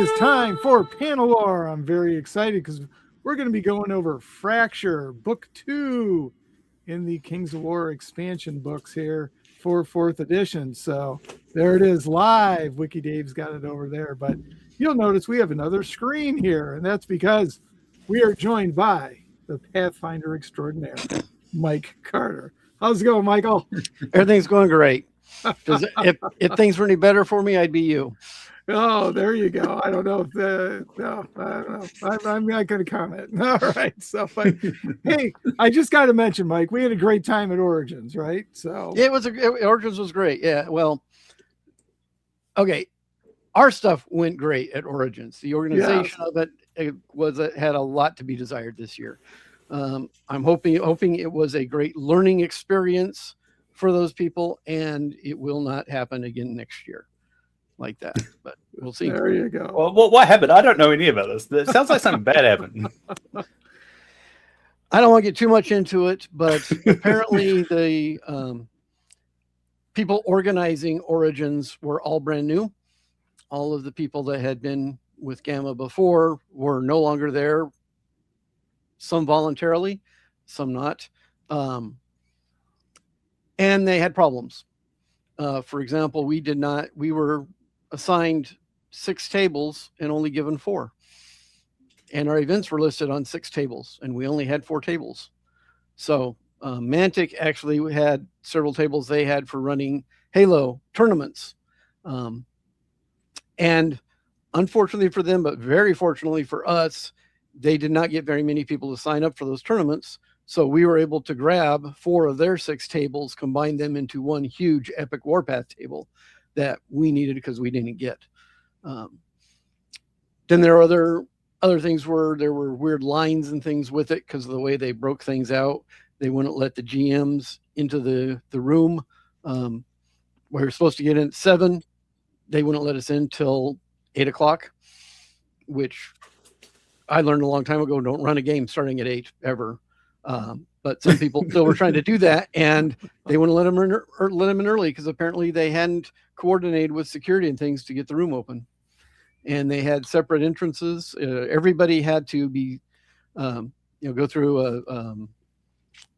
is time for Pannilore. I'm very excited because we're going to be going over Fracture, Book 2 in the Kings of War expansion books here for 4th edition. So there it is live. Wiki Dave's got it over there. But you'll notice we have another screen here, and that's because we are joined by the Pathfinder extraordinaire, Mike Carter. How's it going, Michael? Everything's going great. If things were any better for me, I'd be you. Oh, there you go. I don't know if no, I don't know. I'm not going to comment. All right. So, but hey, I just got to mention, Mike, we had a great time at Origins, right? So Origins was great. Yeah. Well, okay. Our stuff went great at Origins. The organization of it had a lot to be desired this year. I'm hoping it was a great learning experience for those people, and it will not happen again next year like that, but we'll see. There you go. Well, what happened? I don't know any about this. It sounds like something bad happened. I don't want to get too much into it, but apparently the people organizing Origins were all brand new. All of the people that had been with Gamma before were no longer there. Some voluntarily, some not. And they had problems. For example, we were assigned 6 tables and only given 4. And our events were listed on 6 tables, and we only had 4 tables. So Mantic actually had several tables they had for running Halo tournaments. And unfortunately for them, but very fortunately for us, they did not get very many people to sign up for those tournaments. So we were able to grab 4 of their 6 tables, combine them into one huge Epic Warpath table that we needed because we didn't get. Then there are other things where there were weird lines and things with it because of the way they broke things out. They wouldn't let the GMs into the room. We were supposed to get in at 7. They wouldn't let us in till 8 o'clock, which I learned a long time ago, don't run a game starting at 8 ever. But some people still were trying to do that, and they wouldn't let them in early because apparently they hadn't coordinated with security and things to get the room open. And they had separate entrances. Everybody had to be, go through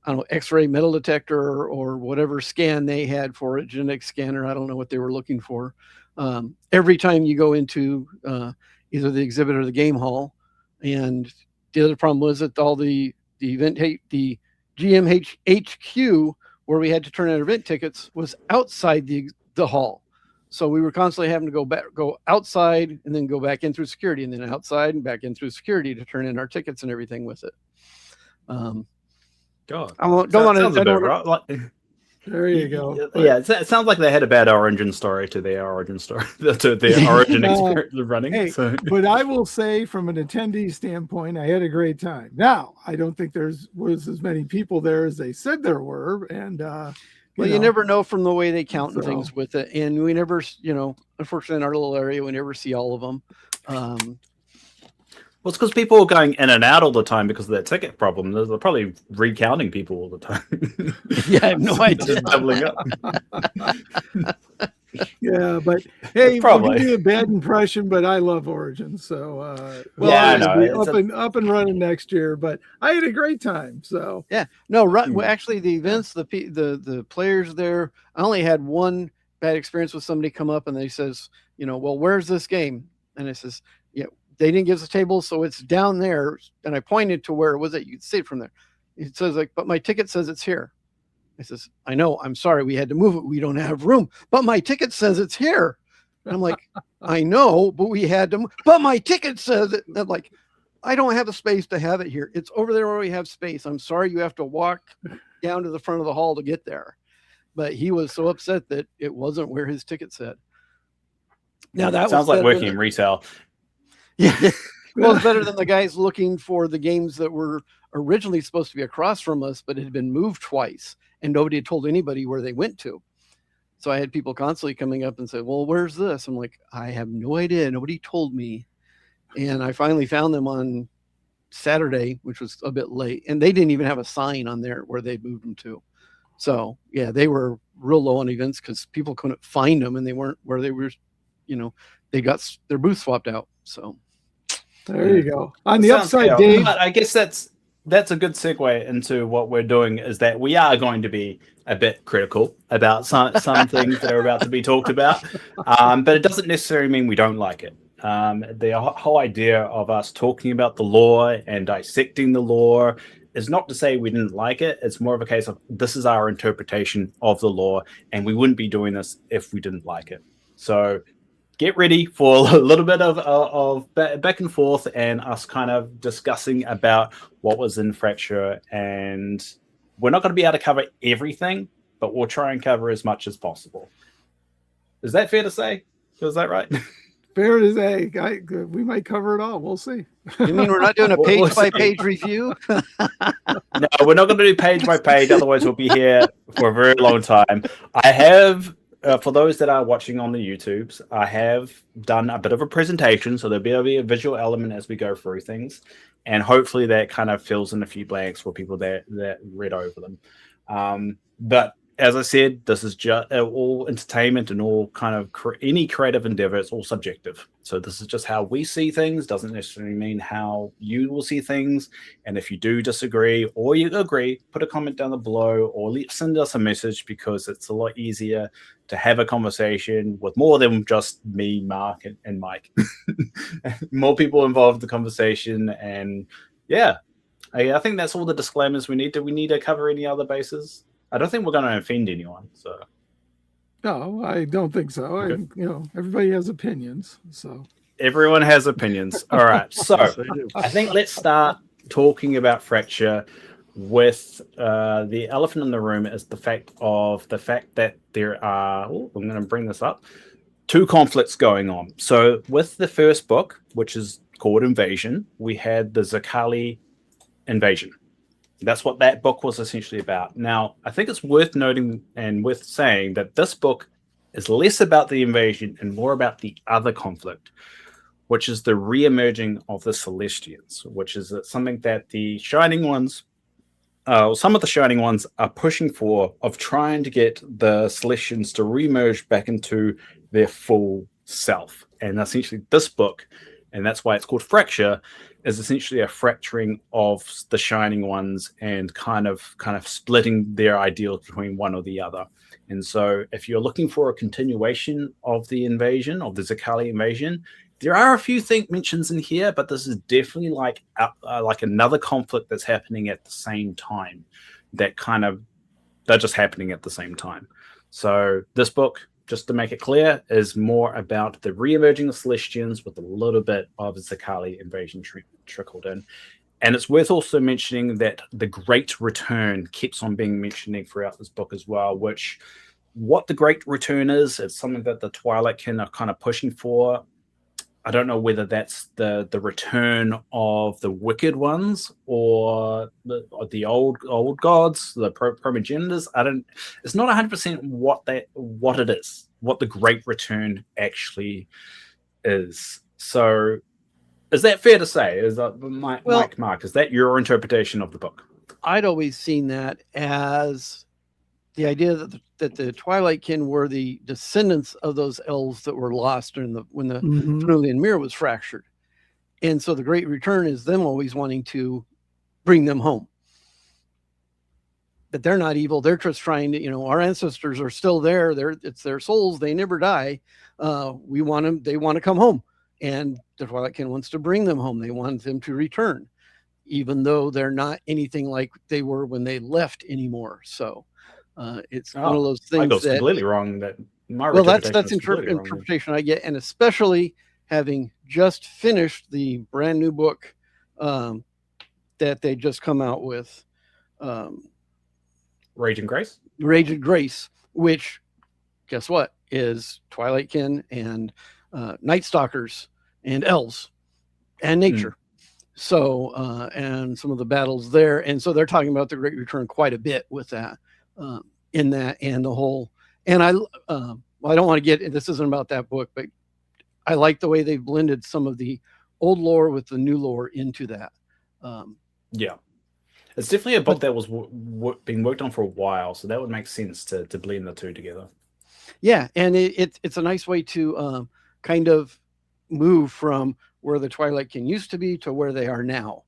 a, X-ray metal detector or whatever scan they had for it, genetic scanner. I don't know what they were looking for. Every time you go into either the exhibit or the game hall. And the other problem was that all the GM HQ where we had to turn in event tickets was outside the hall. So we were constantly having to go outside and then go back in through security and then outside and back in through security to turn in our tickets and everything with it. God, There you go. Yeah, it sounds like they had a bad origin story to their origin story, to their origin experience of running. Hey, but I will say, from an attendee standpoint, I had a great time. Now, I don't think was as many people there as they said there were, and you never know from the way they count and things with it. And we never, unfortunately, in our little area, we never see all of them. Well, it's because people are going in and out all the time because of their ticket problem. They're probably recounting people all the time. Yeah, I have no idea. Just doubling up. Yeah, but hey, probably we'll give you a bad impression, but I love Origins, so I know. Up and running next year. But I had a great time. So yeah, no, well, actually, the events, the players there, I only had one bad experience with somebody come up and they says, well, where's this game? And I says, they didn't give us a table, so it's down there. And I pointed to where it was that you could see it from there. It says but my ticket says it's here. I says, I know, I'm sorry, we had to move it. We don't have room, but my ticket says it's here. And I'm like, I know, but we had to, but my ticket says it. I'm like, I don't have the space to have it here. It's over there where we have space. I'm sorry, you have to walk down to the front of the hall to get there. But he was so upset that it wasn't where his ticket said. Now that sounds like working in retail. Yeah, well, it's better than the guys looking for the games that were originally supposed to be across from us, but it had been moved twice, and nobody had told anybody where they went to. So I had people constantly coming up and say, well, where's this? I'm like, I have no idea. Nobody told me. And I finally found them on Saturday, which was a bit late, and they didn't even have a sign on there where they moved them to. So yeah, they were real low on events because people couldn't find them and they weren't where they were, they got their booth swapped out. So there you go. On That the sounds upside, fair. Dave. But I guess that's a good segue into what we're doing, is that we are going to be a bit critical about some things that are about to be talked about, but it doesn't necessarily mean we don't like it. The whole idea of us talking about the lore and dissecting the lore is not to say we didn't like it. It's more of a case of this is our interpretation of the lore, and we wouldn't be doing this if we didn't like it. So get ready for a little bit of back and forth and us kind of discussing about what was in Fracture. And we're not going to be able to cover everything, but we'll try and cover as much as possible. Is that fair to say? Is that right? Fair to say, we might cover it all. We'll see. you mean we're not doing a page by page review? No, we're not going to do page by page. Otherwise, we'll be here for a very long time. I have, for those that are watching on the YouTubes, I have done a bit of a presentation. So there'll be a visual element as we go through things. And hopefully that kind of fills in a few blanks for people that read over them. But as I said, this is just all entertainment and all kind of any creative endeavor. It's all subjective. So this is just how we see things. Doesn't necessarily mean how you will see things. And if you do disagree or you agree, put a comment down below or send us a message, because it's a lot easier to have a conversation with more than just me, Mark, and Mike. More people involved in the conversation. And yeah, I think that's all the disclaimers we need. Do we need to cover any other bases? I don't think we're going to offend anyone. So, no, I don't think so. Okay. Everybody has opinions. So everyone has opinions. All right. So I think let's start talking about Fracture with the elephant in the room is the fact that there are, I'm going to bring this up, 2 conflicts going on. So with the first book, which is called Invasion, we had the Zakali invasion. That's what that book was essentially about. Now, I think it's worth noting and worth saying that this book is less about the invasion and more about the other conflict, which is the re-emerging of the Celestians, which is something that the Shining Ones, some of the Shining Ones are pushing for, of trying to get the Celestians to re-emerge back into their full self. And essentially this book, and that's why it's called Fracture, is essentially a fracturing of the Shining Ones and kind of splitting their ideals between one or the other. And so if you're looking for a continuation of the invasion, of the Zakali invasion, there are a few mentions in here, but this is definitely like another conflict that's happening at the same time. They're just happening at the same time. So this book, just to make it clear, is more about the re-emerging of Celestians with a little bit of Zakali invasion trickled in. And it's worth also mentioning that the Great Return keeps on being mentioned throughout this book as well, which what the Great Return is, it's something that the Twilight Kin are kind of pushing for. I don't know whether that's the return of the wicked ones or the old gods, the primogenitors. It's not 100% what it is, what the Great Return actually is. So, is that fair to say? Is that Mike, Mark? Is that your interpretation of the book? I'd always seen that as the idea that the Twilight Kin were the descendants of those elves that were lost when the Pannilore mirror was fractured. And so the Great Return is them always wanting to bring them home. But they're not evil. They're just trying to, our ancestors are still there. It's their souls. They never die. They want to come home. And the Twilight Kin wants to bring them home. They want them to return, even though they're not anything like they were when they left anymore. So it's one of those things I go that completely wrong. That's interpretation I get, and especially having just finished the brand new book that they just come out with, Rage and Grace, which guess what is Twilight Kin and Night Stalkers and elves and nature. So and some of the battles there, and so they're talking about the Great Return quite a bit with that. In that and the whole, and I don't want to get, this isn't about that book, but I like the way they've blended some of the old lore with the new lore into that. Yeah, it's definitely a book that was being worked on for a while, so that would make sense to blend the two together. Yeah, and it's a nice way to kind of move from where the Twilight Kin used to be to where they are now,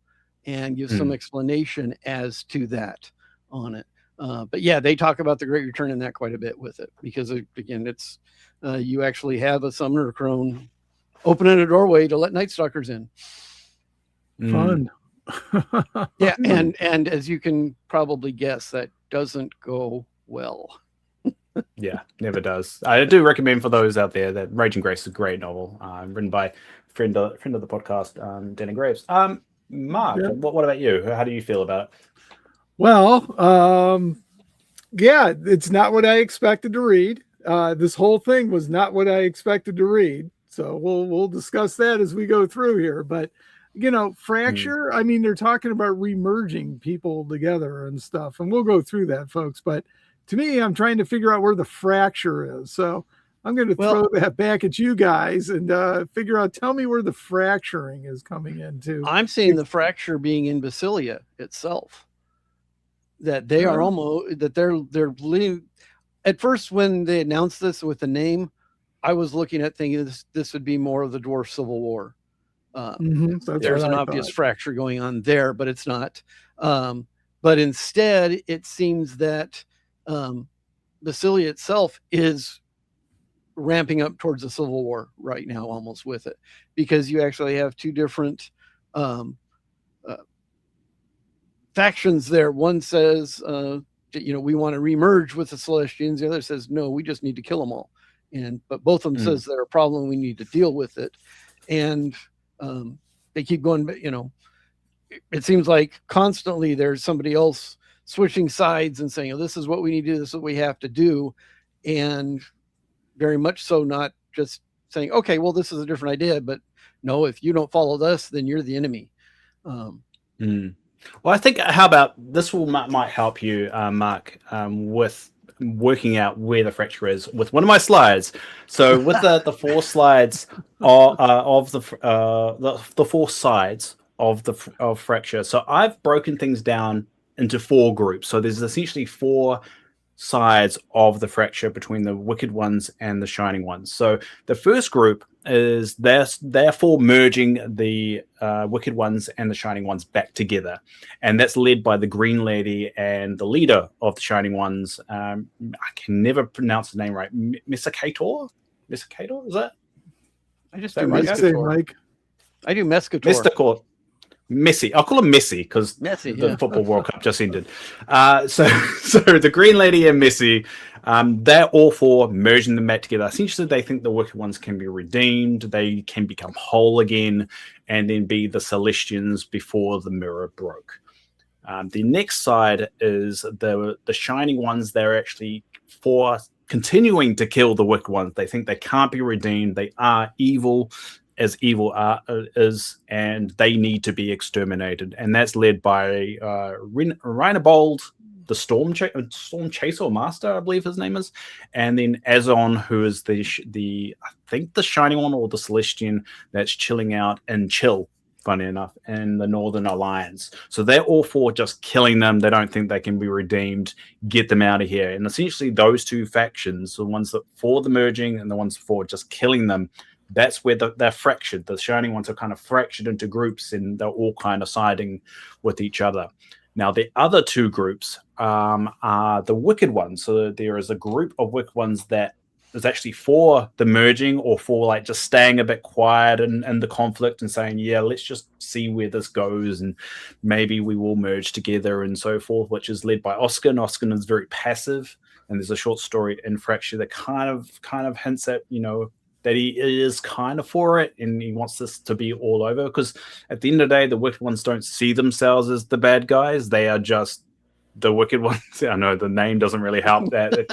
and give some explanation as to that on it. But yeah, they talk about the Great Return in that quite a bit with it, because again, it's you actually have a summoner crone opening a doorway to let Night Stalkers in. Fun. Yeah, and as you can probably guess, that doesn't go well. Yeah, never does. I do recommend for those out there that Raging Grace is a great novel, written by friend of the podcast, Danny Graves. Mark, what about you? How do you feel about it? Well, yeah, it's not what I expected to read. This whole thing was not what I expected to read. So we'll discuss that as we go through here. But Fracture, I mean, they're talking about remerging people together and stuff, and we'll go through that, folks. But to me, I'm trying to figure out where the fracture is. So I'm going to throw that back at you guys and figure out, tell me where the fracturing is coming into. I'm seeing the fracture being in Basilia itself. That they are almost, that they're at first when they announced this with the name, I was looking at thinking this would be more of the Dwarf Civil War. There's an obvious fracture going on there, but it's not. But instead, it seems that Basilia itself is ramping up towards the Civil War right now, almost with it, because you actually have two different factions there. One says, we want to remerge with the Celestians. The other says, no, we just need to kill them all. But both of them says they're a problem. We need to deal with it. And they keep going, but it seems like constantly there's somebody else switching sides and saying, this is what we need to do. This is what we have to do. And very much so not just saying, okay, well, this is a different idea, but no, if you don't follow this, then you're the enemy. Well, I think how about this might help you, Mark, with working out where the fracture is with one of my slides. So with the 4 slides of the 4 sides of fracture. So I've broken things down into 4 groups. So there's essentially 4 sides of the fracture between the Wicked Ones and the Shining Ones. So the first group is therefore merging the Wicked Ones and the Shining Ones back together, and that's led by the Green Lady and the leader of the Shining Ones. I can never pronounce the name right. Mescator? Is that? I just do Mescator. I do Mescator. Messi. I'll call him Messi because the Football World Cup just ended. So the Green Lady and Messi, they're all for merging them back together. Essentially, they think the Wicked Ones can be redeemed. They can become whole again and then be the Celestians before the mirror broke. The next side is the Shining Ones. They're actually for continuing to kill the Wicked Ones. They think they can't be redeemed. They are evil as evil is, and they need to be exterminated. And that's led by Rhinobold, the Storm Chaser or Master, I believe his name is, and then Azon, who is the I think the Shining One or the Celestian that's chilling out in Chill, funny enough, in the Northern Alliance. So they're all for just killing them. They don't think they can be redeemed. Get them out of here. And essentially those 2 factions, the ones that for the merging and the ones for just killing them, that's where they're fractured. The Shining Ones are kind of fractured into groups, and they're all kind of siding with each other. Now, the other 2 groups are the Wicked Ones. So there is a group of Wicked Ones that is actually for the merging, or for like just staying a bit quiet and the conflict and saying, yeah, let's just see where this goes and maybe we will merge together and so forth, which is led by Oscar. And Oscar is very passive. And there's a short story in Fracture that kind of hints at, that he is kind of for it, and he wants this to be all over, because at the end of the day, the Wicked Ones don't see themselves as the bad guys. They are just the Wicked Ones. I know the name doesn't really help that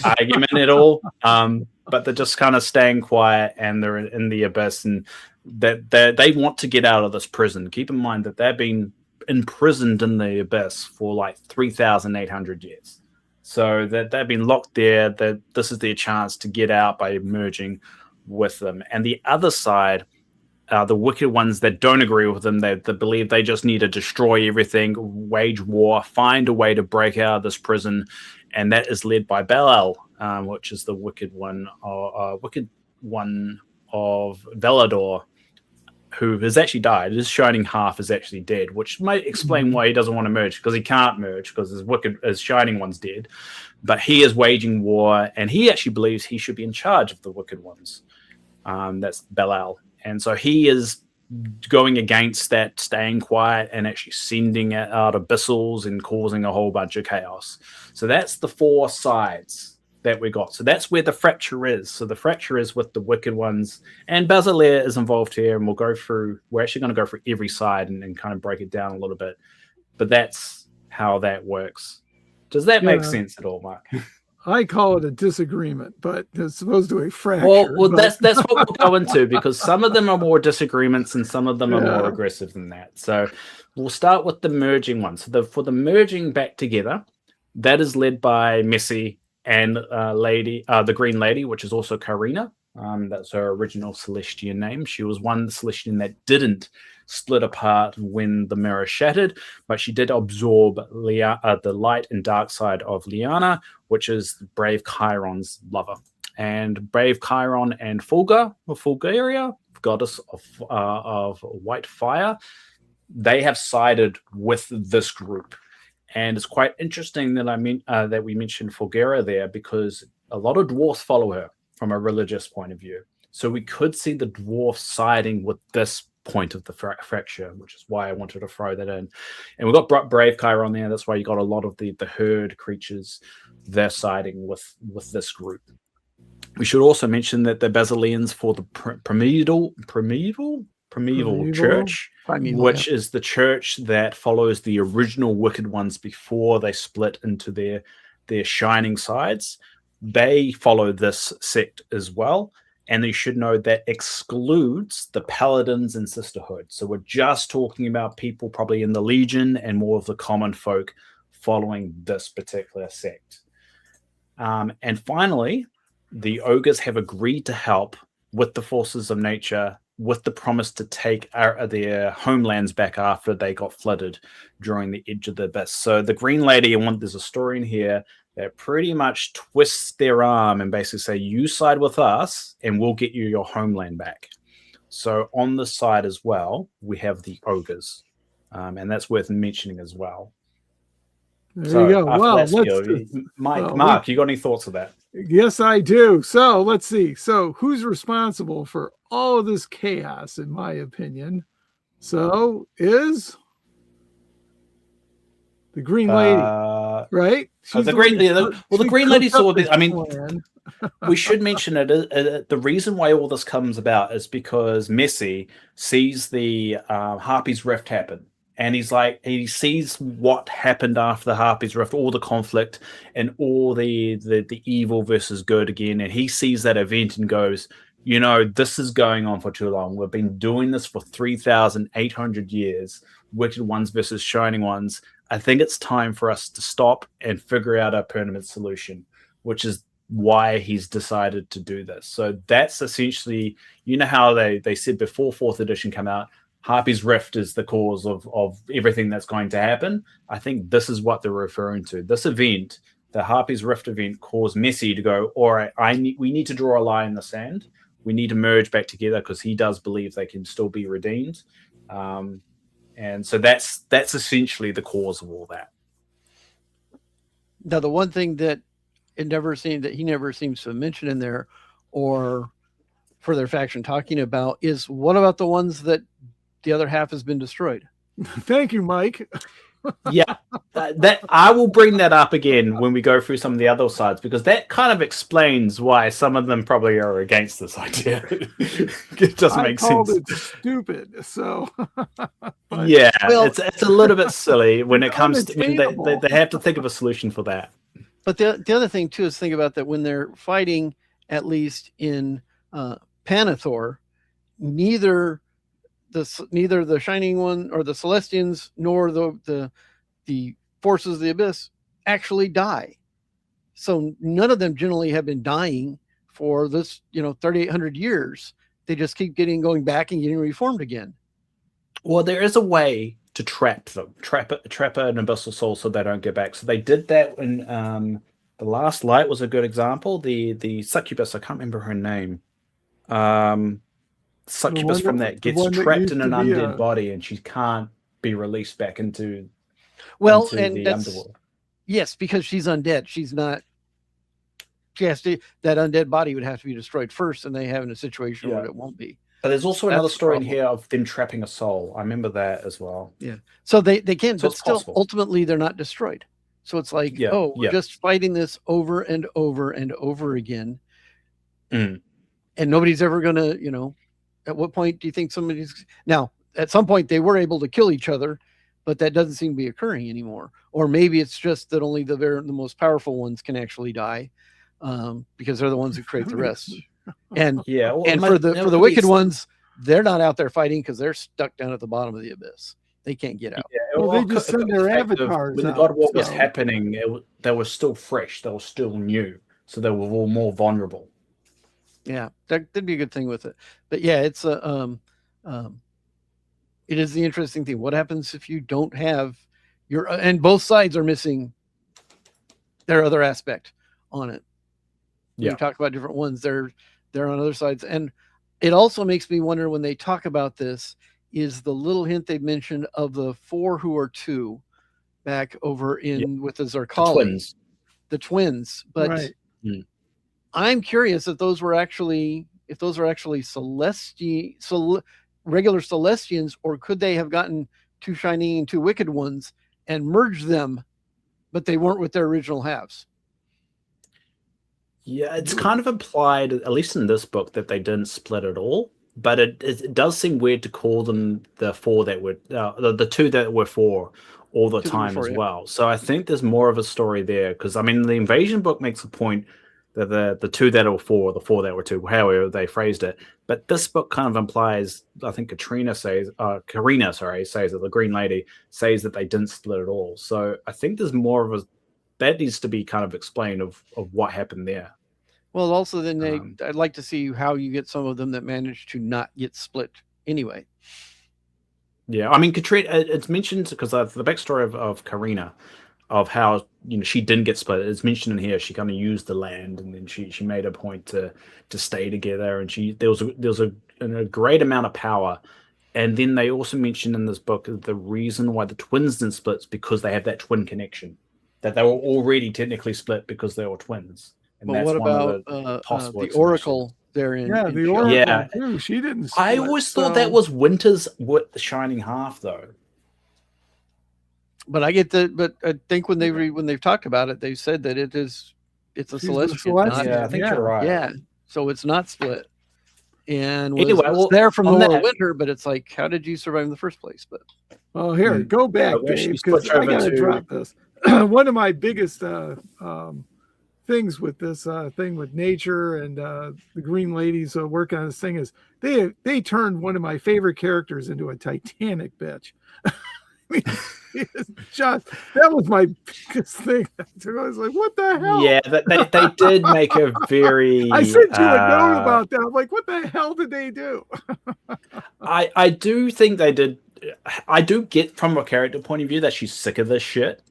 argument at all, but they're just kind of staying quiet, and they're in the abyss, and that they want to get out of this prison. Keep in mind that they've been imprisoned in the abyss for like 3,800 years. So that they've been locked there, that this is their chance to get out by merging with them. And the other side are the Wicked Ones that don't agree with them. They believe they just need to destroy everything, wage war, find a way to break out of this prison. And that is led by Belial, which is the Wicked One Velador, who has actually died. His shining half is actually dead, which might explain why he doesn't want to merge, because he can't merge because his shining one's dead. But he is waging war, and he actually believes he should be in charge of the wicked ones. That's Belial. And so he is going against that, staying quiet and actually sending out abyssals and causing a whole bunch of chaos. So that's the 4 sides that we got. So that's where the fracture is. So the fracture is with the wicked ones, and Basileia is involved here, and we're actually going to go through every side and kind of break it down a little bit. But that's how that works. Does that make sense at all, Mark? I call it a disagreement, but it's supposed to be a fracture. Well, that's what we'll go into, because some of them are more disagreements and some of them are more aggressive than that. So we'll start with the merging one. So for the merging back together, that is led by Messi and the Green Lady, which is also Karina. That's her original Celestian name. She was one Celestian that didn't split apart when the mirror shattered, but she did absorb the light and dark side of Liana, which is Brave Chiron's lover. And Brave Chiron and Fulgaria, goddess of white fire, they have sided with this group. And it's quite interesting that we mentioned Fulgara there, because a lot of dwarfs follow her from a religious point of view. So we could see the dwarfs siding with this point of the fracture, which is why I wanted to throw that in. And we've got Brave Chiron there. That's why you got a lot of the herd creatures. They're siding with this group. We should also mention that the Basileans for the primeval church, which is the church that follows the original wicked ones before they split into their shining sides. They follow this sect as well. And you should know that excludes the paladins and sisterhood. So we're just talking about people probably in the Legion and more of the common folk following this particular sect. And finally, the ogres have agreed to help with the forces of nature, with the promise to take their homelands back after they got flooded during the Edge of the Abyss. So the Green Lady, there's a story in here that pretty much twists their arm and basically say, you side with us and we'll get you your homeland back. So on the side as well, we have the ogres. And that's worth mentioning as well. There you go. Well, Mark, you got any thoughts of that? Yes, I do. So let's see. So who's responsible for all of this chaos, in my opinion? So is the Green Lady, right? The Green Lady saw this. I mean, we should mention it. The reason why all this comes about is because Messi sees the Harpy's Rift happen. And he sees what happened after the Harpy's Rift, all the conflict and all the evil versus good again. And he sees that event and goes, this is going on for too long. We've been doing this for 3,800 years, wicked ones versus shining ones. I think it's time for us to stop and figure out a permanent solution, which is why he's decided to do this. So that's essentially, how they said before 4th edition came out, Harpy's Rift is the cause of everything that's going to happen. I think this is what they're referring to. This event, the Harpy's Rift event, caused Messi to go, all right, we need to draw a line in the sand. We need to merge back together, because he does believe they can still be redeemed. And so that's essentially the cause of all that. Now, the one thing that he never seems to mention in there, or for their faction talking about, is what about the ones that the other half has been destroyed? Thank you, Mike. Yeah, that I will bring that up again when we go through some of the other sides, because that kind of explains why some of them probably are against this idea. It doesn't make sense. I called it stupid, so yeah, it's a little bit silly when it comes to they have to think of a solution for that. But the other thing too is think about that when they're fighting, at least in Pannithor, neither the Shining One or the Celestians nor the forces of the Abyss actually die. So none of them generally have been dying for this 3,800 years. They just keep going back and getting reformed again. Well, there is a way to trap them, trap an abyssal soul so they don't get back. So they did that when the Last Light was a good example. The succubus, I can't remember her name. succubus from that gets trapped in an undead body, and she can't be released back into the underworld. Yes, because she's undead. She's not. She has to. That undead body would have to be destroyed first, and they have in a situation where it won't be. But there's also another story in here of them trapping a soul. I remember that as well. Yeah. So they can, but still, ultimately, they're not destroyed. So it's like, we're just fighting this over and over and over again. And nobody's ever going to, at what point do you think somebody's... Now, at some point, they were able to kill each other, but that doesn't seem to be occurring anymore. Or maybe it's just that only the most powerful ones can actually die because they're the ones who create the rest. And for the wicked ones, they're not out there fighting because they're stuck down at the bottom of the abyss. They can't get out. Well, they just send their avatars. When the God War was happening, they were still fresh. They were still new, so they were all more vulnerable. Yeah, that'd be a good thing with it. But yeah, it's it is the interesting thing. What happens if you don't have and both sides are missing their other aspect on it? You talk about different ones. They're on other sides. And it also makes me wonder when they talk about this is the little hint they mentioned of the 4 who are 2 back over in with the Zerkali. The twins. But I'm curious if those were actually regular Celestians, or could they have gotten 2 shining and 2 wicked ones and merged them, but they weren't with their original halves? Yeah, it's kind of implied, at least in this book, that they didn't split at all. But it does seem weird to call them the 4 that were the 2 that were 4 all the time as well. So I think there's more of a story there, because I mean the Invasion book makes a point that the 2 that were 4, the 4 that were 2, however they phrased it. But this book kind of implies, I think Karina says that the Green Lady says that they didn't split at all. So I think there's more of that needs to be kind of explained of what happened there. Well, also then I'd like to see how you get some of them that managed to not get split anyway. Yeah, I mean, Katrina, it's mentioned because the backstory of Karina, of how she didn't get split. It's mentioned in here. She kind of used the land, and then she made a point to stay together, and there was a great amount of power. And then they also mentioned in this book the reason why the twins didn't split is because they have that twin connection, that they were already technically split because they were twins. And but what about the Oracle there in the Oracle? Yeah, too. She didn't split, I always thought that was Winter's shining half, though. But I get that. But I think when they've talked about it, they've said that it's a Celestian. I think you're right. Yeah, so it's not split. And anyway, was there from the War of Winter, but it's like, how did you survive in the first place? But here, go back, Dave, because I gotta drop this. One of my biggest things with this thing with nature and the Green Ladies working on this thing is they turned one of my favorite characters into a Titanic bitch. I mean, just that was my biggest thing. I was like, what the hell? Yeah, they did make a very. I sent you a note about that. I'm like, what the hell did they do? I do think they did. I do get from a character point of view that she's sick of this shit.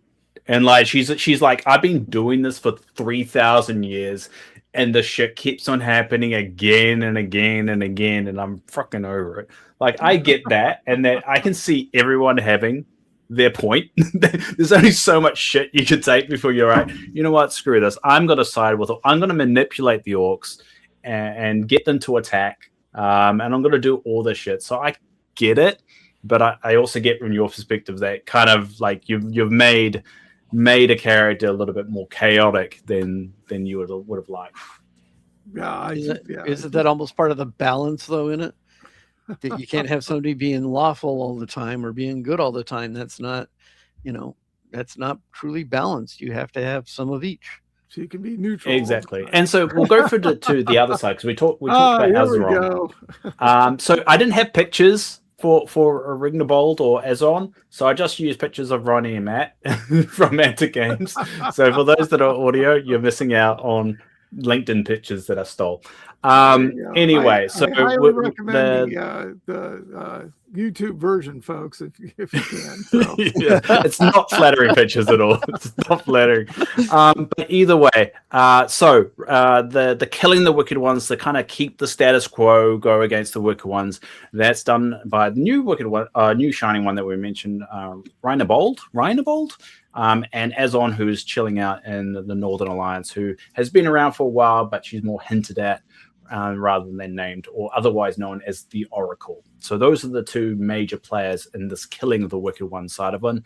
And like she's like, I've been doing this for 3,000 years, and the shit keeps on happening again and again and again, and I'm fucking over it. Like, I get that, and that I can see everyone having their point. There's only so much shit you can take before you're right. You know what? Screw this. I'm gonna side with it. I'm gonna manipulate the orcs and get them to attack. And I'm gonna do all this shit. So I get it, but I also get from your perspective that kind of like you've made a character a little bit more chaotic than you would have liked. Isn't that almost part of the balance though in it? That you can't have somebody being lawful all the time or being good all the time. That's not truly balanced. You have to have some of each. So you can be neutral. Exactly. And so we'll go to the other side because we talked about Azeron. So I didn't have pictures for Rignabold or Azon, so I just used pictures of Ronnie and Matt from Mantic Games. So for those that are audio, you're missing out on LinkedIn pictures that I stole. Anyway, I so highly recommend the YouTube version, folks, if you can. So. Yeah, it's not flattering pictures at all. It's not flattering. But either way, the killing the wicked ones to kind of keep the status quo, go against the wicked ones. That's done by the new wicked one, new shining one that we mentioned, Rhinobold, and Azon, who's chilling out in the Northern Alliance, who has been around for a while, but she's more hinted at. Rather than named, or otherwise known as the Oracle. So those are the two major players in this killing of the Wicked One side of one.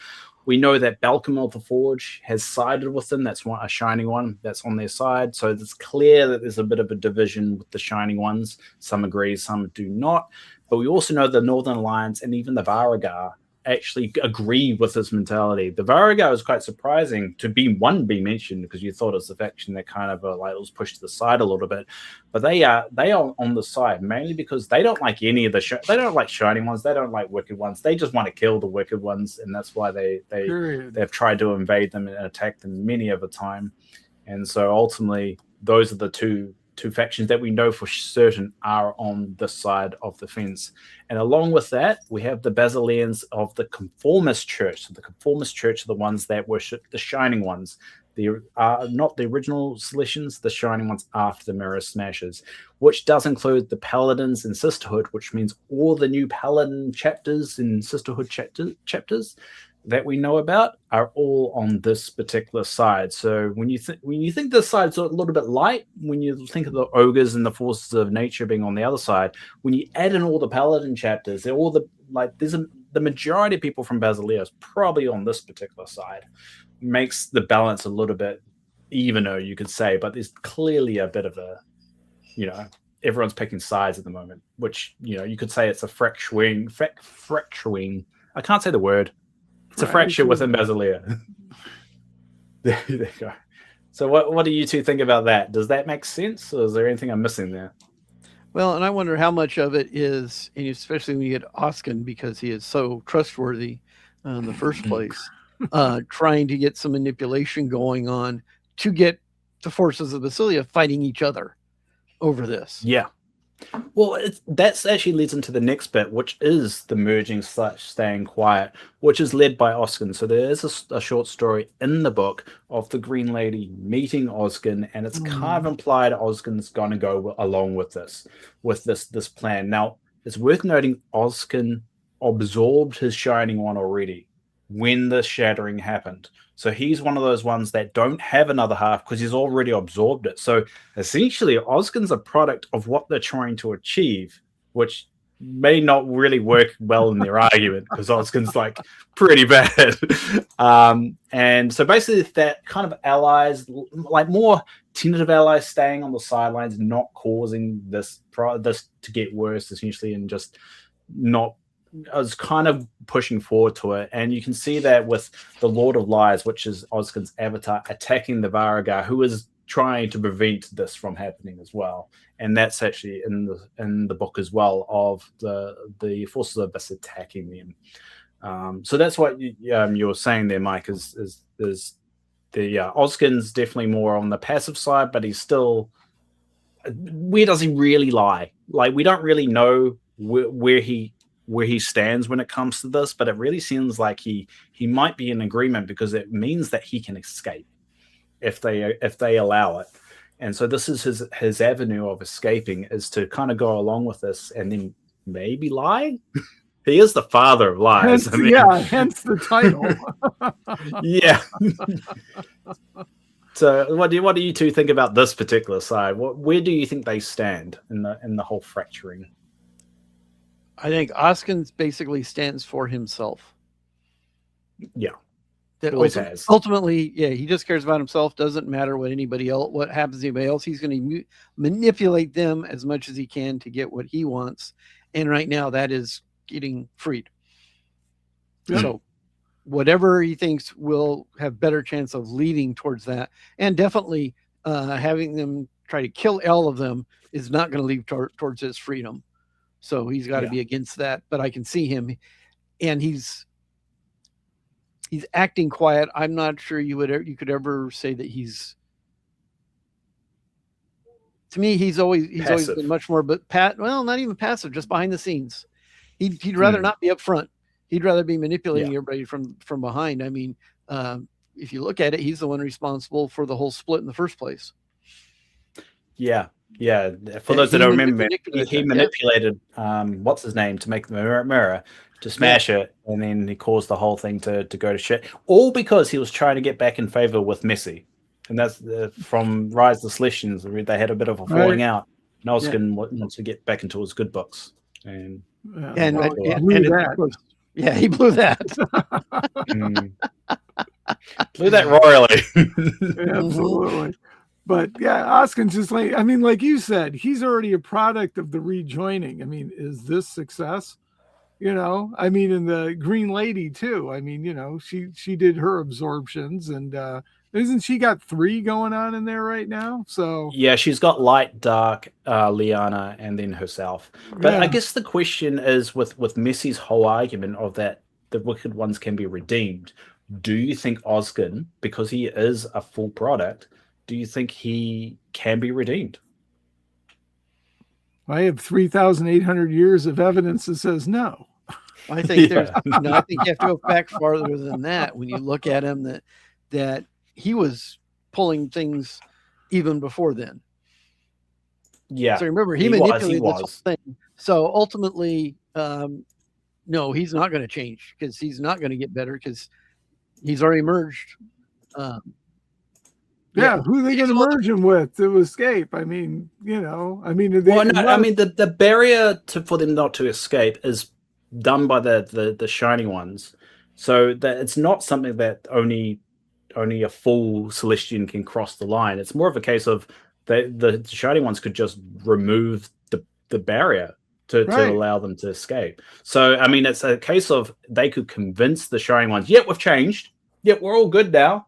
We know that Balcomel the Forge has sided with them. That's a Shining One that's on their side. So it's clear that there's a bit of a division with the Shining Ones. Some agree, some do not. But we also know the Northern Alliance and even the Varagar actually agree with this mentality. The Varagar is quite surprising to be mentioned, because you thought it was the faction that kind of like was pushed to the side a little bit, but they are on the side mainly because they don't like any of they don't like Shining Ones, they don't like Wicked Ones, they just want to kill the Wicked Ones, and that's why they've tried to invade them and attack them many of a time. And so ultimately those are the two factions that we know for certain are on this side of the fence. And along with that, we have the Basileans of the Conformist Church. So the Conformist Church are the ones that worship the Shining Ones. They are not the original Celestians, the Shining Ones after the Mirror Smashers, which does include the Paladins and Sisterhood, which means all the new Paladin chapters and Sisterhood chapters that we know about are all on this particular side. So when you think this side's a little bit light, when you think of the ogres and the forces of nature being on the other side, when you add in all the Paladin chapters, they're all the majority of people from Basileia is probably on this particular side. Makes the balance a little bit evener, you could say, but there's clearly a bit of a, everyone's picking sides at the moment, which, you could say it's a fracturing. I can't say the word. It's a fracture within Basileia. There you go. So what do you two think about that? Does that make sense, or is there anything I'm missing there? Well, and I wonder how much of it is, and especially when you get Oscan, because he is so trustworthy in the first place, trying to get some manipulation going on to get the forces of Basileia fighting each other over this. Yeah. Well, that's actually leads into the next bit, which is the merging / staying quiet, which is led by Oscan. So there is a short story in the book of the Green Lady meeting Oscan, and it's kind of implied Oscan's going to go along with this plan. Now, it's worth noting Oscan absorbed his Shining One already when the shattering happened. So he's one of those ones that don't have another half because he's already absorbed it. So essentially, Oscan's a product of what they're trying to achieve, which may not really work well in their argument because Oscan's like pretty bad. And so basically that kind of allies, like more tentative allies staying on the sidelines, not causing this to get worse essentially, and just not, I was kind of pushing forward to it. And you can see that with the Lord of Lies, which is Oscan's avatar, attacking the Varagar, who is trying to prevent this from happening as well. And that's actually in the book as well, of the forces of Abyss attacking them. So that's what you were saying there, Mike, is Oscan's definitely more on the passive side, but he's still, where does he really lie? Like, we don't really know where he stands when it comes to this, but it really seems like he might be in agreement, because it means that he can escape if they allow it. And so this is his avenue of escaping, is to kind of go along with this and then maybe lie. He is the father of lies. Hence the title. Yeah. So what do you two think about this particular side? Where do you think they stand in the whole fracturing? I think Oscan basically stands for himself. Yeah. That ultimately, he just cares about himself. Doesn't matter what happens to anybody else. He's going to manipulate them as much as he can to get what he wants. And right now that is getting freed. Yeah. So whatever he thinks will have better chance of leading towards that. And definitely having them try to kill all of them is not going to lead towards his freedom. So he's got to be against that. But I can see him, and he's acting quiet. I'm not sure you could ever say that he's to me, he's always Passive. been much more, but not even passive, just behind the scenes. He'd rather not be up front. He'd rather be manipulating everybody from behind. I mean, if you look at it, he's the one responsible for the whole split in the first place. Yeah. For those that don't remember, he manipulated what's his name to make the mirror to smash it, and then he caused the whole thing to go to shit. All because he was trying to get back in favor with Messi. And that's from Rise of the Celestians. They had a bit of a falling out. And Oskin wants to get back into his good books. And he blew that. Blew that royally. Absolutely. But yeah, Oskin's just like, I mean, like you said, he's already a product of the rejoining. I mean, is this success? You know, I mean, in the Green Lady too. I mean, you know, she did her absorptions, and isn't she got 3 going on in there right now? So yeah, she's got Light, Dark, Liana, and then herself. But I guess the question is with Messi's whole argument of that the Wicked Ones can be redeemed. Do you think Oskin, because he is a full product, do you think he can be redeemed? I have 3,800 years of evidence that says no. I think I think you have to go back farther than that. When you look at him, that he was pulling things even before then. Yeah. So remember, he manipulated this whole thing. So ultimately, no, he's not going to change, because he's not going to get better, because he's already merged. Who are they going to merge him with to escape? I mean, you know, I mean, the barrier for them not to escape is done by the Shining Ones, so that it's not something that only a full Celestian can cross the line. It's more of a case of the Shining Ones could just remove the barrier to allow them to escape. So, I mean, it's a case of they could convince the Shining Ones, yeah, we've changed. Yeah, we're all good now.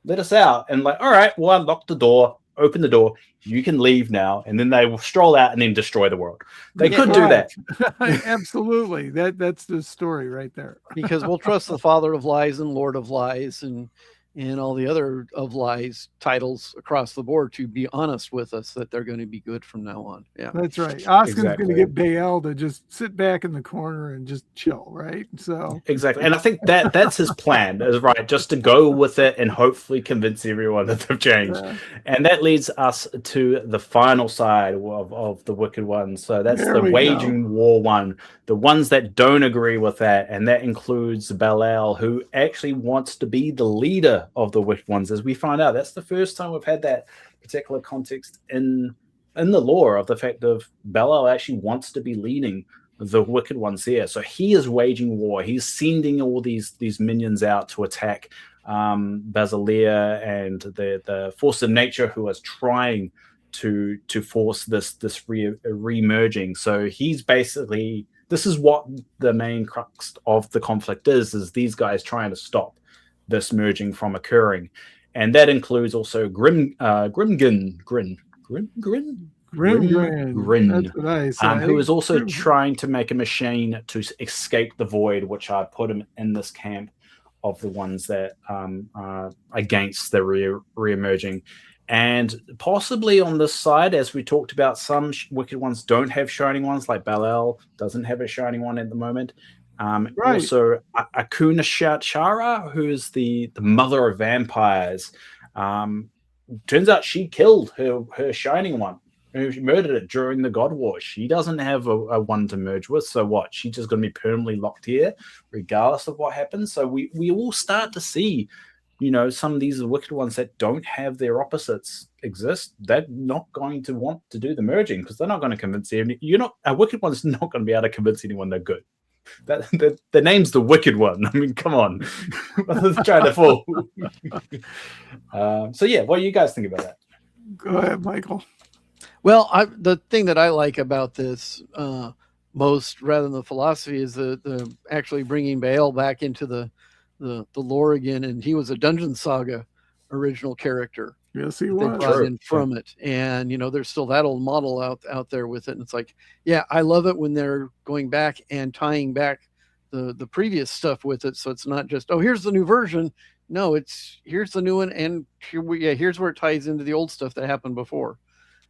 Let us out. And like, all right, we'll unlock the door, open the door. You can leave now. And then they will stroll out and then destroy the world. They could do that. Absolutely. That's the story right there. Because we'll trust the Father of Lies and Lord of Lies and all the other of lies titles across the board to be honest with us that they're going to be good from now on. Yeah, that's right. Oscar's going to get Baal to just sit back in the corner and just chill, right? So exactly, and I think that's his plan, is right, just to go with it and hopefully convince everyone that they've changed. And that leads us to the final side of the Wicked Ones. So that's the waging war one, the ones that don't agree with that, and that includes Belial, who actually wants to be the leader of the Wicked Ones. As we find out, that's the first time we've had that particular context in the lore of the fact of Belial actually wants to be leading the Wicked Ones here. So he is waging war. He's sending all these minions out to attack Basilia and the force of nature, who is trying to force this re-merging. So he's basically, this is what the main crux of the conflict is these guys trying to stop this merging from occurring. And that includes also Grim Grin, who is also trying to make a machine to escape the void, which I put him in this camp of the ones that are against the re-emerging. And possibly on this side, as we talked about, some Wicked Ones don't have Shining Ones, like Belial doesn't have a Shining One at the moment. Also, Akuna Shara, who is the mother of vampires. Turns out she killed her Shining One. She murdered it during the God War. She doesn't have a one to merge with. So what? She's just going to be permanently locked here, regardless of what happens. So we will start to see, you know, some of these Wicked Ones that don't have their opposites exist. They're not going to want to do the merging, because they're not going to convince you. A Wicked One's not going to be able to convince anyone they're good. The name's the Wicked One. I mean, come on. Trying to fool. So yeah, what do you guys think about that? Go ahead, Michael. Well, the thing that I like about this most, rather than the philosophy, is the actually bringing Baal back into the lore again. And he was a Dungeon Saga original character. Yes, he was. Brought in from it. And, you know, there's still that old model out there with it. And it's like, yeah, I love it when they're going back and tying back the previous stuff with it. So it's not just, oh, here's the new version. No, it's here's the new one. And here's where it ties into the old stuff that happened before.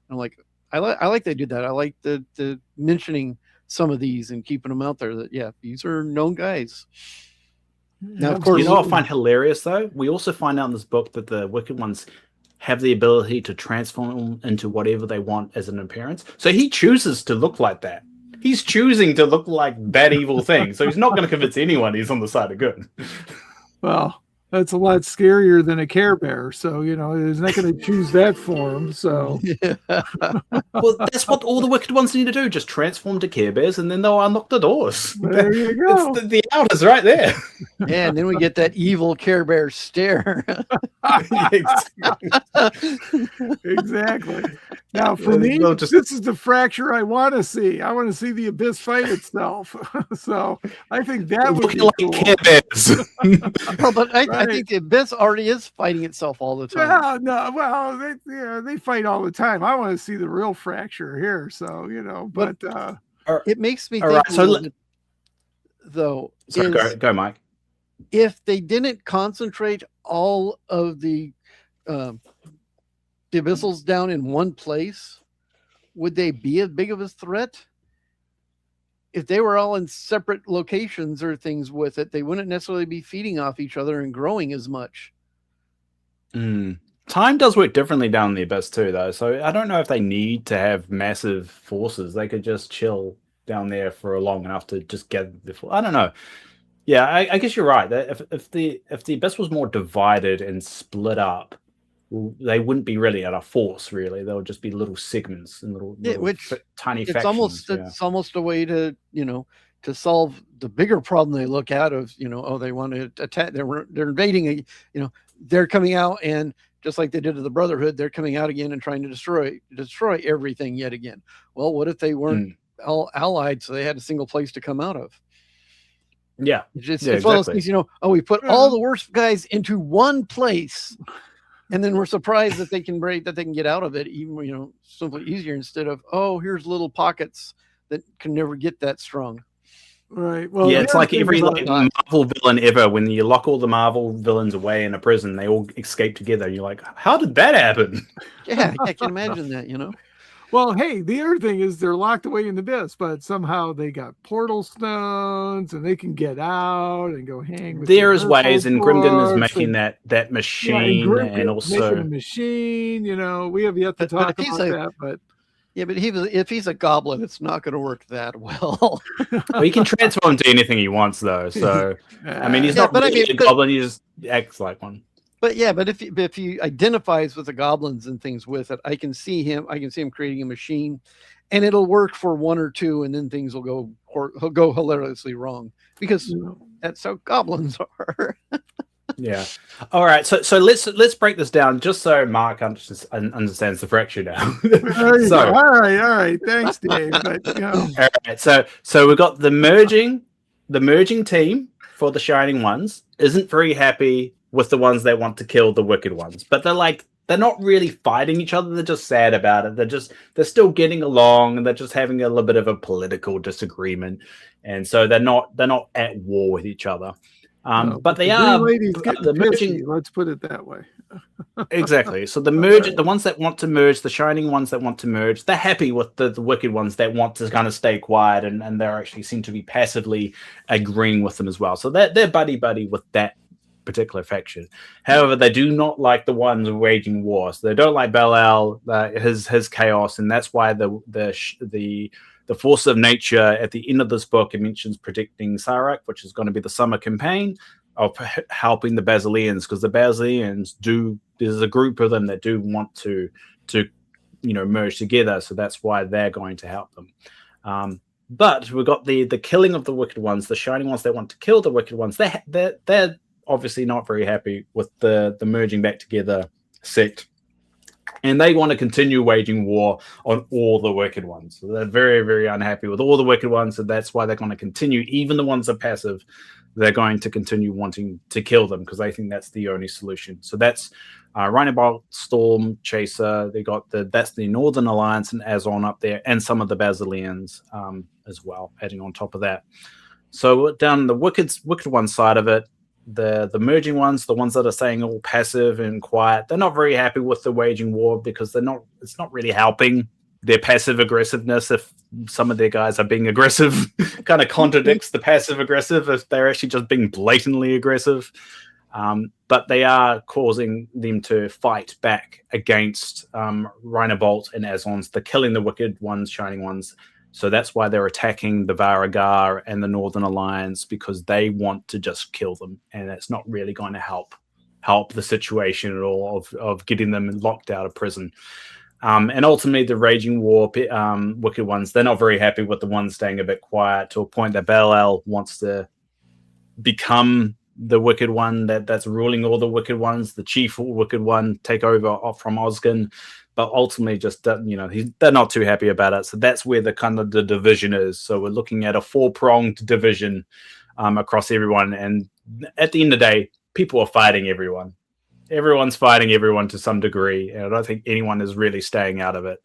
And I'm like, I like they did that. I like the mentioning some of these and keeping them out there. That these are known guys. Now, of course, you know what I find hilarious though? We also find out in this book that the Wicked Ones have the ability to transform into whatever they want as an appearance. So he chooses to look like that. He's choosing to look like that evil thing. So he's not going to convince anyone he's on the side of good. Well, that's a lot scarier than a Care Bear. So, he's not going to choose that form. So, well, that's what all the Wicked Ones need to do. Just transform to Care Bears and then they'll unlock the doors. There you go. The out is right there. Yeah, and then we get that evil Care Bear stare. Exactly. Now, for me, this is the fracture I want to see. I want to see the Abyss fight itself. So I think that would be like cool. Care Bears. Well, but I think the Abyss already is fighting itself all the time. They fight all the time. I want to see the real fracture here. So, but it makes me think though. So go, Mike. If they didn't concentrate all of the abyssals down in one place, would they be as big of a threat? If they were all in separate locations or things with it, they wouldn't necessarily be feeding off each other and growing as much. Time does work differently down in the Abyss too, though. So I don't know if they need to have massive forces. They could just chill down there for long enough to just get the full. I don't know. Yeah, I guess you're right. If the Abyss was more divided and split up, they wouldn't be really at a force. Really, they would just be little segments and little tiny. It's factions, it's almost a way to to solve the bigger problem they look at of they want to attack. They're invading they're coming out, and just like they did to the Brotherhood, they're coming out again and trying to destroy everything yet again. Well, what if they weren't all allied, so they had a single place to come out of? Yeah, it's one of those things, we put all the worst guys into one place, and then we're surprised that they can get out of it even, simply easier, instead of, here's little pockets that can never get that strong. Right. Well, yeah, it's like every Marvel villain ever. When you lock all the Marvel villains away in a prison, they all escape together. You're like, how did that happen? Yeah, I can imagine that, Well, hey, the other thing is they're locked away in the abyss, but somehow they got portal stones and they can get out and go hang with There's ways, and Grimgan is making that machine, and also making a machine. We have yet to talk about that, but. Yeah, but if he's a goblin, it's not going to work that well. Well, he can transform into anything he wants, though. So, I mean, he's not really a goblin. He just acts like one. But if he identifies with the goblins and things with it, I can see him creating a machine, and it'll work for one or two, and then things will go hilariously wrong, because that's how goblins are. Yeah. All right. So let's break this down just so Mark understands the fracture now. So all right. Thanks, Dave. But, All right. So we've got the merging team for the Shining Ones isn't very happy with the ones that want to kill the Wicked Ones, but they're not really fighting each other. They're just sad about it. They're still getting along, and they're just having a little bit of a political disagreement, and so they're not at war with each other. But they are the merging. Let's put it that way. Exactly. So the ones that want to merge, the Shining ones that want to merge, they're happy with the Wicked ones that want to kind of stay quiet, and they actually seem to be passively agreeing with them as well. So they're buddy with that particular faction. However, they do not like the ones waging war. So they don't like Belial, his chaos, and that's why the force of nature at the end of this book, it mentions predicting Sarak, which is going to be the summer campaign of helping the Basileans, because the Basileans there's a group of them that do want to merge together. So that's why they're going to help them. But we've got the killing of the Wicked ones, the Shining ones that want to kill the Wicked ones. They're obviously not very happy with the merging back together sect. And they want to continue waging war on all the Wicked ones. So they're very, very unhappy with all the Wicked ones. So that's why they're going to continue. Even the ones that are passive, they're going to continue wanting to kill them, because they think that's the only solution. So that's Rhinobolt, Storm, Chaser. That's the Northern Alliance and Azon up there, and some of the Basileans as well, adding on top of that. So down the Wicked one side of it, the merging ones, the ones that are staying all passive and quiet, they're not very happy with the waging war, because it's not really helping their passive aggressiveness, if some of their guys are being aggressive, kind of contradicts the passive aggressive if they're actually just being blatantly aggressive. But they are causing them to fight back against Rhinobolt and Azons. They're killing the wicked ones, shining ones. So that's why they're attacking the Varagar and the Northern Alliance, because they want to just kill them, and it's not really going to help the situation at all of getting them locked out of prison. And ultimately, the Raging War wicked ones, they're not very happy with the ones staying a bit quiet, to a point that Belial wants to become the wicked one that's ruling all the wicked ones, the chief wicked one, take over from Osgin. But ultimately, just they're not too happy about it. So that's where the kind of the division is. So we're looking at a 4-pronged division across everyone. And at the end of the day, people are fighting everyone. Everyone's fighting everyone to some degree, and I don't think anyone is really staying out of it.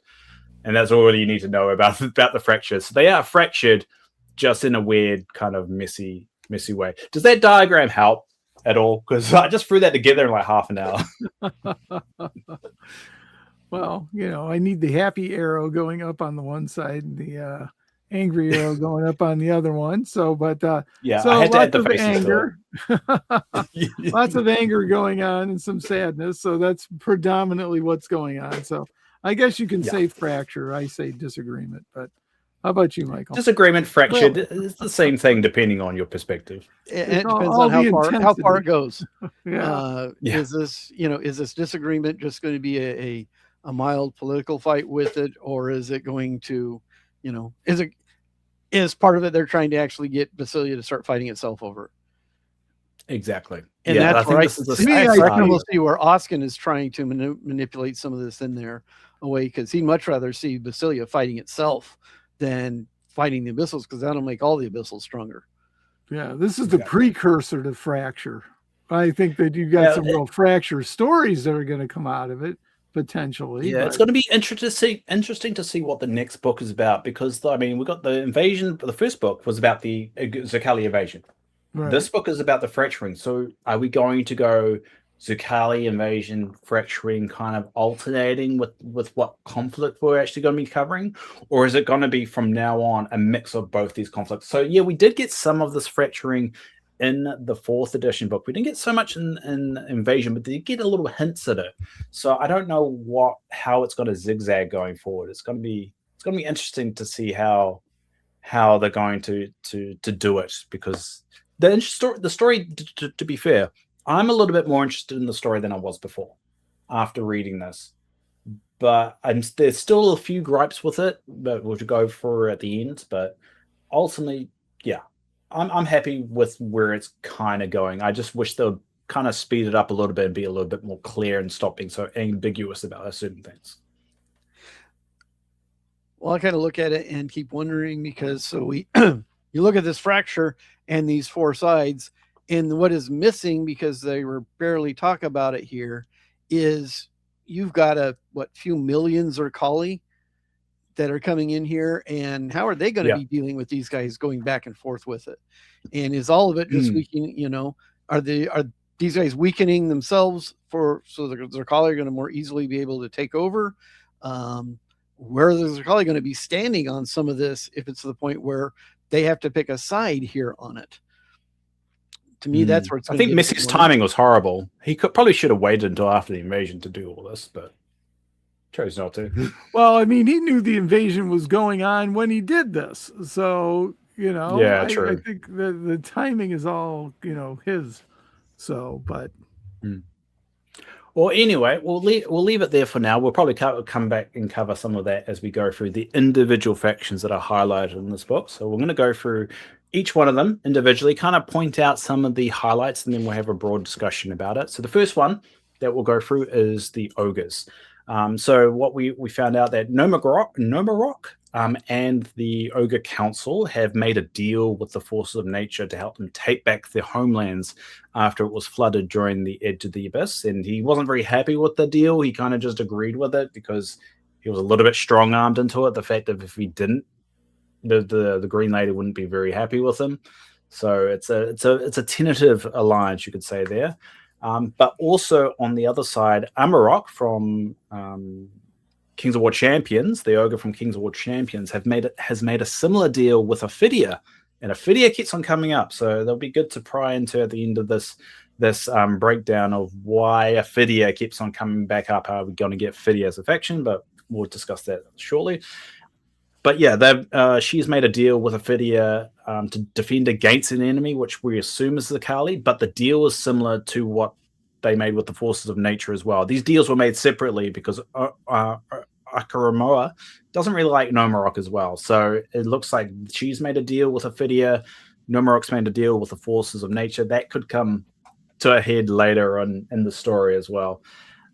And that's all you need to know about the fractures. So they are fractured, just in a weird kind of messy way. Does that diagram help at all? Because I just threw that together in like half an hour. Well, I need the happy arrow going up on the one side and the angry arrow going up on the other one. So, but yeah, so I had to add lots the of faces anger, to it. lots of anger going on and some sadness. So that's predominantly what's going on. So I guess you can say fracture. I say disagreement, but how about you, Michael? Disagreement, fractured, it's the same thing depending on your perspective. It depends on how far it goes. Yeah. Is this disagreement just going to be a mild political fight with it, or is it going to, is part of it they're trying to actually get Basilia to start fighting itself over? Exactly. And yeah, that's I think where this is I will see where Oskin is trying to manipulate some of this in there away, because he'd much rather see Basilia fighting itself than fighting the abyssals, because that'll make all the abyssals stronger. Yeah, this is the precursor to fracture. I think that you've got some real fracture stories that are going to come out of it potentially. Yeah, it's going to be interesting to see what the next book is about, because we got the invasion. The first book was about the Zukali invasion. Right. This book is about the fracturing. So are we going to go Zukali invasion, fracturing, kind of alternating with what conflict we're actually going to be covering? Or is it going to be from now on a mix of both these conflicts? So yeah, we did get some of this fracturing in the 4th edition book. We didn't get so much in Invasion, but did get a little hints at it. So I don't know how it's going to zigzag going forward. It's going to be interesting to see how they're going to do it, because the story, to be fair, I'm a little bit more interested in the story than I was before after reading this. But there's still a few gripes with it that we'll go for at the end. But ultimately, yeah, I'm happy with where it's kind of going. I just wish they would kind of speed it up a little bit and be a little bit more clear and stop being so ambiguous about certain things. Well, I kind of look at it and keep wondering, because you look at this fracture and these 4 sides, and what is missing, because they were barely talk about it here, is you've got few millions Zerkali that are coming in here, and how are they going to be dealing with these guys going back and forth with it? And is all of it just weakening? Are these guys weakening themselves so the Zerkali are going to more easily be able to take over? Where are the Zerkali going to be standing on some of this, if it's to the point where they have to pick a side here on it? To me, that's where it's going. I think Missy's timing was horrible. He probably should have waited until after the invasion to do all this, but chose not to. Well, he knew the invasion was going on when he did this, so yeah, true. I think the timing is all his. So, but well, anyway, we'll leave it there for now. We'll probably come back and cover some of that as we go through the individual factions that are highlighted in this book. So we're going to go through each one of them individually, kind of point out some of the highlights, and then we'll have a broad discussion about it. So the first one that we'll go through is the ogres. So what we found out that Nomarok and the Ogre Council have made a deal with the forces of nature to help them take back their homelands after it was flooded during the Edge of the Abyss. And he wasn't very happy with the deal. He kind of just agreed with it because he was a little bit strong-armed into it. The fact that if he didn't, the Green Lady wouldn't be very happy with him. So it's a tentative alliance, you could say there. But also on the other side, Amarok from Kings of War Champions, the ogre from Kings of War Champions, has made a similar deal with Ophidia, and Ophidia keeps on coming up. So they'll be good to pry into at the end of this breakdown of why Ophidia keeps on coming back up. Are we going to get Ophidia as a faction? But we'll discuss that shortly. But yeah, she's made a deal with Ophidia to defend against an enemy, which we assume is the Kali. But the deal is similar to what they made with the forces of nature as well. These deals were made separately because Akaramoa doesn't really like Nomarok as well. So it looks like she's made a deal with Ophidia. Nomarok's made a deal with the forces of nature. That could come to a head later on in the story as well.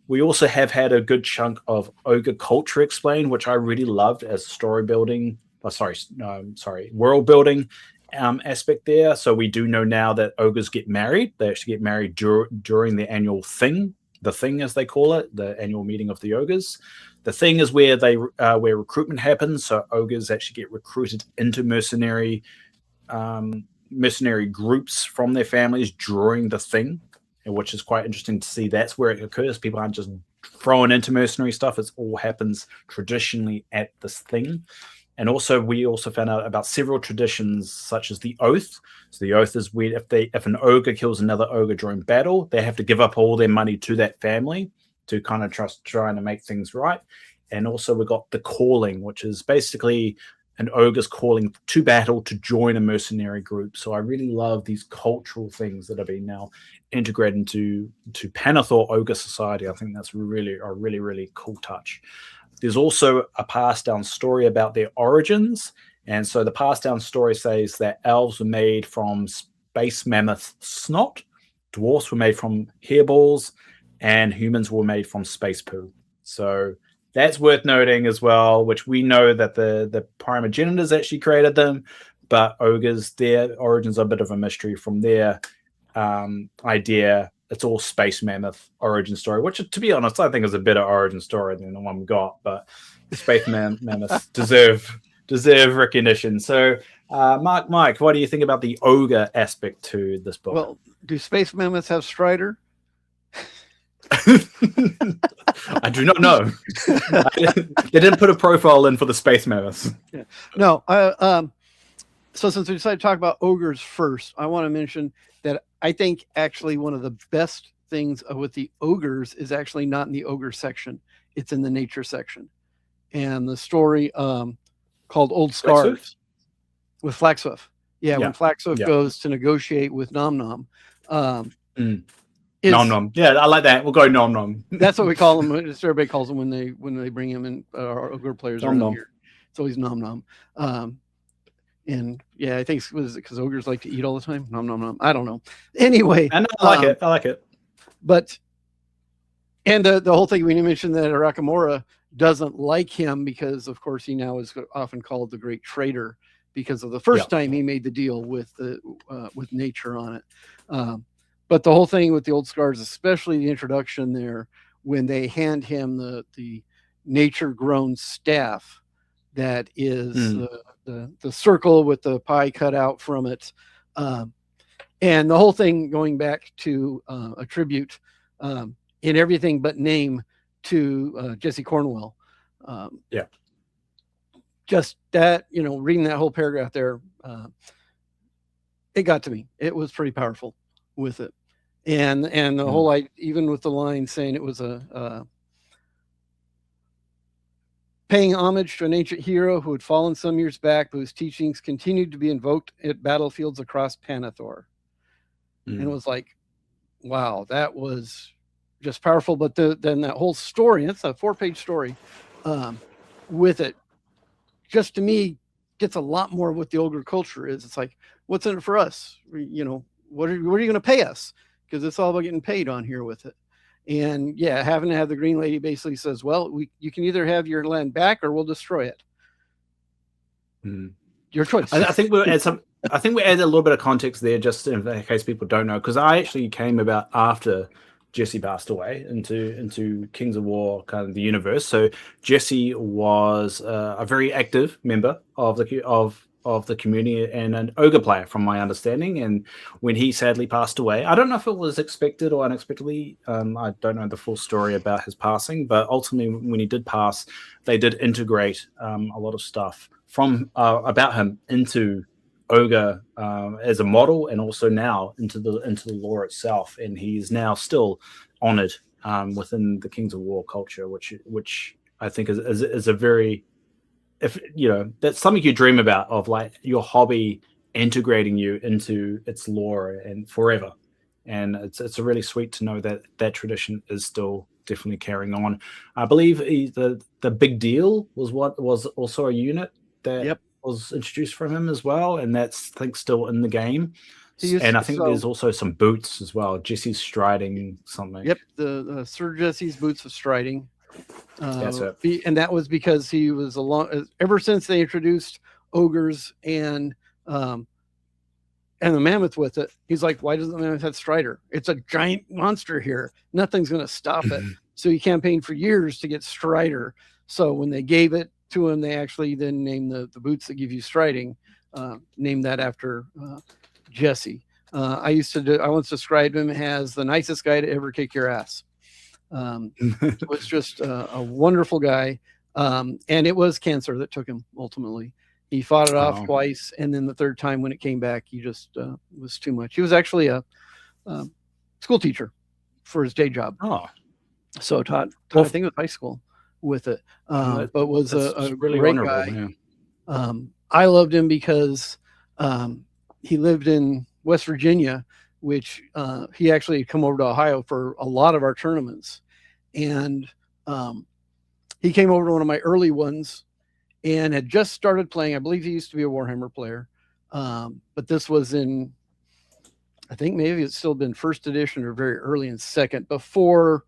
We also have had a good chunk of ogre culture explained, which I really loved as story building. World building aspect there. So we do know now that ogres get married. They actually get married during the annual thing, the thing as they call it, the annual meeting of the ogres. The thing is where where recruitment happens. So ogres actually get recruited into mercenary groups from their families during the thing, which is quite interesting to see. That's where it occurs. People aren't just thrown into mercenary stuff. It all happens traditionally at this thing. And also, we also found out about several traditions, such as the oath. So the oath is where if an ogre kills another ogre during battle, they have to give up all their money to that family to kind of trying to make things right. And also, we got the calling, which is basically an ogre's calling to battle to join a mercenary group. So I really love these cultural things that have been now integrated into Pannithor Ogre Society. I think that's really a really cool touch. There's also a passed down story about their origins. And so the passed down story says that elves were made from space mammoth snot, dwarfs were made from hairballs, and humans were made from space poo. So that's worth noting as well, which we know that the primogenitors actually created them, but ogres, their origins are a bit of a mystery from their idea. It's all space mammoth origin story, which, to be honest, I think is a better origin story than the one we got. But space mammoths deserve recognition. So, Mike, what do you think about the ogre aspect to this book? Well, do space mammoths have Strider? I do not know. They didn't put a profile in for the space mammoths. Yeah. No. So since we decided to talk about ogres first, I want to mention that I think actually one of the best things with the ogres is actually not in the ogre section. It's in the nature section. And the story called Old Scars with Flaxhoof. Yeah, when Flaxhoof goes to negotiate with Nom Nom. Nom Nom. Yeah, I like that. We'll go Nom Nom. That's what we call them. Everybody calls them when they bring him in. Our ogre players are here. It's always Nom Nom. And yeah, I think was it because ogres like to eat all the time? Nom nom nom. I don't know. Anyway, and I like it. But and the whole thing when you mentioned that Arakamura doesn't like him because, of course, he now is often called the Great Traitor because of the first time he made the deal with nature on it. But the whole thing with the Old Scars, especially the introduction there, when they hand him the nature-grown staff that is the circle with the pie cut out from it. And the whole thing going back to a tribute in everything but name to Jesse Cornwell. Just that, reading that whole paragraph there, it got to me. It was pretty powerful with it. And the whole, even with the line saying it was a paying homage to an ancient hero who had fallen some years back, but whose teachings continued to be invoked at battlefields across Pannithor. And it was like, wow, that was just powerful. But then that whole story, it's a 4-page story with it, just to me, gets a lot more of what the ogre culture is. It's like, what's in it for us? What are you going to pay us? Because it's all about getting paid on here with it. And having to have the Green Lady basically says, well, you can either have your land back or we'll destroy it. Your choice. I think we'll add a little bit of context there, just in case people don't know, because I actually came about after Jesse passed away into Kings of War, kind of the universe. So Jesse was a very active member of of the community and an ogre player, from my understanding. And when he sadly passed away, I don't know if it was expected or unexpectedly. I don't know the full story about his passing, but ultimately, when he did pass, they did integrate a lot of stuff from about him into ogre as a model, and also now into the lore itself. And he is now still honored within the Kings of War culture, which I think is a very, if that's something you dream about, of like your hobby integrating you into its lore and forever. And it's really sweet to know that that tradition is still definitely carrying on. I believe the big deal was also a unit that was introduced from him as well, and that's, I think, still in the game. And I think there's also some boots as well. Jesse's striding something. Yep, the Sir Jesse's boots of striding. That's it. And that was because he was ever since they introduced ogres and the mammoth with it. He's like, why doesn't the mammoth have Strider? It's a giant monster here. Nothing's going to stop it. So he campaigned for years to get Strider. So when they gave it to him, they actually then named the boots that give you striding, named that after Jesse. I once described him as the nicest guy to ever kick your ass. Was just a wonderful guy. And it was cancer that took him ultimately. He fought it off twice, and then the third time when it came back, he just was too much. He was actually a school teacher for his day job. So taught I think it was high school with it, but was a really great guy. Yeah. I loved him because he lived in West Virginia, which he actually had come over to Ohio for a lot of our tournaments. And he came over to one of my early ones and had just started playing. I believe he used to be a Warhammer player. But this was in, I think maybe it's still been first edition or very early in second, before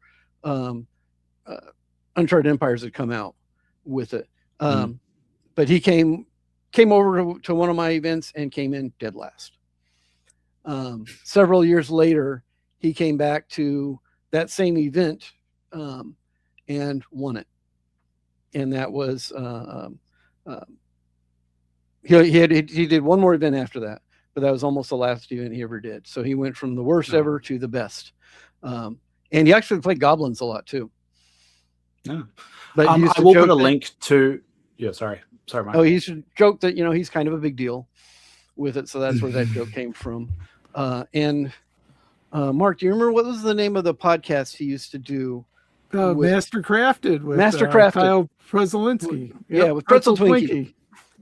Uncharted Empires had come out with it. But he came over to one of my events and came in dead last. Several years later, he came back to that same event and won it. And that was he did one more event after that, but that was almost the last event he ever did. So he went from the worst ever to the best. And he actually played goblins a lot too. No, but I will put a link to. Yeah, sorry, Mike. Oh, he used to joke that he's kind of a big deal with it, so that's where that joke came from. And Mark, do you remember what was the name of the podcast he used to do? Mastercrafted with Kyle Prezelinski. Yep. Yeah, with Pretzel Twinkie.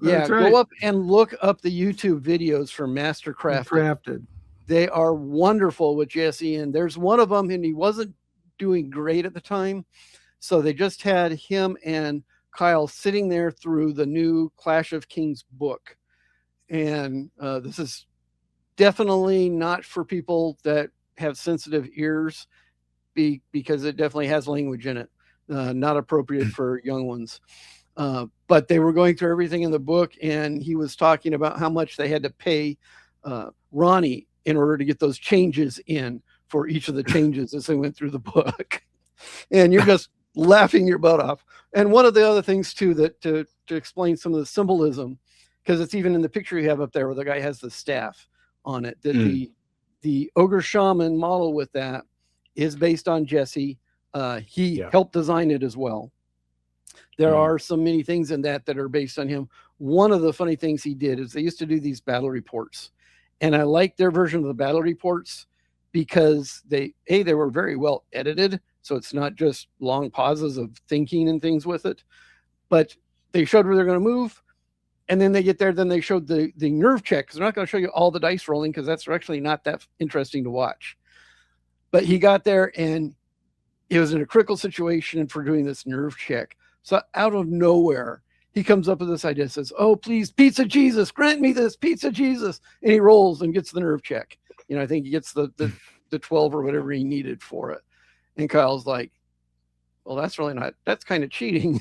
Yeah, go up and look up the YouTube videos for Mastercrafted. They are wonderful with Jesse, and there's one of them, and he wasn't doing great at the time, so they just had him and Kyle sitting there through the new Clash of Kings book. And this is definitely not for people that have sensitive ears, because it definitely has language in it, not appropriate for young ones. But they were going through everything in the book, and he was talking about how much they had to pay Ronnie in order to get those changes in for each of the changes as they went through the book. And you're just laughing your butt off. And one of the other things too, that to explain some of the symbolism, because it's even in the picture you have up there where the guy has the staff on it, that the ogre shaman model with that is based on Jesse. He helped design it as well. There are so many things in that are based on him. One of the funny things he did is they used to do these battle reports, and I liked their version of the battle reports because they were very well edited. So it's not just long pauses of thinking and things with it, but they showed where they're going to move. And then they get there, then they showed the nerve check, because they're not going to show you all the dice rolling, because that's actually not that interesting to watch. But he got there, and it was in a critical situation for doing this nerve check. So out of nowhere, he comes up with this idea, says, "Oh, please, Pizza Jesus, grant me this, Pizza Jesus." And he rolls and gets the nerve check. I think he gets the 12 or whatever he needed for it. And Kyle's like, "Well, that's kind of cheating."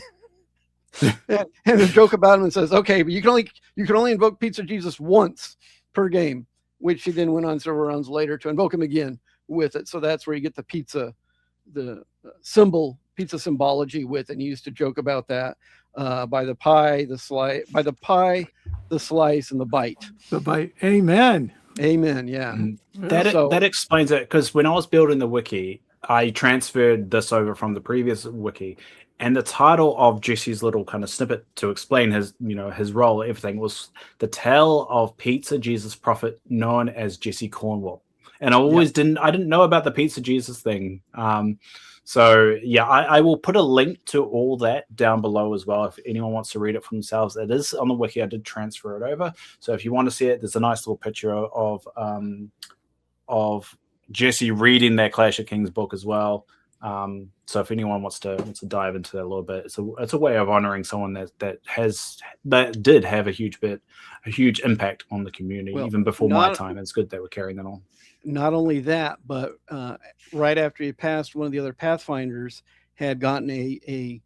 and a joke about him and says, "Okay, but you can only invoke Pizza Jesus once per game," which he then went on several rounds later to invoke him again with it. So that's where you get the pizza, the pizza symbology with, and he used to joke about that by the pie, the slice, and the bite. The bite. Amen. Amen. Yeah. That explains it, because when I was building the wiki, I transferred this over from the previous wiki, and the title of Jesse's little kind of snippet to explain his, his role, everything, was The Tale of Pizza Jesus Prophet, known as Jesse Cornwall. And I didn't know about the Pizza Jesus thing. So yeah, I will put a link to all that down below as well if anyone wants to read it for themselves. It is on the wiki. I did transfer it over, so if you want to see it, there's a nice little picture of Jesse reading that Clash of Kings book as well. So if anyone wants to dive into that a little bit, it's a way of honoring someone that did have a huge impact on the community, even before my time. It's good that we're carrying that on. Not only that, but right after he passed, one of the other Pathfinders had gotten a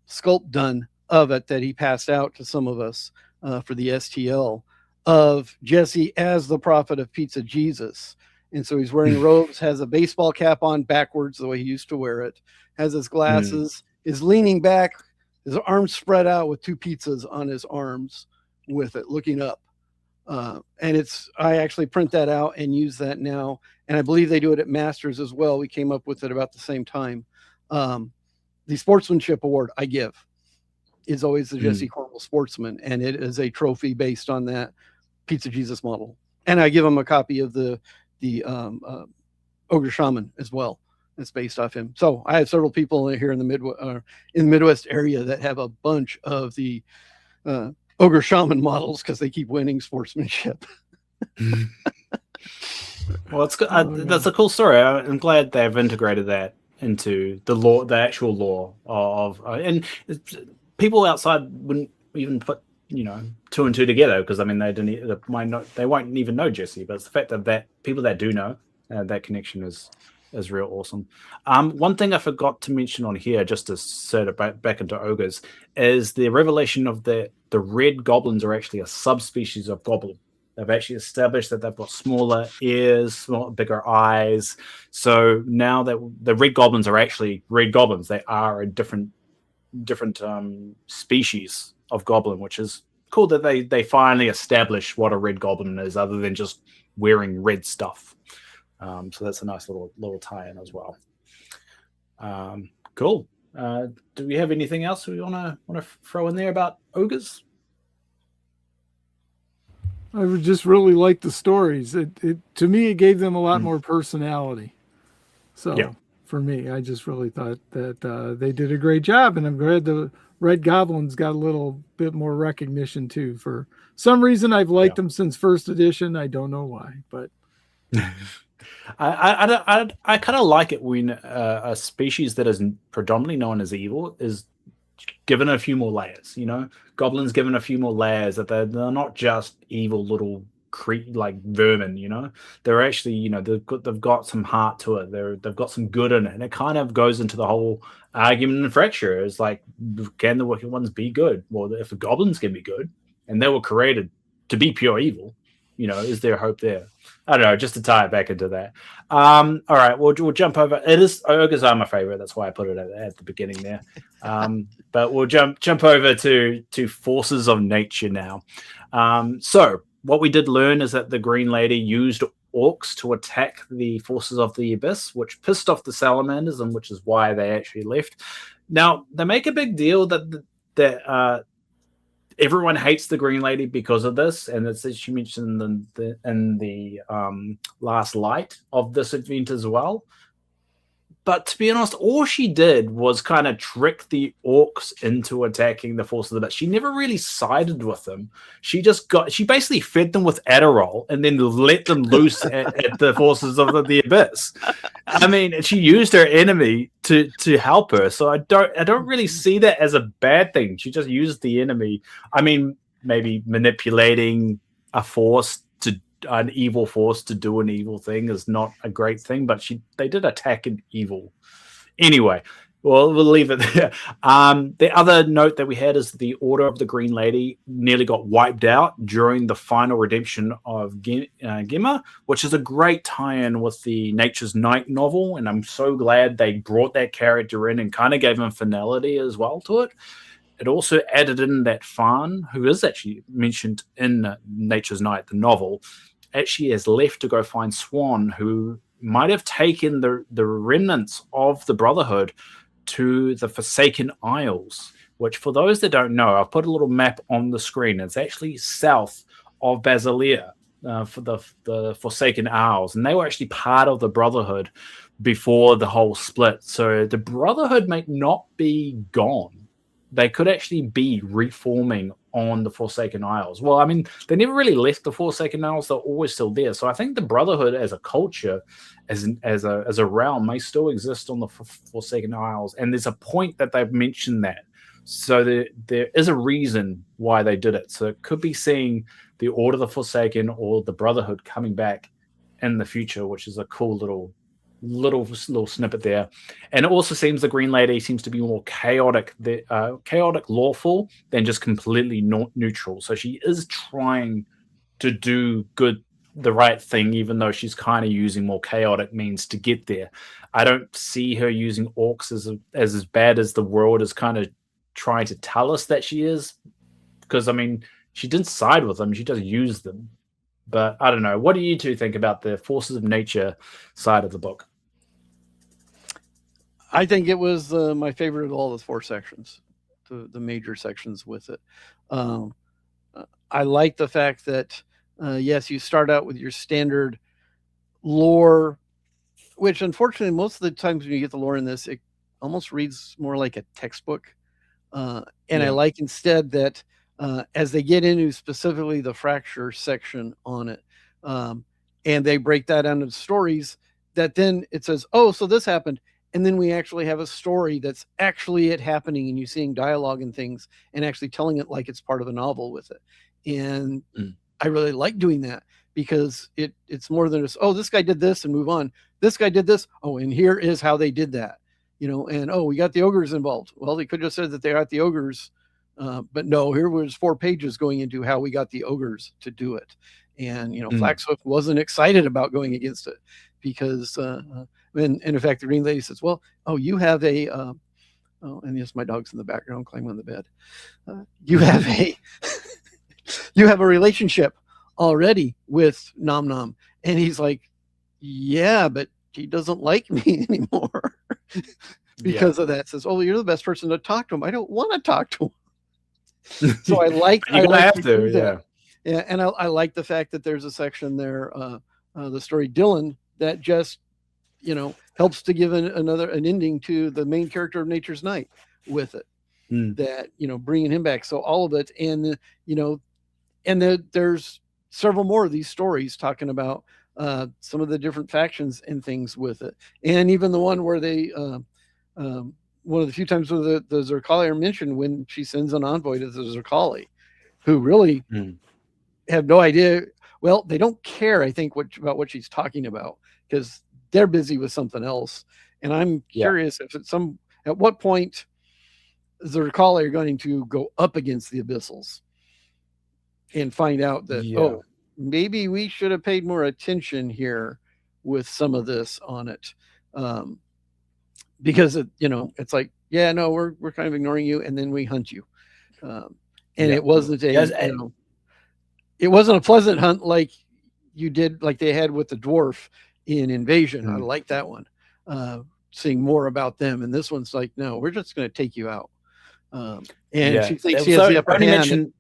sculpt done of it that he passed out to some of us for the STL of Jesse as the prophet of Pizza Jesus. And so he's wearing robes, has a baseball cap on backwards the way he used to wear it, has his glasses, is leaning back, his arms spread out with 2 pizzas on his arms with it, looking up. And I actually print that out and use that now. And I believe they do it at Masters as well. We came up with it about the same time. The sportsmanship award I give is always the Jesse Cornwall Sportsman. And it is a trophy based on that Pizza Jesus model. And I give him a copy of the Ogre Shaman as well. It's based off him. So I have several people here in the Midwest area that have a bunch of the Ogre Shaman models because they keep winning sportsmanship. Well, it's good. That's a cool story. I'm glad they've integrated that into the law, the actual law of, and people outside wouldn't even put 2 and 2 together, because I mean they won't even know Jesse, but it's the fact that people that do know that connection is real awesome. One thing I forgot to mention on here, just to set it back into ogres, is the revelation of the red goblins are actually a subspecies of goblin. They've actually established that they've got smaller ears, bigger eyes. So now that the red goblins are actually red goblins, they are a different species of goblin, which is cool that they finally establish what a red goblin is, other than just wearing red stuff. So that's a nice little tie-in as well. Cool. Do we have anything else we want to throw in there about ogres? I would just really like the stories. To me, it gave them a lot more personality. So for me, I just really thought that they did a great job, and I'm glad the Red Goblins got a little bit more recognition too. For some reason, I've liked them since first edition. I don't know why, but I kind of like it when a species that is predominantly known as evil is given a few more layers. Goblins given a few more layers, that they're not just evil little like vermin. They're actually they've got some heart to it. They've got some good in it, and it kind of goes into the whole argument in Fracture. It's like, can the wicked ones be good? Well, if the goblins can be good, and they were created to be pure evil, is there hope there? I don't know, just to tie it back into that. All right, we'll jump over. Ogres are my favorite. That's why I put it at the beginning there. But we'll jump over to forces of nature now. So what we did learn is that the Green Lady used orcs to attack the forces of the Abyss, which pissed off the salamanders, and which is why they actually left. Now, they make a big deal that everyone hates the Green Lady because of this, and it's, as she mentioned in the last light of this event as well. But to be honest, all she did was kind of trick the orcs into attacking the forces of the Abyss. She never really sided with them. She basically fed them with Adderall and then let them loose at the forces of the Abyss. I mean, she used her enemy to help her. So I don't really see that as a bad thing. She just used the enemy. I mean, maybe manipulating an evil force to do an evil thing is not a great thing, but they did attack an evil. Anyway, we'll leave it there. The other note that we had is the Order of the Green Lady nearly got wiped out during the final redemption of Gemma, which is a great tie-in with the Nature's Night novel, and I'm so glad they brought that character in and kind of gave him finality as well to it. it also added in that Farn, who is actually mentioned in Nature's Night, the novel, actually has left to go find Swan, who might have taken the remnants of the Brotherhood to the Forsaken Isles, which, for those that don't know, I've put a little map on the screen. It's actually south of Basileia, for the Forsaken Isles, and they were actually part of the Brotherhood before the whole split. So the Brotherhood might not be gone. They could actually be reforming on the Forsaken Isles. Well, I mean, they never really left the Forsaken Isles; they're always still there. So I think the Brotherhood, as a culture, as a realm, may still exist on the Forsaken Isles. And there's a point that they've mentioned that. So there is a reason why they did it. So it could be seeing the Order of the Forsaken or the Brotherhood coming back in the future, which is a cool little snippet there. And it also seems the Green Lady seems to be more chaotic lawful than just completely neutral. So she is trying to do the right thing, even though she's kind of using more chaotic means to get there. I don't see her using orcs as bad as the world is kind of trying to tell us that she is, because I mean, she didn't side with them, she does use them. But I don't know. What do you two think about the forces of nature side of the book? I think it was my favorite of all the 4 sections, the major sections with it. I like the fact that, yes, you start out with your standard lore, which unfortunately most of the times when you get the lore in this, it almost reads more like a textbook. And I like instead that as they get into specifically the fracture section on it, and they break that down into stories, that then it says, oh, so this happened. And then we actually have a story that's actually it happening, and you seeing dialogue and things and actually telling it like it's part of a novel with it. And I really like doing that, because it's more than just, oh, this guy did this and move on. This guy did this. Oh, and here is how they did that. And oh, we got the ogres involved. Well, they could have just said that they got the ogres, but no, here was 4 pages going into how we got the ogres to do it. And, Flaxhoof wasn't excited about going against it, because, and in fact, the Green Lady says, well, oh, you have a, oh, and yes, my dog's in the background climbing on the bed. You have a relationship already with Nom Nom. And he's like, yeah, but he doesn't like me anymore. Because of that. Says, oh, you're the best person to talk to him. I don't want to talk to him. So I like yeah, and I like the fact that there's a section there, the story Dylan, that just helps to give an ending to the main character of Nature's Night with it. That bringing him back. So all of it, and there's several more of these stories talking about some of the different factions and things with it. And even the one where they, one of the few times where the Zerkali are mentioned, when she sends an envoy to the Zerkali, who really have no idea. Well, they don't care, I think, about what she's talking about, because they're busy with something else. And I'm curious if at what point the Zerkali are going to go up against the Abyssals and find out that, oh, maybe we should have paid more attention here with some of this on it. Because it's like, yeah, no, we're kind of ignoring you, and then we hunt you. It wasn't it wasn't a pleasant hunt like you did, like they had with the dwarf in Invasion. I like that one. Seeing more about them, and this one's like, no, we're just going to take you out. She thinks she has the upper hand.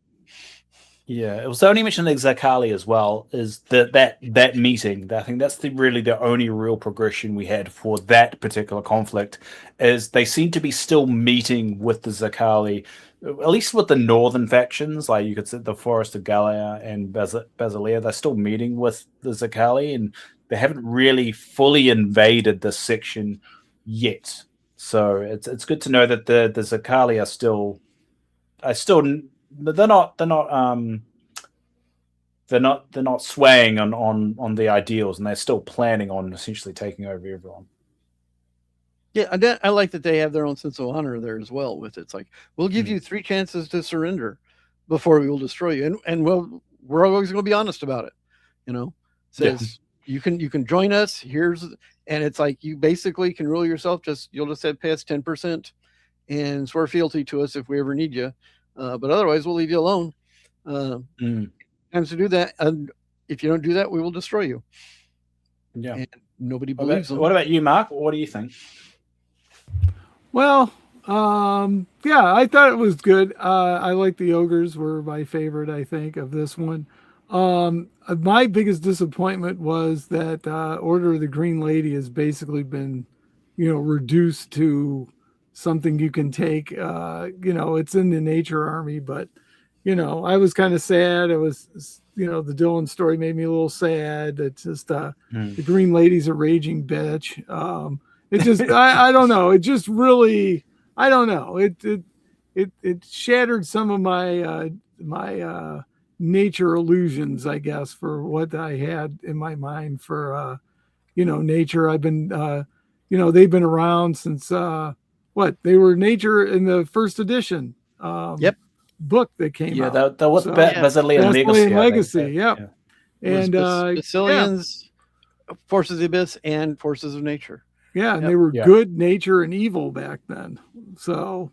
It was only mentioned in Zerkali as well, is that meeting. I think that's really the only real progression we had for that particular conflict, is they seem to be still meeting with the Zerkali, at least with the northern factions, like you could say the Forest of Galia and Basileia. They're still meeting with the Zerkali, and they haven't really fully invaded this section yet. So it's good to know that the Zerkali are still they're not swaying on the ideals, and they're still planning on essentially taking over everyone. Yeah, I like that they have their own sense of honor there as well. With it. It's like, we'll give you 3 chances to surrender before we will destroy you, and we're always going to be honest about it. Says you can join us. And it's like, you basically can rule yourself. You'll just have pay us 10%, and swear fealty to us if we ever need you. But otherwise, we'll leave you alone. Times to do that, and if you don't do that, we will destroy you. Yeah. And nobody believes them. What about you, Mark? What do you think? Well, yeah, I thought it was good. I like the ogres were my favorite, I think, of this one. My biggest disappointment was that Order of the Green Lady has basically been, reduced to something you can take. It's in the Nature Army, but I was kind of sad. It was, the Dylan story made me a little sad. It's just the Green Lady's a raging bitch. It just, I don't know. It just really, I don't know. It shattered some of my nature illusions, I guess, for what I had in my mind for, nature. I've been, they've been around since they were nature in the first edition. Book that came out. Yeah, that was Basilian Legacy. Yep. And Basilians, Forces of the Abyss, and Forces of Nature. Yeah, and they were good, nature, and evil back then. So,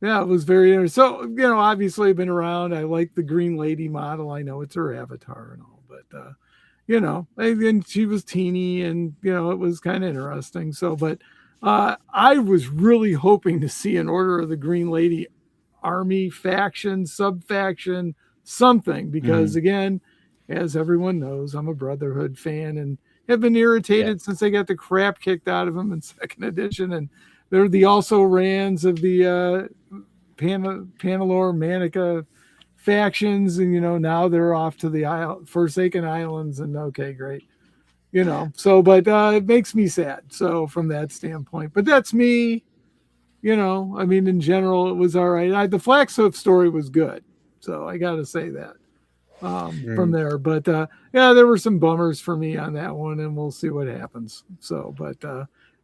yeah, it was very interesting. So, obviously I've been around. I like the Green Lady model. I know it's her avatar and all, but, and she was teeny and, it was kind of interesting. So, but I was really hoping to see an Order of the Green Lady army, faction, sub-faction, something, because, again, as everyone knows, I'm a Brotherhood fan and have been irritated since they got the crap kicked out of them in second edition, and they're the also rans of the Pannilore, Mantic factions, and now they're off to the Forsaken Islands, and okay, great, So, but it makes me sad. So from that standpoint, but that's me. In general, it was all right. The Flaxhoof story was good, so I got to say that. From there, but there were some bummers for me on that one, and we'll see what happens. So, but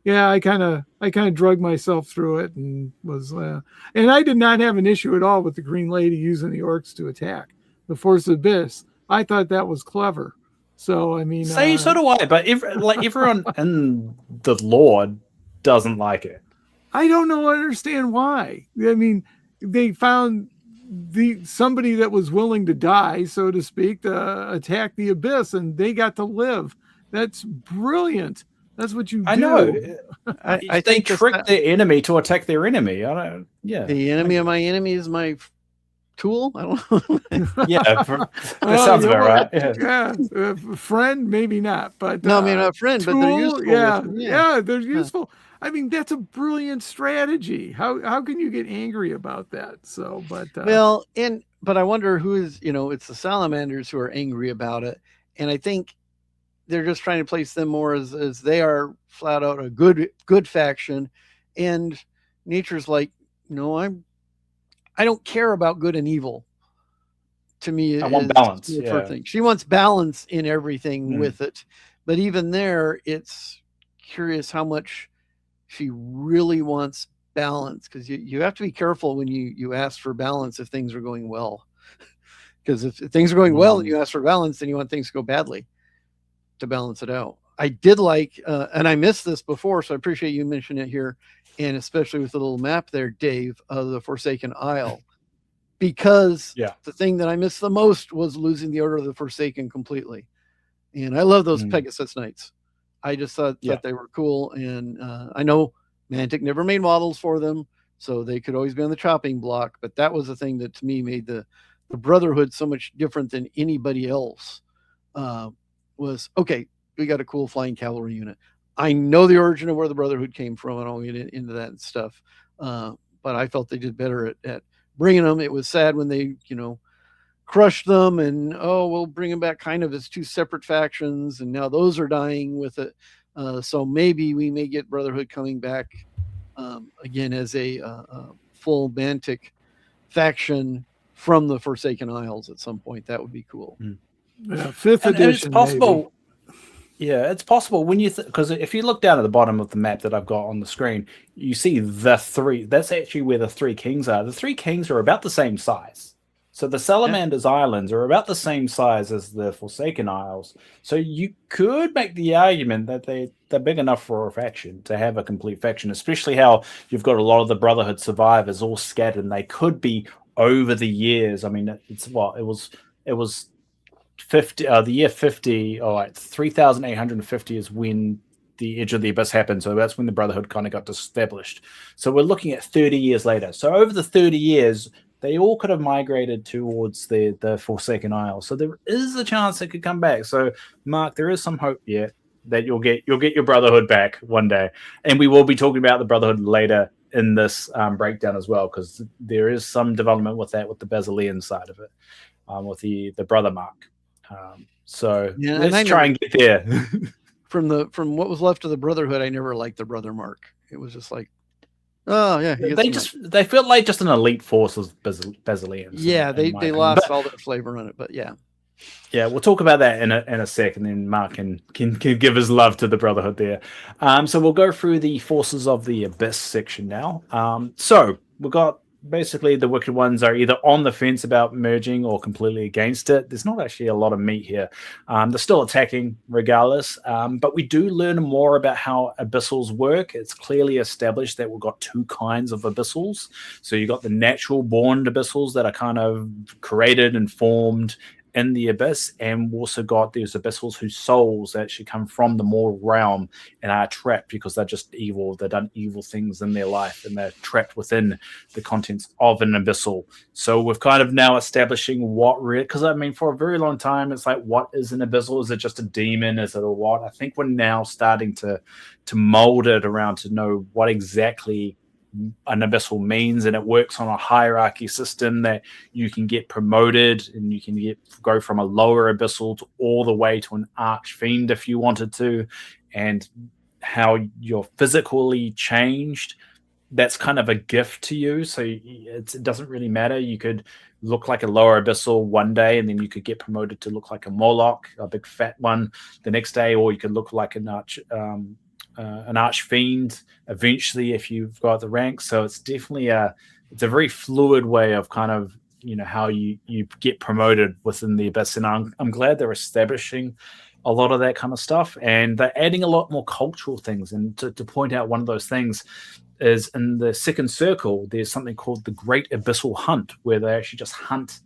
I kind of drug myself through it and was, and I did not have an issue at all with the Green Lady using the orcs to attack the Force of Abyss. I thought that was clever. So, so do I, but everyone in the lore doesn't like it. I don't know. I understand why. They found somebody that was willing to die, so to speak, to attack the Abyss, and they got to live. That's brilliant. That's what you do. I know. I think they trick their enemy to attack their enemy. The enemy of my enemy is my tool. I don't know. That sounds about right. Friend, maybe not, but no, not friend, tool, but they're useful. They're useful. That's a brilliant strategy. How can you get angry about that? So, but but I wonder who is, it's the salamanders who are angry about it, and I think they're just trying to place them more as they are flat out a good faction, and nature's like, no, I don't care about good and evil. To me, I want balance. Thing. She wants balance in everything with it, but even there, it's curious how much she really wants balance, because you have to be careful when you ask for balance if things are going well, because if things are going well and you ask for balance, then you want things to go badly to balance it out. I did like, and I missed this before, so I appreciate you mentioning it here, and especially with the little map there, Dave, of the Forsaken Isle, because the thing that I missed the most was losing the Order of the Forsaken completely. And I love those Pegasus Knights. I just thought they were cool, and I know Mantic never made models for them, so they could always be on the chopping block, but that was the thing that to me made the Brotherhood so much different than anybody else. Was, okay, we got a cool flying cavalry unit. I know the origin of where the Brotherhood came from, and I'll get into that stuff, but I felt they did better at bringing them. It was sad when they, crushed them, and we'll bring them back kind of as two separate factions, and now those are dying with it. So maybe we may get Brotherhood coming back again as a full Mantic faction from the Forsaken Isles at some point. That would be cool. Fifth edition. It's possible. Maybe. It's possible when you because if you look down at the bottom of the map that I've got on the screen, you see the three. That's actually where the three kings are. The three kings are about the same size. So the Salamanders Islands are about the same size as the Forsaken Isles. So you could make the argument that they're big enough for a faction, to have a complete faction, especially how you've got a lot of the Brotherhood survivors all scattered, and they could be over the years. I mean, it was 50, the year 50, 3,850 is when the Edge of the Abyss happened. So that's when the Brotherhood kind of got established. So we're looking at 30 years later. So over the 30 years, they all could have migrated towards the Forsaken Isles. So there is a chance it could come back. So Mark, there is some hope yet that you'll get your Brotherhood back one day. And we will be talking about the Brotherhood later in this breakdown as well, because there is some development with that, with the Basilean side of it, with the Brother Mark. So let's try and get there. From what was left of the Brotherhood, I never liked the Brother Mark. It was just like, oh yeah, they felt like just an elite force of Basileans. Yeah, they lost all their flavor on it, but yeah. Yeah, we'll talk about that in a sec, and then Mark can give his love to the Brotherhood there. So we'll go through the Forces of the Abyss section now. So we've got basically the Wicked Ones are either on the fence about merging or completely against it. There's not actually a lot of meat here. They're still attacking regardless, but we do learn more about how abyssals work. It's clearly established that we've got two kinds of abyssals. So you've got the natural born abyssals that are kind of created and formed in the abyss, and we also got these abyssals whose souls actually come from the mortal realm and are trapped because they're just evil. They've done evil things in their life, and they're trapped within the contents of an abyssal. So we're kind of now establishing because I mean, for a very long time, it's like, what is an abyssal? Is it just a demon? Is it a what? I think we're now starting to mold it around to know what exactly an abyssal means, and it works on a hierarchy system that you can get promoted, and you can go from a lower abyssal to all the way to an archfiend if you wanted to, and how you're physically changed. That's kind of a gift to you, so it doesn't really matter. You could look like a lower abyssal one day, and then you could get promoted to look like a Moloch, a big fat one, the next day, or you could look like an archfiend eventually if you've got the rank. So it's definitely it's a very fluid way of kind of, how you get promoted within the abyss. And I'm glad they're establishing a lot of that kind of stuff, and they're adding a lot more cultural things. And to point out one of those things is in the second circle, there's something called the Great Abyssal Hunt, where they actually just hunt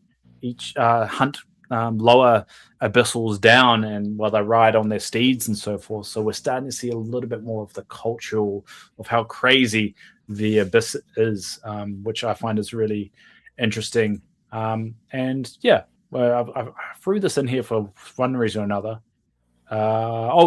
lower abyssals down, and while they ride on their steeds and so forth. So we're starting to see a little bit more of the cultural of how crazy the abyss is, which I find is really interesting. And yeah, well, I threw this in here for one reason or another.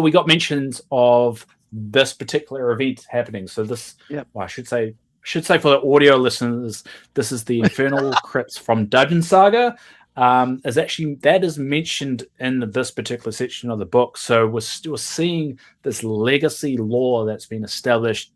We got mentions of this particular event happening. So this, well, I should say for the audio listeners, this is the Infernal Crypts from Dungeon Saga. That is mentioned in this particular section of the book. So we're still seeing this legacy lore that's been established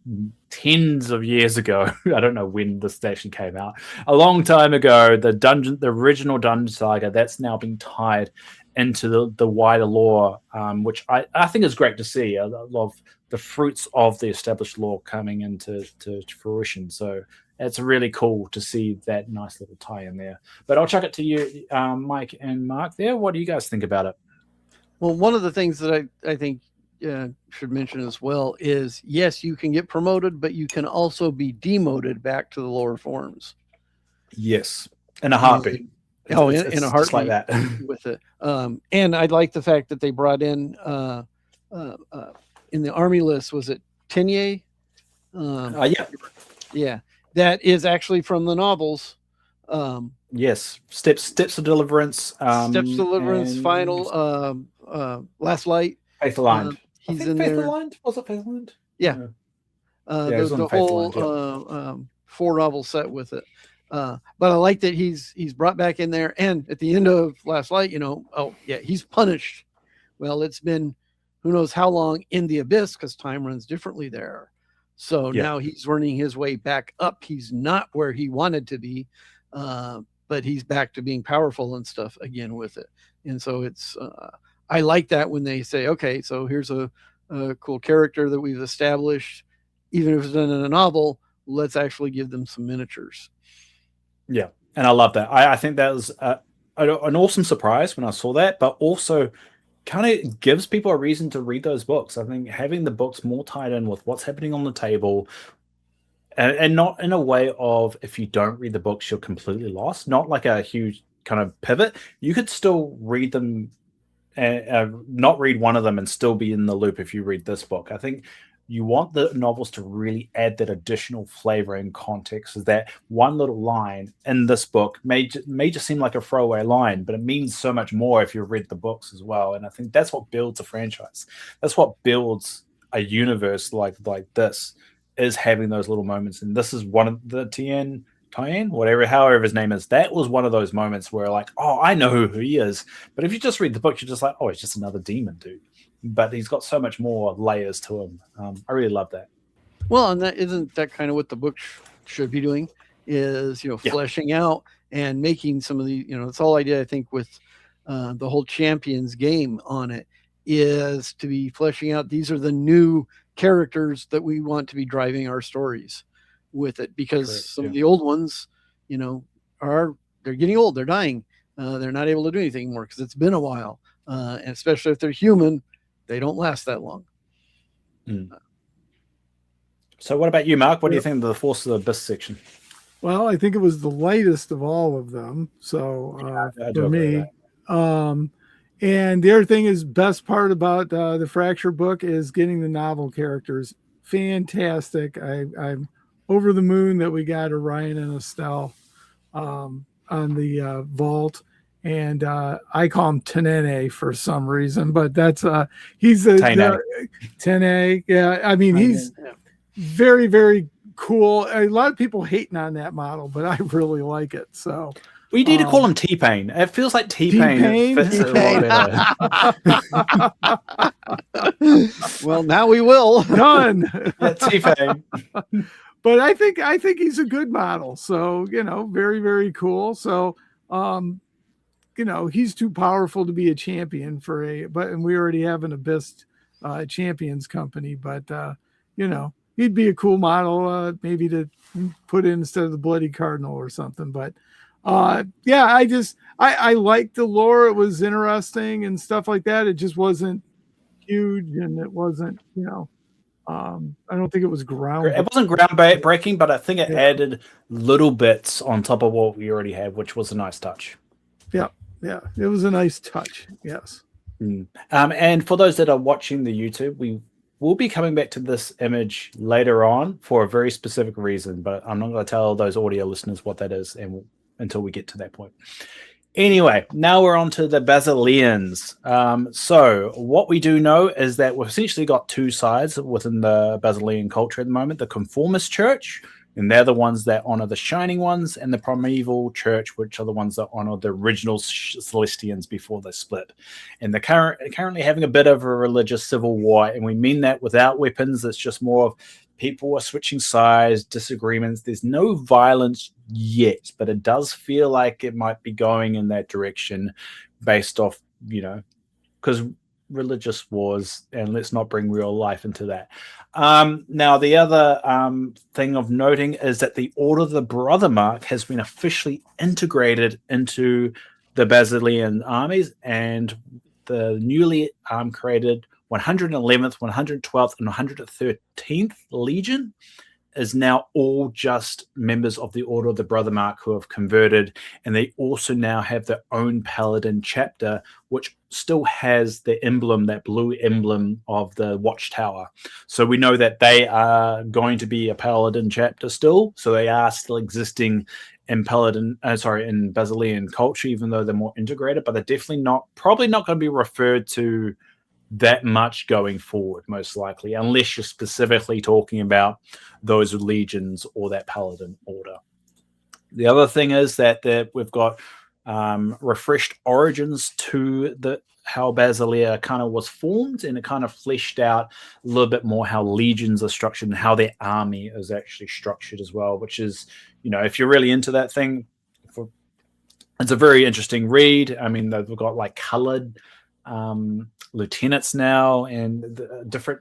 tens of years ago. I don't know when this actually came out. A long time ago, the original Dungeon Saga, that's now been tied into the wider lore, which I think is great to see. I love the fruits of the established lore coming into fruition. So it's really cool to see that nice little tie in there. But I'll chuck it to you, Mike and Mark there. What do you guys think about it? Well, one of the things that I think should mention as well is, yes, you can get promoted, but you can also be demoted back to the lower forms. Yes, in a heartbeat. In a heartbeat like that. with it. And I like the fact that they brought in the army list, was it Tenye? Yeah. That is actually from the novels. Yes, Steps of Deliverance. Steps of Deliverance, Final, Last Light. Faith Aligned. He's in there. Aligned? Was it Faith Aligned? Yeah. The whole 4 novel set with it. But I like that he's brought back in there, and at the end of Last Light, he's punished. Well, it's been who knows how long in the abyss, because time runs differently there. So now he's running his way back up. He's not where he wanted to be, but he's back to being powerful and stuff again with it. And so it's I like that when they say, okay, so here's a cool character that we've established, even if it's done in a novel, let's actually give them some miniatures. Yeah, And I love that. I think that was an awesome surprise when I saw that, but also kind of gives people a reason to read those books. I think having the books more tied in with what's happening on the table, and not in a way of if you don't read the books, you're completely lost. Not like a huge kind of pivot. You could still read them and not read one of them and still be in the loop if you read this book. I think you want the novels to really add that additional flavor and context. Is that one little line in this book may just seem like a throwaway line, but it means so much more if you've read the books as well. And I think that's what builds a franchise. That's what builds a universe like this, is having those little moments. And this is one of the Tien, however his name is. That was one of those moments where like, oh, I know who he is. But if you just read the book, you're just like, oh, he's just another demon dude. But he's got so much more layers to him. I really love that. Well, and isn't that kind of what the book should be doing? Is fleshing out and making some of the that's all I did. I think with the whole Champions game on it is to be fleshing out. These are the new characters that we want to be driving our stories with it, because some of the old ones, they're getting old, they're dying, they're not able to do anything more because it's been a while, and especially if they're human. They don't last that long. So what about you, Mark? What do you think of the Force of the Abyss section? Well, I think it was the lightest of all of them. So for me, and the other thing is, best part about the Fracture book is getting the novel characters. Fantastic. I'm over the moon that we got Orion and Estelle on the vault. And I call him Tenene for some reason, but that's he's a Tene. Yeah, I mean he's very, very cool. A lot of people hating on that model, but I really like it. So we need to call him T-Pain. It feels like T-Pain fits it a lot better. Well, now we will. Done. T-Pain. But I think he's a good model. So very, very cool. So he's too powerful to be a champion and we already have an Abyss champions company, but he'd be a cool model, maybe to put in instead of the Bloody Cardinal or something. But I liked the lore. It was interesting and stuff like that. It just wasn't huge, and it wasn't, I don't think it was groundbreaking. It wasn't groundbreaking, but I think it added little bits on top of what we already had, which was a nice touch. Yeah, it was a nice touch. Yes. And for those that are watching the YouTube, we will be coming back to this image later on for a very specific reason, but I'm not going to tell those audio listeners what that is until we get to that point. Anyway, now we're on to the Basileans. So what we do know is that we've essentially got two sides within the Basilean culture at the moment: the Conformist Church, and they're the ones that honor the Shining Ones, and the Primeval Church, which are the ones that honor the original Celestians before they split. And they're currently having a bit of a religious civil war, and we mean that without weapons. It's just more of people are switching sides, disagreements. There's no violence yet, but it does feel like it might be going in that direction based off, because religious wars, and let's not bring real life into that. Now, the other thing of noting is that the Order of the Brother Mark has been officially integrated into the Basilean armies, and the newly created 111th, 112th, and 113th Legion is now all just members of the Order of the Brother Mark who have converted, and they also now have their own Paladin chapter, which still has the emblem, that blue emblem of the Watchtower. So we know that they are going to be a Paladin chapter still, so they are still existing in in Basilean culture, even though they're more integrated, but they're definitely probably not going to be referred to that much going forward, most likely, unless you're specifically talking about those legions or that Paladin order. The other thing is that we've got refreshed origins to how Basileia kind of was formed, and it kind of fleshed out a little bit more how legions are structured and how their army is actually structured as well, which is, if you're really into that thing, it's a very interesting read. I mean, they've got like colored lieutenants now, and different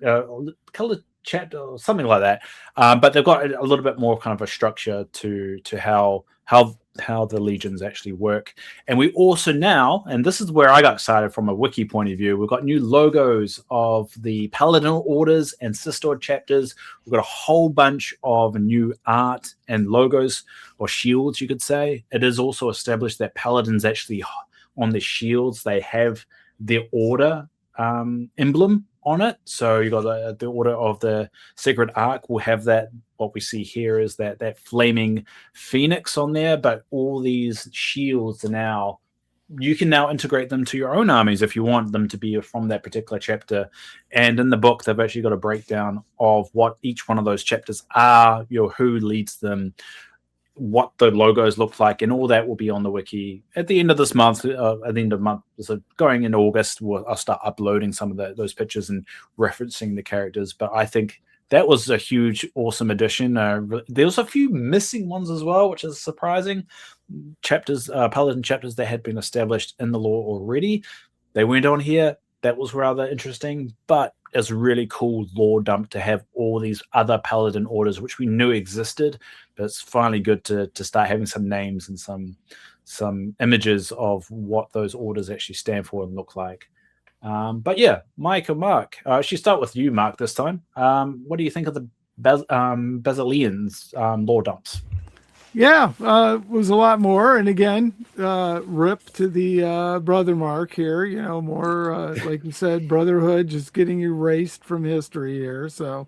colored chapter or something like that. But they've got a little bit more kind of a structure to how the legions actually work. And we also now, and this is where I got excited from a wiki point of view, we've got new logos of the Paladin orders and sister chapters. We've got a whole bunch of new art and logos, or shields, you could say. It is also established that Paladins actually, on the shields, they have their order emblem on it. So you got the order of the Sacred Ark will have that. What we see here is that flaming phoenix on there, but all these shields are now, you can now integrate them to your own armies if you want them to be from that particular chapter. And in the book, they've actually got a breakdown of what each one of those chapters are, who leads them, what the logos look like, and all that will be on the wiki at the end of this month. At the end of the month, so going in August, I'll start uploading some of those pictures and referencing the characters. But I think that was a huge, awesome addition. There was a few missing ones as well, which is surprising. Chapters, Paladin chapters that had been established in the lore already, they went on here. That was rather interesting, but it's a really cool lore dump to have all these other Paladin orders, which we knew existed. But it's finally good to start having some names and some images of what those orders actually stand for and look like. But yeah, Mike or Mark, I should start with you, Mark, this time. What do you think of the Basilians lore dumps? Yeah, it was a lot more. And again, rip to the brother Mark here, more, like you said, brotherhood just getting erased from history here. So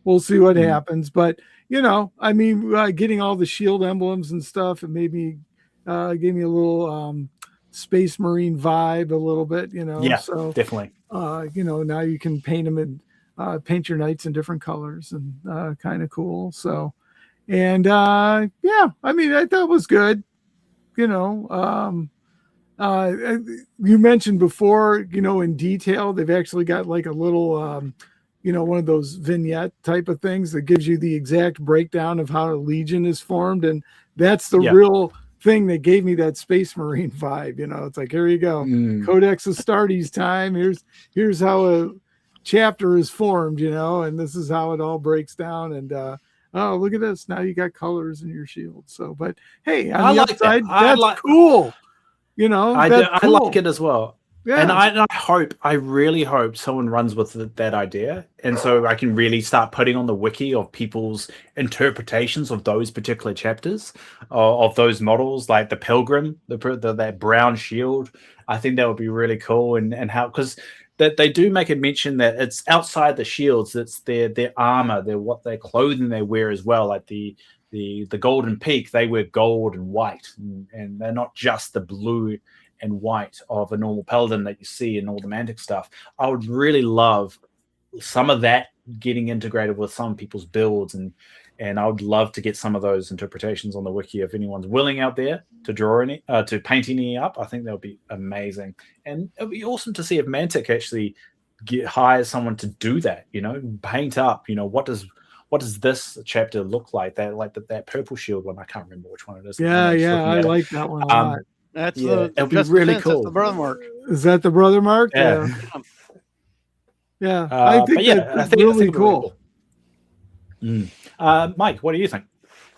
we'll see what happens. But, getting all the shield emblems and stuff, it made me, gave me a little Space Marine vibe a little bit, Yeah, so definitely. Now you can paint them and paint your knights in different colors, and kind of cool. So, and I thought it was good. You mentioned before, in detail, they've actually got like a little, one of those vignette type of things that gives you the exact breakdown of how a legion is formed. And that's the real thing that gave me that Space Marine vibe. It's like, here you go. Codex Astartes time. Here's how a chapter is formed, and this is how it all breaks down. And, oh, look at this. Now you got colors in your shield. So, but hey, on the upside, that's cool. I like it as well. Yeah. And I really hope someone runs with that idea. And so I can really start putting on the wiki of people's interpretations of those particular chapters, of those models, like the Pilgrim, that brown shield. I think that would be really cool. And how, because that they do make a mention that it's outside the shields, it's their armor, their clothing they wear as well, like the Golden Peak, they wear gold and white, and they're not just the blue and white of a normal Paladin that you see in all the Mantic stuff. I would really love some of that getting integrated with some people's builds, and I would love to get some of those interpretations on the wiki if anyone's willing out there to draw any, to paint any up. I think that would be amazing, and it would be awesome to see if Mantic actually hires someone to do that. Paint up. What does this chapter look like? That purple shield one. I can't remember which one it is. Yeah, I like that one a lot. That's it'll be really cool. That's the brother Mark. Is that the brother Mark? Yeah. I think that's really cool. Mike, what do you think?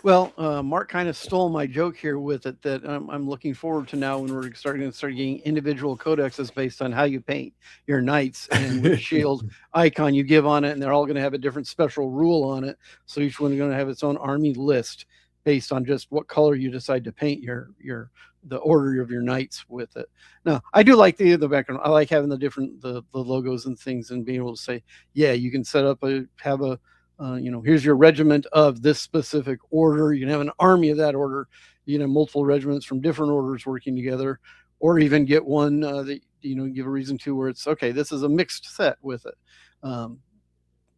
Well, Mark kind of stole my joke here with it, that I'm looking forward to now when we're starting to start getting individual codexes based on how you paint your knights and which shield icon you give on it, and they're all going to have a different special rule on it. So each one is going to have its own army list based on just what color you decide to paint the order of your knights with it. Now, I do like the background. I like having the logos and things, and being able to say, yeah, you can set up here's your regiment of this specific order. You can have an army of that order. You can have multiple regiments from different orders working together, or even get one that give a reason to where it's okay. This is a mixed set with it, and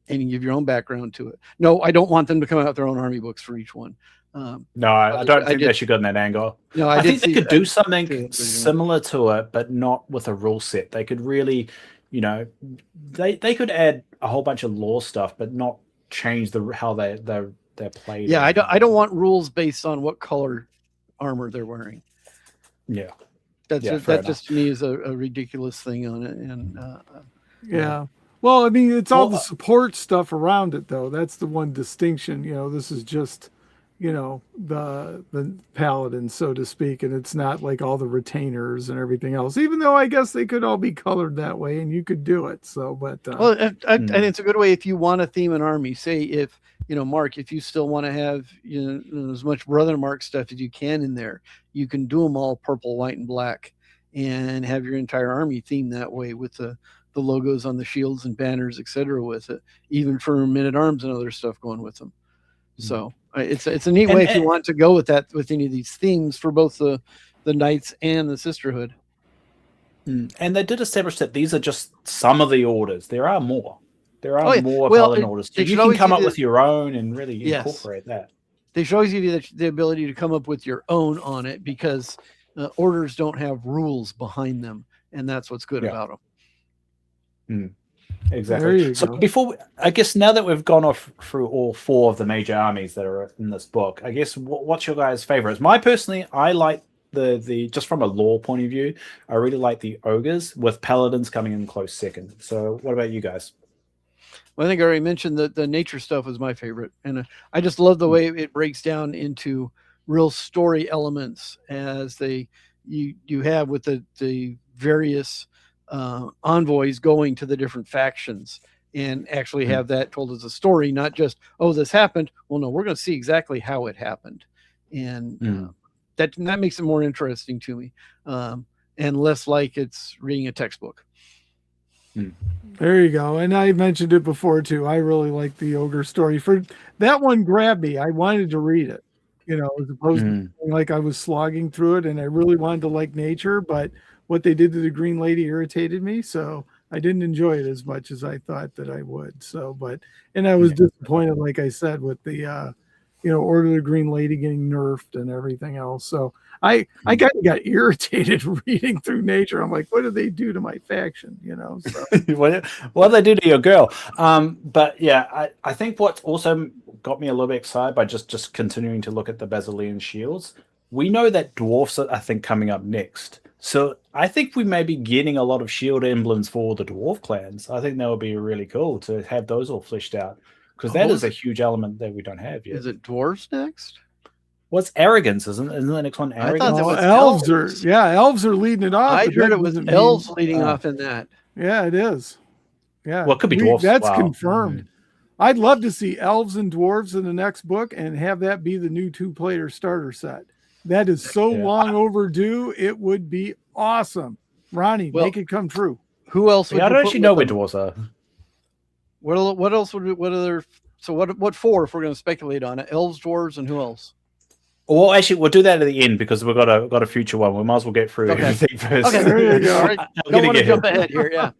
you give your own background to it. No, I don't want them to come out with their own army books for each one. No, I don't think they should go in that angle. No, I think they could do something similar to it, but not with a rule set. They could really, they could add a whole bunch of lore stuff, but not change how they're played. Yeah, I don't want rules based on what color armor they're wearing. Yeah, that just to me is a ridiculous thing on it. And Well, I mean, it's all Well, the support stuff around it, though. That's the one distinction. This is just, the paladin, so to speak, and it's not like all the retainers and everything else. Even though I guess they could all be colored that way, and you could do it. So, but Well, and it's a good way if you want to theme an army. Say if Mark, if you still want to have as much Brother Mark stuff as you can in there, you can do them all purple, white, and black, and have your entire army themed that way with the logos on the shields and banners, etc. With it, even for men-at-arms and other stuff going with them. So it's a neat way if you want to go with that, with any of these themes for both the knights and the sisterhood. And they did establish that these are just some of the orders. There are more. There are more paladin orders. So you can come up with your own and really incorporate that. They should always give you the ability to come up with your own on it, because orders don't have rules behind them, and that's what's good about them. Exactly. So I guess now that we've gone through all 4 of the major armies that are in this book, I guess what's your guys' favorites? I like the just from a lore point of view, I really like the ogres, with paladins coming in close second. So what about you guys? Well, I think I already mentioned that the nature stuff was my favorite, and I just love the way it breaks down into real story elements, as you have with the various envoys going to the different factions, and actually have that told as a story, not just, oh, this happened. Well, no, we're going to see exactly how it happened, and that makes it more interesting to me, and less like it's reading a textbook. There you go. And I mentioned it before too. I really like the ogre story. For that one grabbed me. I wanted to read it, as opposed to like I was slogging through it, and I really wanted to like nature, but what they did to the Green Lady irritated me, so I didn't enjoy it as much as I thought that I would. So, and I was disappointed, like I said, with the Order of the Green Lady getting nerfed and everything else. So I kind of got irritated reading through nature. I'm like, what did they do to my faction? So. What did they do to your girl? But yeah, I think what also got me a little bit excited by just continuing to look at the Basilean shields. We know that dwarfs are, I think, coming up next. So I think we may be getting a lot of shield emblems for the dwarf clans. I think that would be really cool to have those all fleshed out, because that is a huge element that we don't have yet. Is it dwarves next? What's arrogance? Isn't the next one arrogance? Elves are leading it off. I heard it was elves leading off in that. Yeah, it is. Yeah. Well, it could be dwarves. That's confirmed. I'd love to see elves and dwarves in the next book and have that be the new 2-player starter set. That is so long overdue. It would be awesome. Ronnie, make it come true. Who else? I don't actually know where dwarves are. What else would? What other? So what 4? If we're going to speculate on it, elves, dwarves, and who else? Well, actually, we'll do that at the end, because we've got a future one. We might as well get through everything first. Okay, there you go. Right. Don't want to jump ahead here. Yeah,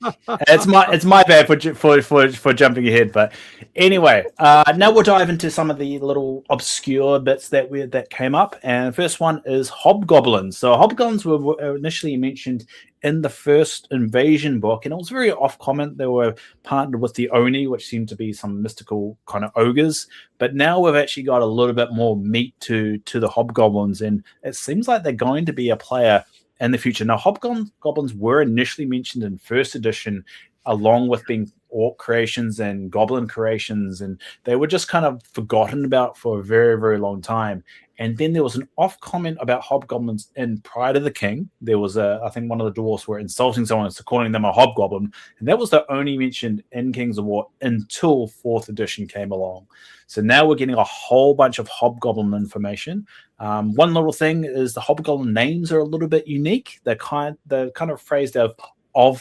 it's my bad for jumping ahead. But anyway, now we'll dive into some of the little obscure bits that came up. And the first one is hobgoblins. So hobgoblins were initially mentioned in the first invasion book, and it was very off comment. They were partnered with the Oni, which seemed to be some mystical kind of ogres, but now we've actually got a little bit more meat to the hobgoblins, and it seems like they're going to be a player in the future. Now, hobgoblins were initially mentioned in first edition, along with being orc creations and goblin creations, and they were just kind of forgotten about for a very, very long time. And then there was an off comment about hobgoblins in Pride of the King. There was I think one of the dwarfs were insulting someone, so calling them a hobgoblin. And that was the only mention in Kings of War until 4th edition came along. So now we're getting a whole bunch of hobgoblin information. One little thing is the hobgoblin names are a little bit unique. They're kind of phrased of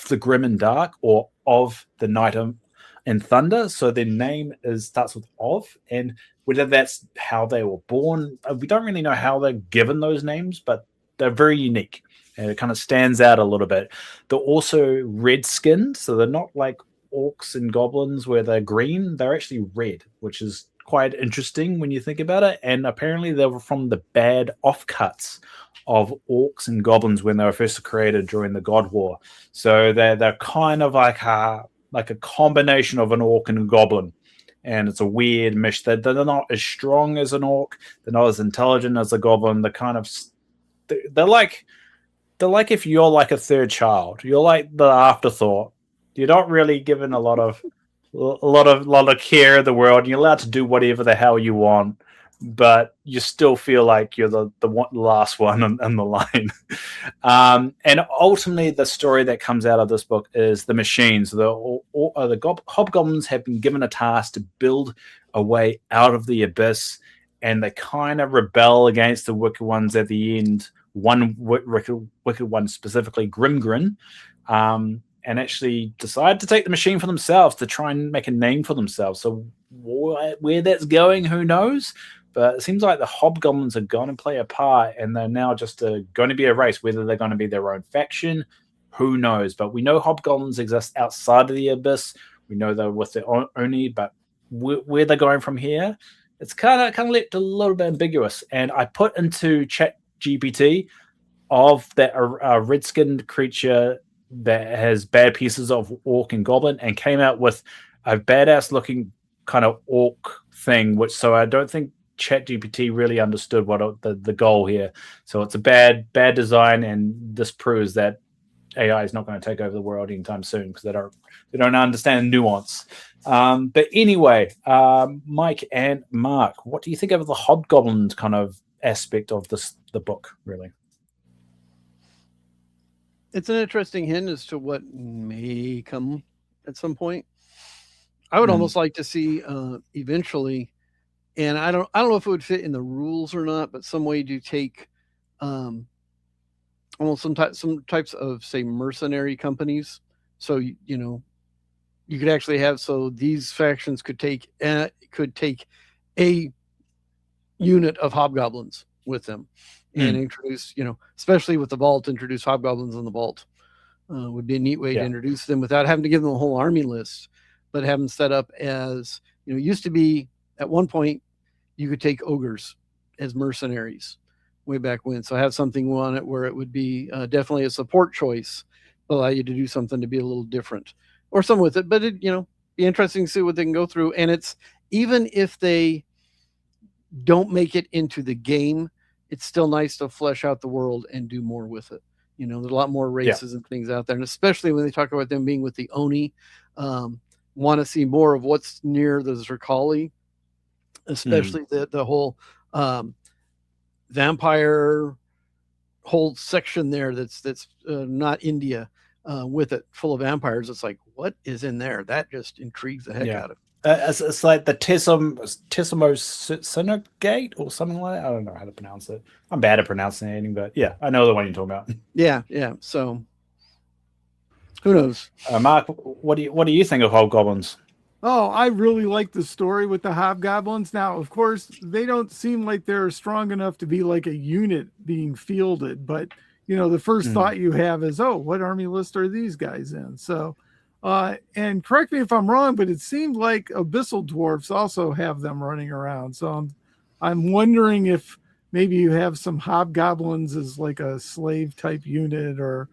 the Grim and Dark, or of the Night and Thunder. So their name starts with of, and whether that's how they were born, we don't really know how they're given those names, but they're very unique, and it kind of stands out a little bit. They're also red-skinned, so they're not like orcs and goblins where they're green. They're actually red, which is quite interesting when you think about it. And apparently they were from the bad offcuts of orcs and goblins when they were first created during the God War. So they're kind of like a combination of an orc and a goblin. And it's a weird mesh. They're not as strong as an orc. They're not as intelligent as a goblin. They're like if you're like a third child. You're like the afterthought, You're not really given a lot of care in the world. You're allowed to do whatever the hell you want, but you still feel like you're the last one in the line. And ultimately, the story that comes out of this book is the machines. The hobgoblins have been given a task to build a way out of the abyss, and they kind of rebel against the wicked ones at the end. One wicked one specifically, Grimgrin, and actually decide to take the machine for themselves to try and make a name for themselves. So where that's going, who knows? But it seems like the hobgoblins are going to play a part, and they're now just going to be a race. Whether they're going to be their own faction, who knows? But we know hobgoblins exist outside of the abyss. We know they're with their own only, but where they're going from here, it's kind of left a little bit ambiguous. And I put into Chat GPT of that red-skinned creature that has bad pieces of orc and goblin, and came out with a badass-looking kind of orc thing. So I don't think ChatGPT really understood what the goal here. So it's a bad design, and this proves that AI is not going to take over the world anytime soon because they don't understand nuance. But anyway, Mike and Mark, what do you think of the hobgoblin kind of aspect of the book? Really, it's an interesting hint as to what may come at some point. I would almost like to see eventually. And I don't know if it would fit in the rules or not, but some way to take almost some types of, say, mercenary companies. So you could actually have, so these factions could take a unit of hobgoblins with them and introduce, especially with the vault, introduce hobgoblins in the vault. Would be a neat way to introduce them without having to give them a whole army list, but have them set up as, used to be at one point you could take ogres as mercenaries way back when. So have something on it where it would be definitely a support choice, allow you to do something to be a little different or some with it. But it, be interesting to see what they can go through. And it's, even if they don't make it into the game, it's still nice to flesh out the world and do more with it. There's a lot more races and things out there. And especially when they talk about them being with the Oni, want to see more of what's near the Zerkali, especially the whole vampire whole section there that's not India, with it full of vampires. It's like, what is in there? That just intrigues the heck out of me. It's like the Tessimo Gate or something like that. I don't know how to pronounce it. I'm bad at pronouncing anything, but yeah, I know the one you're talking about. Yeah. So who knows? Mark, what do you think of hobgoblins? Oh, I really like the story with the hobgoblins. Now, of course, they don't seem like they're strong enough to be like a unit being fielded, but the first thought you have is, oh, what army list are these guys in? So, and correct me if I'm wrong, but it seemed like abyssal dwarfs also have them running around. So I'm wondering if maybe you have some hobgoblins as like a slave type unit, or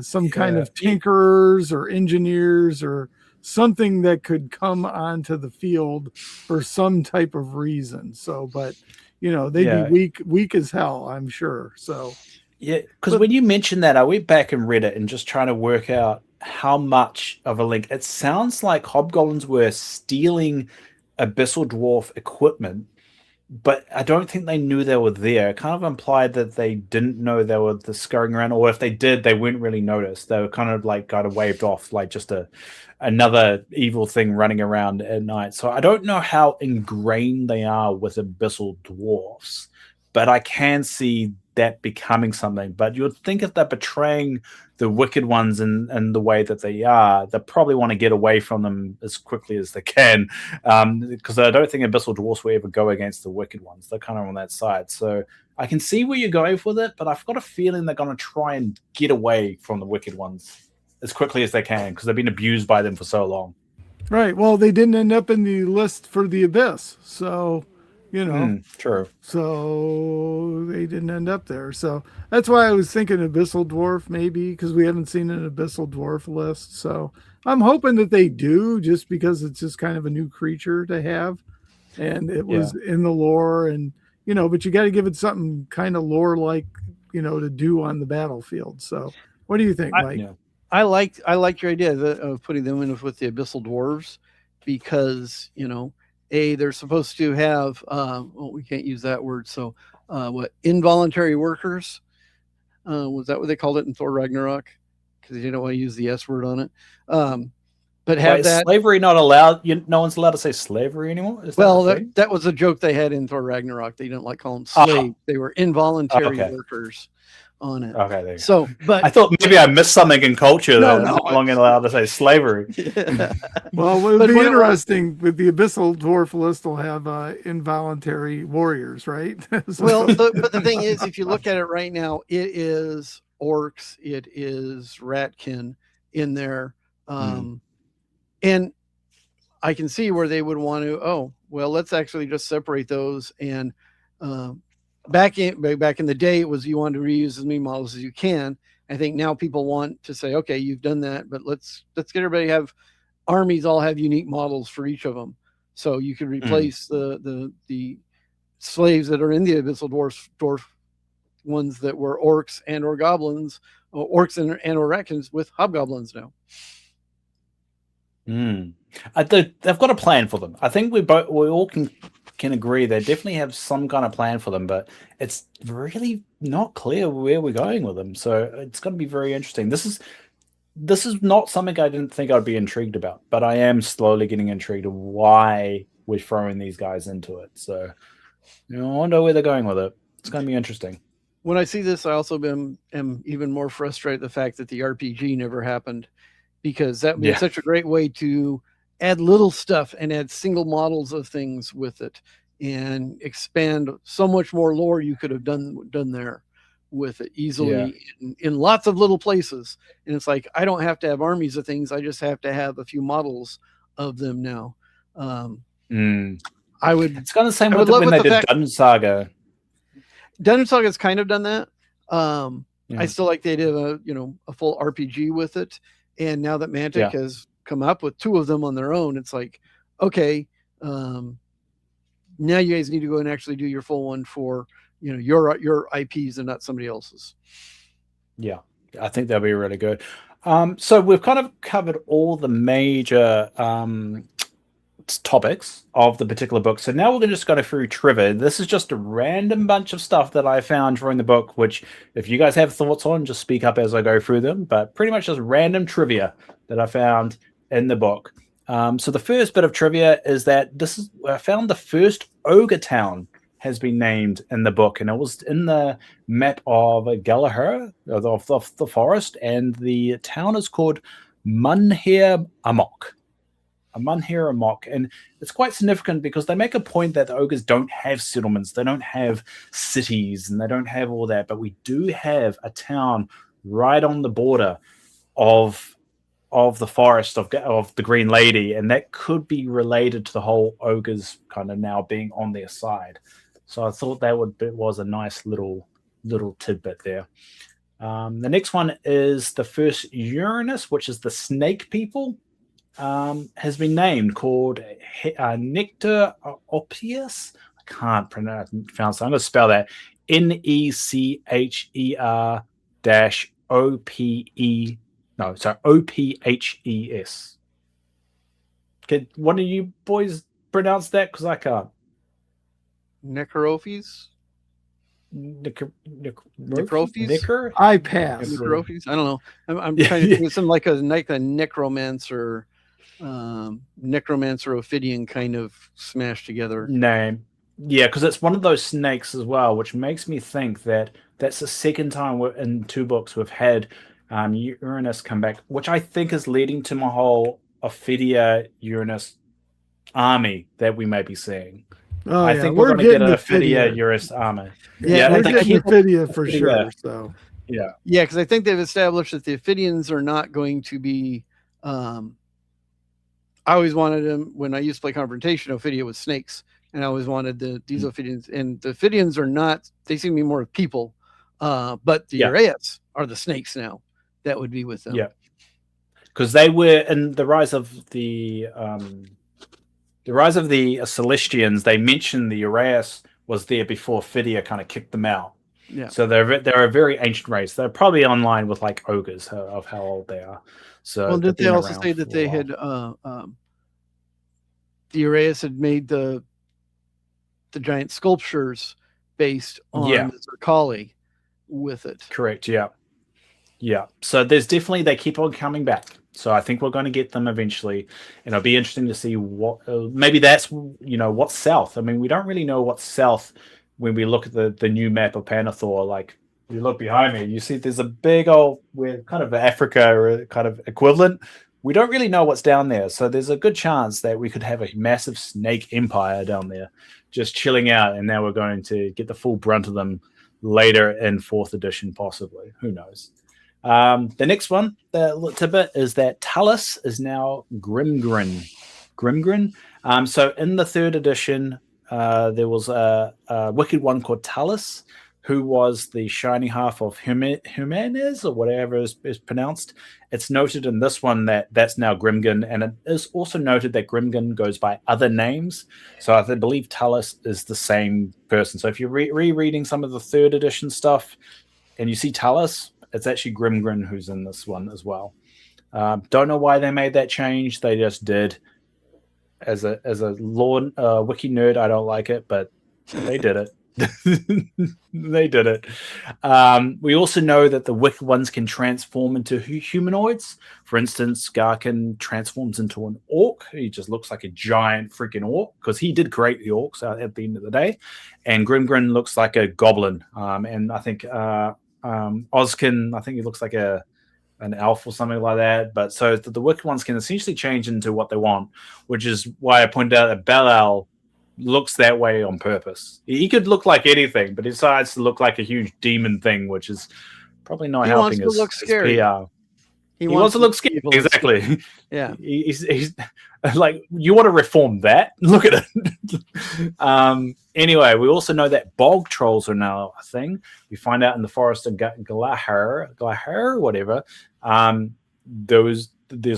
some kind of tinkerers or engineers or something that could come onto the field for some type of reason. So, but they'd be weak as hell, I'm sure. So yeah, because when you mentioned that, I went back and read it and just trying to work out how much of a link. It sounds like hobgoblins were stealing abyssal dwarf equipment, but I don't think they knew they were there. It kind of implied that they didn't know they were scurrying around, or if they did, they wouldn't really notice. They were kind of like got waved off, like just another evil thing running around at night. So I don't know how ingrained they are with abyssal dwarfs, but I can see that becoming something. But you'd think if they're betraying the wicked ones in the way that they are, they probably want to get away from them as quickly as they can, because I don't think abyssal dwarfs will ever go against the wicked ones. They're kind of on that side. So I can see where you're going with it, but I've got a feeling they're going to try and get away from the wicked ones as quickly as they can, because they've been abused by them for so long. Right. Well, they didn't end up in the list for the abyss, so true. So they didn't end up there. So that's why I was thinking abyssal dwarf, maybe, because we haven't seen an abyssal dwarf list. So I'm hoping that they do, just because it's just kind of a new creature to have, and it was in the lore, and but you got to give it something kind of lore like to do on the battlefield. So what do you think, Mike? I like your idea of putting them in with the abyssal dwarves, because they're supposed to have we can't use that word, so what, involuntary workers, was that what they called it in Thor Ragnarok, because they didn't want to use the S word on it, but have Wait, is that slavery not allowed? No one's allowed to say slavery anymore? Is well that the thing? that was a joke they had in Thor Ragnarok. They didn't like calling them Oh. slaves. They were involuntary Okay. workers on it. Okay, there you go. So, but I thought maybe I missed something in culture No, that no, I'm no longer allowed to say slavery. Well, what would But be when it- interesting with the abyssal dwarf list will have involuntary warriors, right? So- Well, but the thing is, if you look at it right now, it is orcs, it is ratkin in there, and I can see where they would want to. Oh, well, let's actually just separate those. And back in the day, it was you wanted to reuse as many models as you can. I think now people want to say, okay, you've done that, but let's get everybody have armies all have unique models for each of them, so you could replace the slaves that are in the abyssal dwarf ones that were orcs and or goblins, or orcs and or ratkins, with hobgoblins now. They've got a plan for them. I think we all can agree they definitely have some kind of plan for them, but it's really not clear where we're going with them. So it's going to be very interesting. This is not something I didn't think I'd be intrigued about, but I am slowly getting intrigued of why we're throwing these guys into it. So I wonder where they're going with it. It's going to be interesting. When I see this, I also am even more frustrated at the fact that the RPG never happened, because that would be such a great way to add little stuff and add single models of things with it and expand so much more lore you could have done there with it easily in lots of little places. And it's like, I don't have to have armies of things. I just have to have a few models of them now. I would. It's kind of the same with when they did Dungeon Saga. Dungeon Saga's kind of done that. I still like the idea of a full RPG with it. And now that Mantic has come up with 2 of them on their own, it's like, okay, now you guys need to go and actually do your full one for your IPs and not somebody else's. Yeah, I think that'll be really good. So we've kind of covered all the major topics of the particular book. So now we're going to just go through trivia. This is just a random bunch of stuff that I found during the book, which if you guys have thoughts on, just speak up as I go through them, but pretty much just random trivia that I found in the book. So the first bit of trivia is that I found the first ogre town has been named in the book, and it was in the map of Gallagher, of the forest, and the town is called Munhir Amok. Munhir Amok, and it's quite significant because they make a point that the ogres don't have settlements, they don't have cities, and they don't have all that, but we do have a town right on the border of the forest of the Green Lady, and that could be related to the whole ogres kind of now being on their side. So I thought that was a nice little tidbit there. The next one is the first Uranus, which is the snake people. Has been named, called Nectar Opius. I can't pronounce it. I'm going to spell that NECHER-OPE. No, sorry, OPHES. Can one of you boys pronounce that? Because I can't. Necrophes? Necrophes? I pass. Necrophes? I don't know. I'm trying to think of something like a necromancer. Necromancer Ophidian kind of smashed together name. Yeah, because it's one of those snakes as well, which makes me think that's the second time in 2 books we've had Uranus come back, which I think is leading to my whole Ophidia Uranus army that we may be seeing. I think we're going to get an Ophidia Uranus army. Yeah, we're getting Ophidia for sure. So because I think they've established that the Ophidians are not going to be. I always wanted them when I used to play Confrontation. Ophidia with snakes, and I always wanted these Ophidians. And the Ophidians are not; they seem to be more people. But the Uraeus are the snakes now. That would be with them. Yeah, because they were in the rise of the Celestians. They mentioned the Uraeus was there before Ophidia kind of kicked them out. Yeah. So they're a very ancient race. They're probably online with like ogres of how old they are. So Well, did they've they been also around say for that a they while. had the Uraeus had made the giant sculptures based on the Zerkali with it? Correct. Yeah. Yeah. So there's definitely, they keep on coming back. So I think we're going to get them eventually, and it'll be interesting to see what maybe that's what's south. I mean, we don't really know what's south when we look at the new map of Pannithor. Like you look behind me, you see there's a big old, we're kind of Africa or kind of equivalent. We don't really know what's down there, so there's a good chance that we could have a massive snake empire down there, just chilling out. And now we're going to get the full brunt of them later in 4th edition, possibly. Who knows? The next one, the tidbit, is that Talus is now Grimgrin. Grimgrin. So in the 3rd edition, there was a wicked one called Talus, who was the shining half of Humanes, or whatever is pronounced. It's noted in this one that that's now Grimgin, and it is also noted that Grimgin goes by other names. So I believe Talus is the same person. So if you're rereading some of the 3rd edition stuff and you see Talus, it's actually Grimgrin who's in this one as well. Don't know why they made that change. They just did. As a lore wiki nerd, I don't like it, but they did it. They did it. We also know that the wicked ones can transform into humanoids. For instance, Garkin transforms into an orc. He just looks like a giant freaking orc, because he did create the orcs at the end of the day. And Grimgrin looks like a goblin. And I think Ozkin, I think he looks like an elf or something like that. But so the wicked ones can essentially change into what they want, which is why I pointed out that Belial looks that way on purpose. He could look like anything, but he decides to look like a huge demon thing, which is probably not helping his PR. He wants to look scary. Exactly. Yeah. He's like, you want to reform that? Look at it. Anyway, we also know that bog trolls are now a thing. We find out in the forest of Glahar, whatever. There's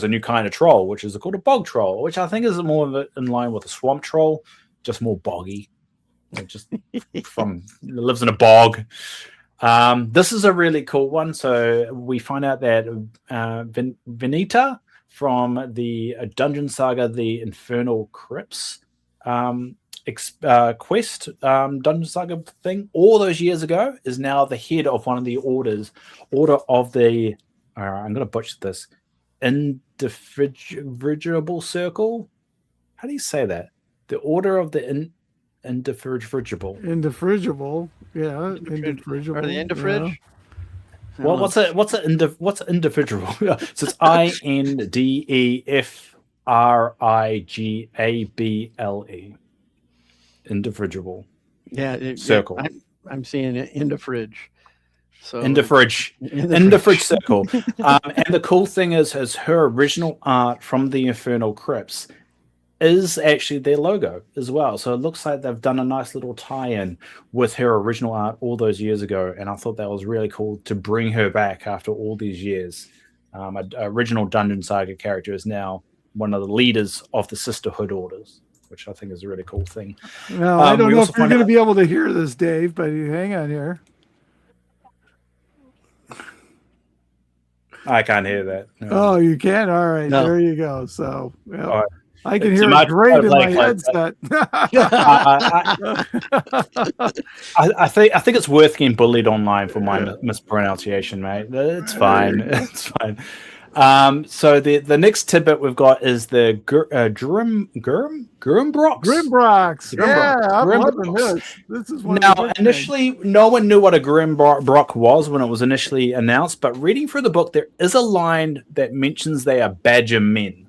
a new kind of troll, which is called a bog troll, which I think is more in line with a swamp troll, just more boggy. Just lives in a bog. This is a really cool one. So we find out that Venita from the Dungeon Saga, the Infernal Crypts quest, Dungeon Saga thing, all those years ago, is now the head of one of the order of the, I'm going to butcher this, Indivisible Circle. How do you say that? The Order of the Indivisible. Indivisible. Yeah. Indivisible. Or the Indifridge? Yeah. Well, what's an individual? So it's INDEFRIGABLE. Individual. Yeah. Circle. I'm seeing it in the fridge. So in the fridge circle. And the cool thing is her original art from the Infernal Crypts is actually their logo as well. So it looks like they've done a nice little tie-in with her original art all those years ago. And I thought that was really cool to bring her back after all these years. An original Dungeon Saga character is now one of the leaders of the Sisterhood Orders, which I think is a really cool thing. Well, I don't know if you're going to be able to hear this, Dave, but hang on here. I can't hear that. No. Oh, you can? All right. No. There you go. So, yeah. I can hear it great in my headset. I think it's worth getting bullied online for my mispronunciation, mate. It's fine. It's fine. So the next tidbit we've got is the Grimbrocks. Grimbrocks. Yeah, I'm loving this. This is one. Now, initially, no one knew what a Grimbrock was when it was initially announced, but reading through the book, there is a line that mentions they are badger men.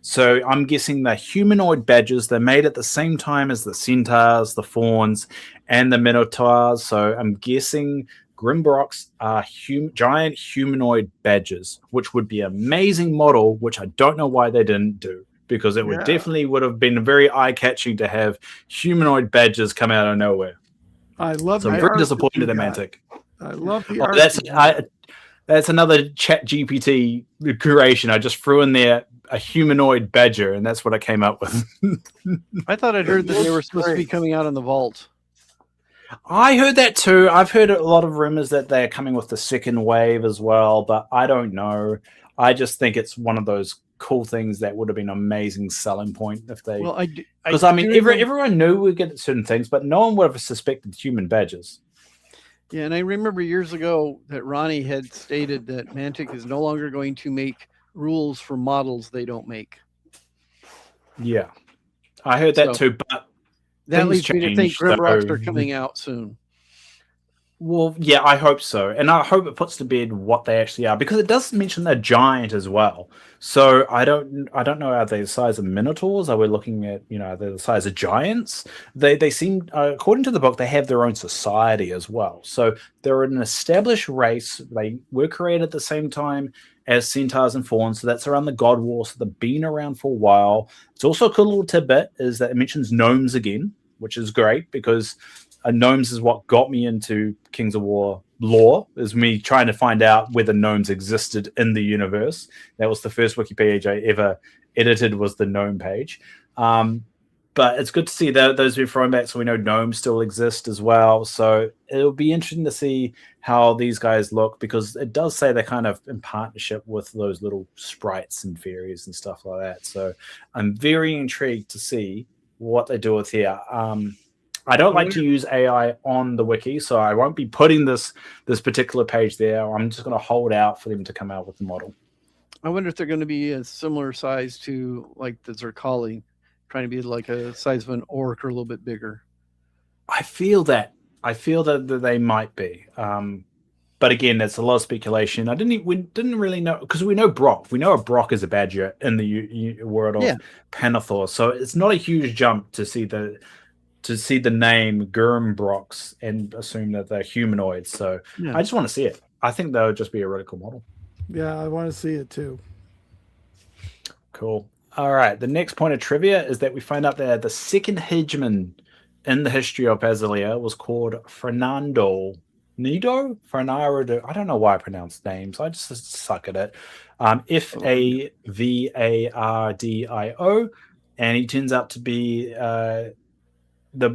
So I'm guessing the humanoid badgers, they're made at the same time as the centaurs, the fawns, and the minotaurs. So I'm guessing Grimbrocks are giant humanoid badgers, which would be an amazing model, which I don't know why they didn't do, because it would definitely would have been very eye-catching to have humanoid badgers come out of nowhere. I love. So I'm very disappointed in Mantic. I love the art. That's another Chat GPT creation. I just threw in there a humanoid badger, and that's what I came up with. I thought I'd heard that they were supposed to be coming out in the vault. I heard that too. I've heard a lot of rumors that they're coming with the second wave as well, but I don't know. I just think it's one of those cool things that would have been an amazing selling point if they. Well, Because I mean, everyone knew we would get certain things, but no one would have suspected human badgers. Yeah, and I remember years ago that Ronnie had stated that Mantic is no longer going to make rules for models they don't make. Yeah, I heard that too, but that leads me to think Grimrocks are coming out soon. Well, yeah, I hope so, and I hope it puts to bed what they actually are, because it does mention they're giant as well. So I don't know, are they the size of minotaurs? Are we looking at, they're the size of giants? They seem, according to the book, they have their own society as well. So they're an established race. They were created at the same time as centaurs and fauns, so that's around the God War. So they've been around for a while. It's also a cool little tidbit is that it mentions gnomes again, which is great because gnomes is what got me into Kings of War lore, is me trying to find out whether gnomes existed in the universe. That was the first wiki page I ever edited, was the gnome page. But it's good to see those being thrown back, so we know gnomes still exist as well. So it'll be interesting to see how these guys look, because it does say they're kind of in partnership with those little sprites and fairies and stuff like that. So I'm very intrigued to see what they do with here. I don't like to use AI on the wiki, so I won't be putting this particular page there. I'm just going to hold out for them to come out with the model. I wonder if they're going to be a similar size to like the Zerkali, trying to be like a size of an orc or a little bit bigger. I feel that they might be. But again, that's a lot of speculation. We didn't really know, because we know Brock. We know a Brock is a badger in the world of Pannithor, so it's not a huge jump to see the name Gurmbrox and assume that they're humanoids. So I just want to see it. I think that would just be a really cool model. Yeah, I want to see it too. Cool. All right. The next point of trivia is that we find out that the second hegemon in the history of Basilia was called Fernando Nido? Fernando. I don't know why I pronounce names. I just suck at it. Favardio. And he turns out to be the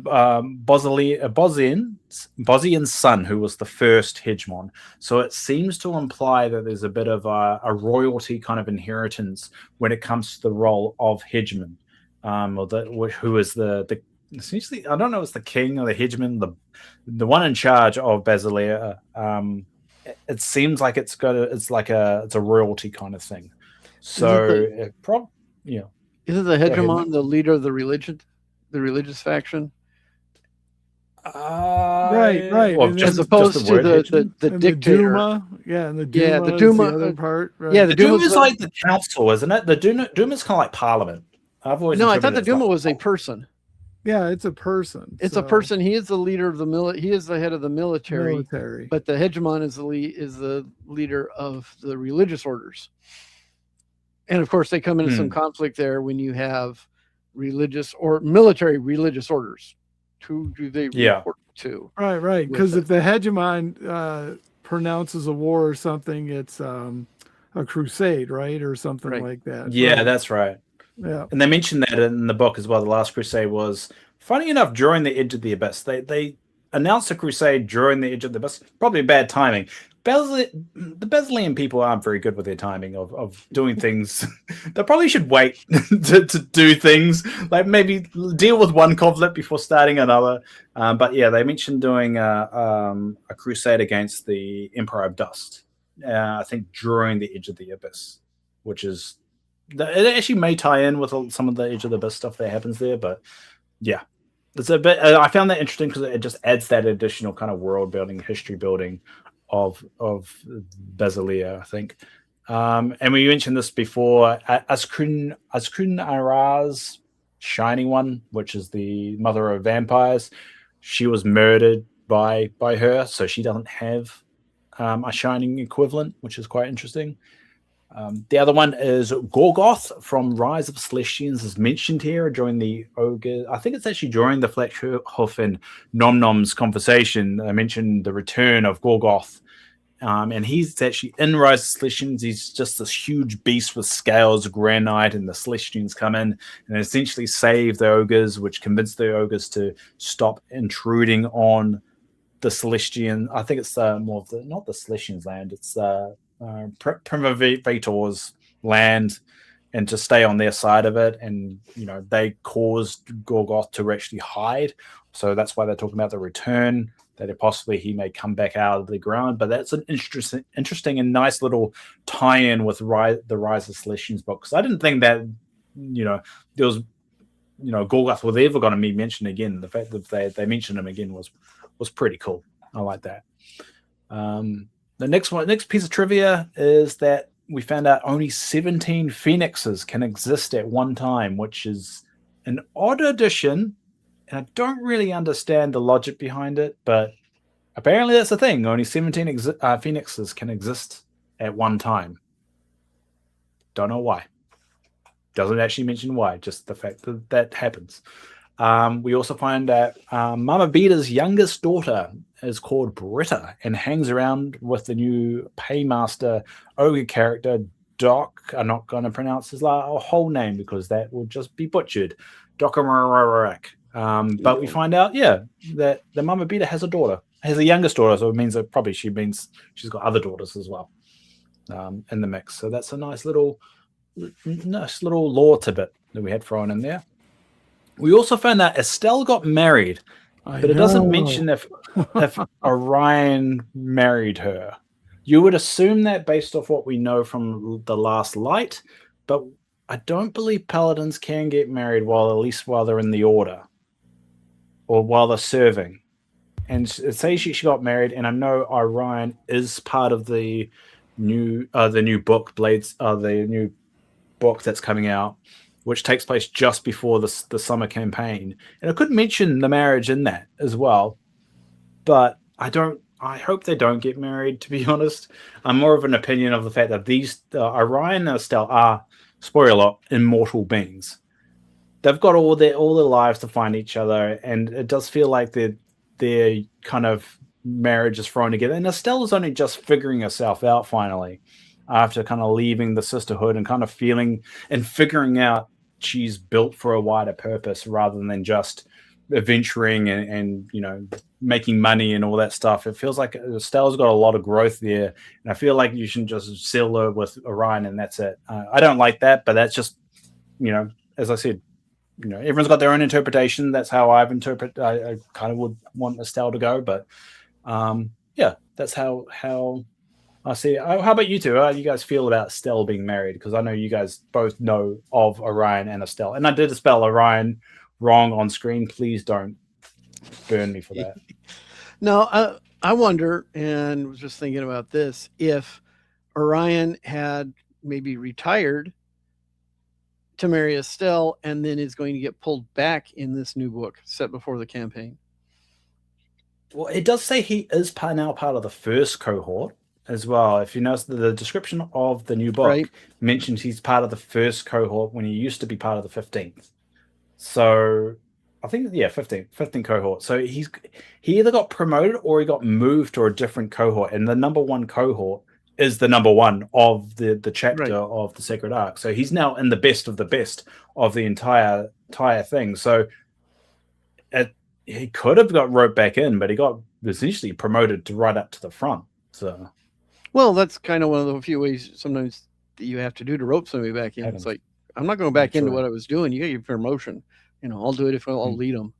Bosnian's son, who was the first hegemon. So it seems to imply that there's a bit of a royalty kind of inheritance when it comes to the role of hegemon, who is the essentially, I don't know, it's the king or the hegemon, the one in charge of Basilia. It seems like it's a royalty kind of thing. So isn't the hegemon the leader of the religion? The religious faction, right. Well, as opposed to the dictator. And the Duma. Yeah, the Duma. The other part. Right? Yeah, the Duma is like the council, isn't it? The Duma is kind of like Parliament. I thought the Duma was a person. Yeah, it's a person. It's a person. He is the leader of the He is the head of the military. But the hegemon is the leader of the religious orders. And of course, they come into some conflict there when you have religious or military religious orders. Who do they report to? Right. Because if the hegemon pronounces a war or something, it's a crusade, right, or something like that. Yeah, that's right. Yeah, and they mentioned that in the book as well. The last crusade was, funny enough, during the Edge of the Abyss. They announced a crusade during the Edge of the Abyss. Probably bad timing. The Basilian people aren't very good with their timing of doing things. They probably should wait to do things, like maybe deal with one conflict before starting another. But yeah, they mentioned doing a crusade against the Emperor of Dust. I think during the Edge of the Abyss, which is, it actually may tie in with some of the Edge of the Abyss stuff that happens there. But yeah, it's a bit. I found that interesting because it just adds that additional kind of world building, history building of Basilia, I think. And we mentioned this before. Askun Araz, Shining One, which is the mother of vampires, she was murdered by her, so she doesn't have a shining equivalent, which is quite interesting. The other one is Gorgoth from Rise of Celestians, is mentioned here during the Ogre. I think it's actually during the Fletchhoof and Nom Nom's conversation. I mentioned the return of Gorgoth And he's actually in Rise of Celestians. He's just this huge beast with scales of granite, and the Celestians come in and essentially save the ogres, which convince the ogres to stop intruding on the Celestian. I think it's more of the, not the Celestians' land, it's Primivator's land, and to stay on their side of it. And they caused Gorgoth to actually hide, so that's why they're talking about the return, that possibly he may come back out of the ground. But that's an interesting and nice little tie-in with the Rise of Celestians book, because I didn't think that there was Gorgoth was ever going to be mentioned again. The fact that they mentioned him again was pretty cool. I like that. The next piece of trivia is that we found out only 17 phoenixes can exist at one time, which is an odd addition, and I don't really understand the logic behind it, but apparently that's a thing. Only 17 phoenixes can exist at one time. Don't know why. Doesn't actually mention why, just the fact that that happens. We also find that Mama Beta's youngest daughter is called Britta and hangs around with the new Paymaster ogre character, Doc. I'm not going to pronounce his whole name because that will just be butchered. Docamarak. But we find out, that the Mama Beta has a daughter, has a youngest daughter, so it means that probably she's got other daughters as well in the mix. So that's a nice little lore tidbit that we had thrown in there. We also found out Estelle got married, but it doesn't mention if Orion married her. You would assume that based off what we know from the Last Light, but I don't believe paladins can get married at least while they're in the order or while they're serving. And it says she got married, and I know Orion is part of the new book Blades, the new book that's coming out, which takes place just before the summer campaign. And I could mention the marriage in that as well, but I hope they don't get married, to be honest. I'm more of an opinion of the fact that these Orion and Estelle are, spoiler alert, immortal beings. They've got all their lives to find each other, and it does feel like their kind of marriage is thrown together. And Estelle is only just figuring herself out finally, after kind of leaving the sisterhood and kind of feeling and figuring out she's built for a wider purpose rather than just adventuring and making money and all that stuff. It feels like Estelle's got a lot of growth there, and I feel like you shouldn't just seal her with Orion and that's it. I don't like that, but that's just as I said, everyone's got their own interpretation. That's how I've interpreted. I kind of would want Estelle to go, but that's how I see. How about you two? How do you guys feel about Estelle being married? Because I know you guys both know of Orion and Estelle. And I did spell Orion wrong on screen. Please don't burn me for that. No, I wonder, and was just thinking about this, if Orion had maybe retired to marry Estelle and then is going to get pulled back in this new book set before the campaign. Well, it does say he is now part of the first cohort as well. If you notice, the description of the new book mentions he's part of the first cohort when he used to be part of the 15th. So I think 15th cohort. So he either got promoted or he got moved to a different cohort, and the number one cohort is the number one of the chapter of the Sacred Arc. So he's now in the best of the entire thing. So he could have got roped back in, but he got essentially promoted to right up to the front. So, well, that's kind of one of the few ways sometimes that you have to do to rope somebody back in. It's like, I'm not going back into what I was doing. You get your promotion. I'll do it if I'll lead them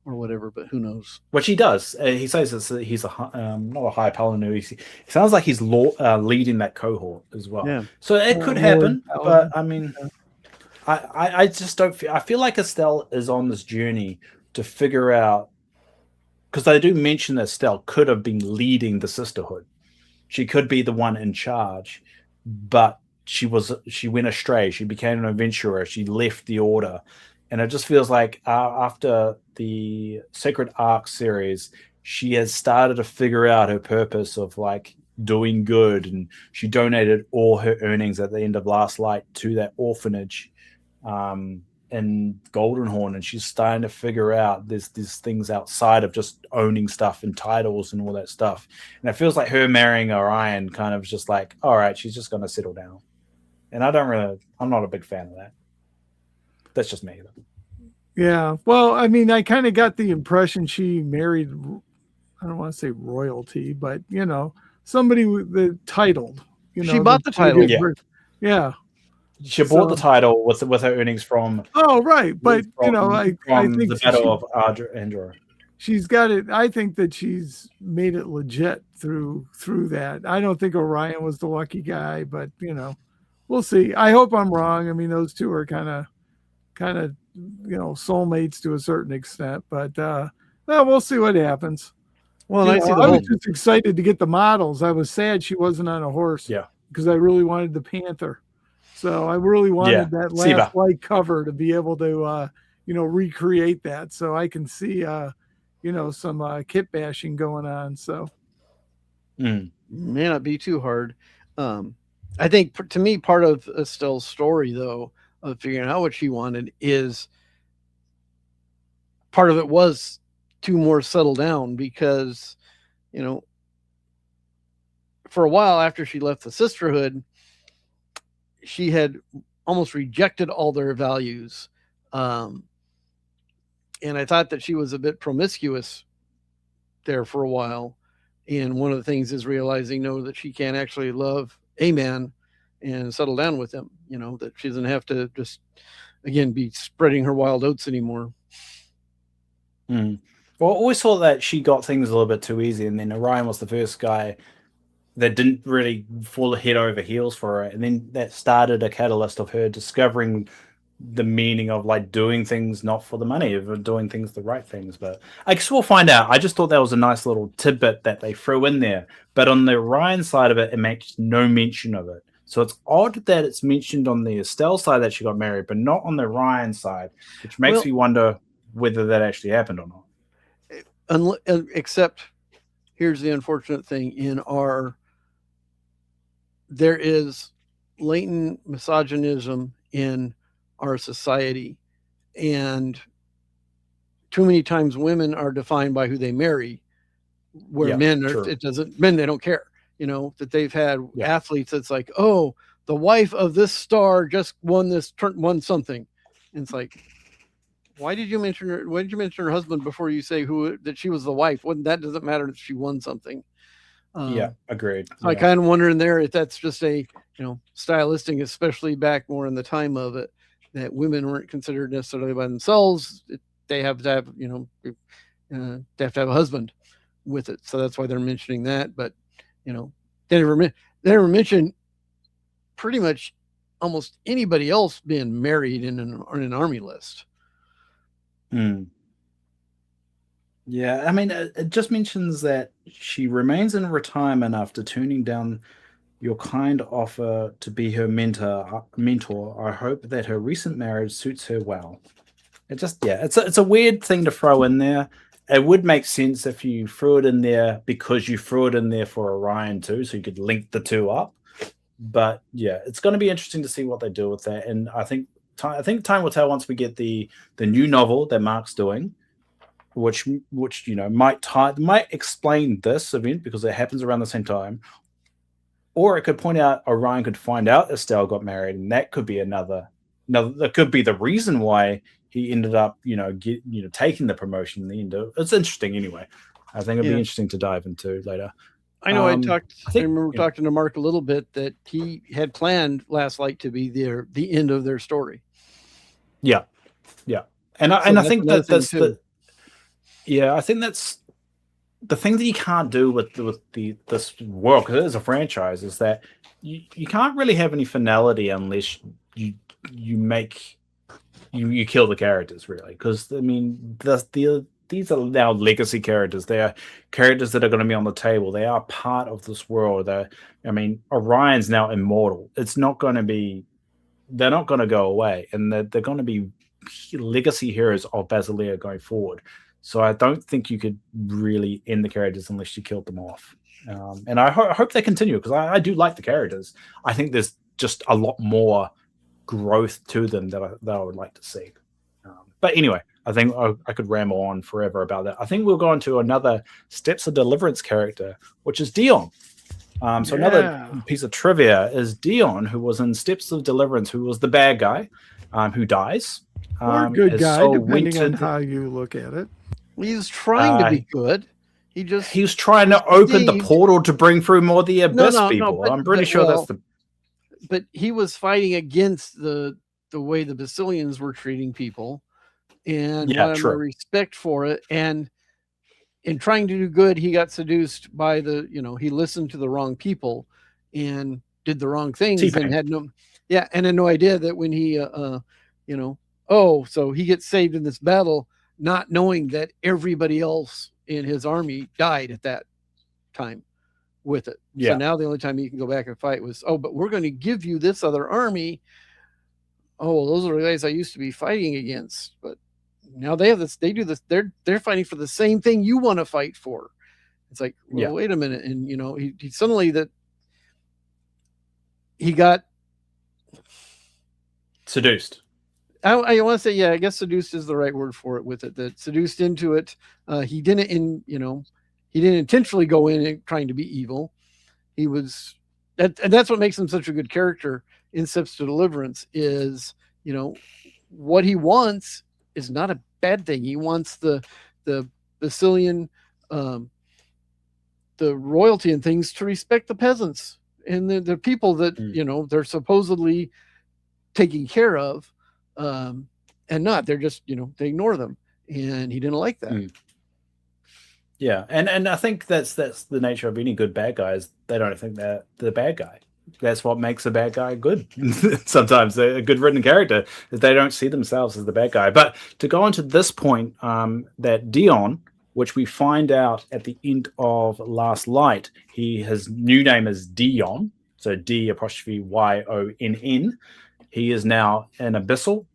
or whatever, but who knows? Which he does. He says he's not a high paladin. He sounds like he's leading that cohort as well. Yeah. So it could happen, but I mean, I just don't feel. I feel like Estelle is on this journey to figure out, because they do mention that Estelle could have been leading the sisterhood. She could be the one in charge, but she went astray. She became an adventurer. She left the order. And it just feels like after the Sacred Arc series, she has started to figure out her purpose of like doing good. And she donated all her earnings at the end of Last Light to that orphanage. in Goldenhorn, and she's starting to figure out there's these things outside of just owning stuff and titles and all that stuff. And it feels like her marrying Orion kind of just like, all right, she's just going to settle down. And I'm not a big fan of that. That's just me, though. Yeah. Well, I mean, I kind of got the impression she married, I don't want to say royalty, but, somebody with the titled. She bought the title. Yeah. She bought the title with her earnings from. Oh, right. But, I think the Battle of Andor. She's got it. I think that she's made it legit through that. I don't think Orion was the lucky guy, but, we'll see. I hope I'm wrong. I mean, those two are kind of soulmates to a certain extent, but we'll see what happens. Well, I was just excited to get the models. I was sad she wasn't on a horse, because I really wanted the Panther. So I really wanted that last light cover to be able to recreate that, so I can see some kit bashing going on. So may not be too hard. I think to me, part of Estelle's story, though, of figuring out what she wanted, is part of it was to more settle down, because for a while after she left the sisterhood, she had almost rejected all their values, and I thought that she was a bit promiscuous there for a while. And one of the things is realizing that she can't actually love a man and settle down with him, that she doesn't have to just, again, be spreading her wild oats anymore. Well, I always thought that she got things a little bit too easy, and then Orion was the first guy that didn't really fall head over heels for her, and then that started a catalyst of her discovering the meaning of like doing things not for the money, of doing things the right things. But I guess we'll find out. I just thought that was a nice little tidbit that they threw in there. But on the Orion side of it, it makes no mention of it. So it's odd that it's mentioned on the Estelle side that she got married, but not on the Orion side, which makes me wonder whether that actually happened or not. Except, here's the unfortunate thing: there is latent misogynism in our society, and too many times women are defined by who they marry, where men are. Sure. They don't care. That they've had athletes that's like, oh, the wife of this star just won something. And it's like, why did you mention her husband before you say that she was the wife? That doesn't matter if she won something. Agreed. So I kind of wonder in there if that's just a stylistic, especially back more in the time of it, that women weren't considered necessarily by themselves. They have to have they have to have a husband with it. So that's why they're mentioning that. But they never mention pretty much almost anybody else being married in an army list. Yeah, I mean, it just mentions that she remains in retirement after turning down your kind offer to be her mentor. I hope that her recent marriage suits her well. It's a weird thing to throw in there. It would make sense if you threw it in there because you threw it in there for Orion too, so you could link the two up. But yeah, it's going to be interesting to see what they do with that. And I think time will tell once we get the new novel that Mark's doing, which might explain this event because it happens around the same time, or it could point out Orion could find out Estelle got married, and that could be that could be the reason why he ended up taking the promotion in the end. It's interesting anyway. I think it'd be interesting to dive into later. I know. I remember talking to Mark a little bit that he had planned Last Light to be the end of their story. Yeah, and I think that's I think that's the thing that you can't do with this world, because it is a franchise, is that you can't really have any finality unless you kill the characters, really, because I mean these are now legacy characters. They are characters that are going to be on the table. They are part of this world. Orion's now immortal. They're not going to go away, and they're going to be legacy heroes of Basileia going forward. So I don't think you could really end the characters unless you killed them off. And I hope they continue, because I do like the characters. I think there's just a lot more growth to them that I would like to see. But anyway, I think I could ramble on forever about that. I think we'll go on to another Steps of Deliverance character, which is Dion. So another piece of trivia is Dion, who was in Steps of Deliverance, who was the bad guy, who dies. Or good guy, Saul depending on how you look at it. He's trying to be good. He was trying to open the portal to bring through more of the Abyss people. I'm pretty sure that's the... But he was fighting against the way the Basilians were treating people, and wanted more respect for it. And in trying to do good, he got seduced by he listened to the wrong people and did the wrong things and had no idea that when he, so he gets saved in this battle, not knowing that everybody else in his army died at that time with it. Yeah. So now the only time he can go back and fight was, but we're going to give you this other army. Oh, those are the guys I used to be fighting against, but now they have this, they do this, they're fighting for the same thing you want to fight for. It's like, well, wait a minute. And he suddenly he got seduced. I want to say, I guess seduced is the right word for it with it, that seduced into it. He didn't intentionally go in and trying to be evil. He was and that's what makes him such a good character in Steps to Deliverance is, what he wants is not a bad thing. He wants the Basilian, the royalty and things to respect the peasants and the people that, they're supposedly taking care of, and not, they're just, they ignore them. And he didn't like that. Yeah. And I think that's the nature of any good bad guys. They don't think they're the bad guy. That's what makes a bad guy good. Sometimes a good written character is they don't see themselves as the bad guy. But to go on to this point, that Dion, which we find out at the end of Last Light, his new name is Dion, so D''YONN. He is now an Abyssal,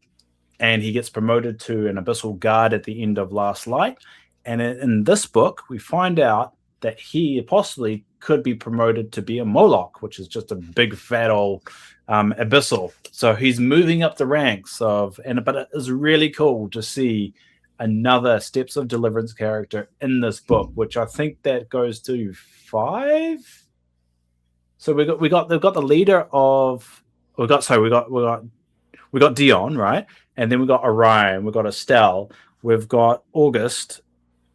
and he gets promoted to an Abyssal Guard at the end of Last Light. And in this book, we find out that he possibly could be promoted to be a Moloch, which is just a big fat old Abyssal. So he's moving up the ranks but it is really cool to see another Steps of Deliverance character in this book, which I think that goes to 5. So they've got the leader of we got Dion, right? And then we got Orion, we've got Estelle, we've got August,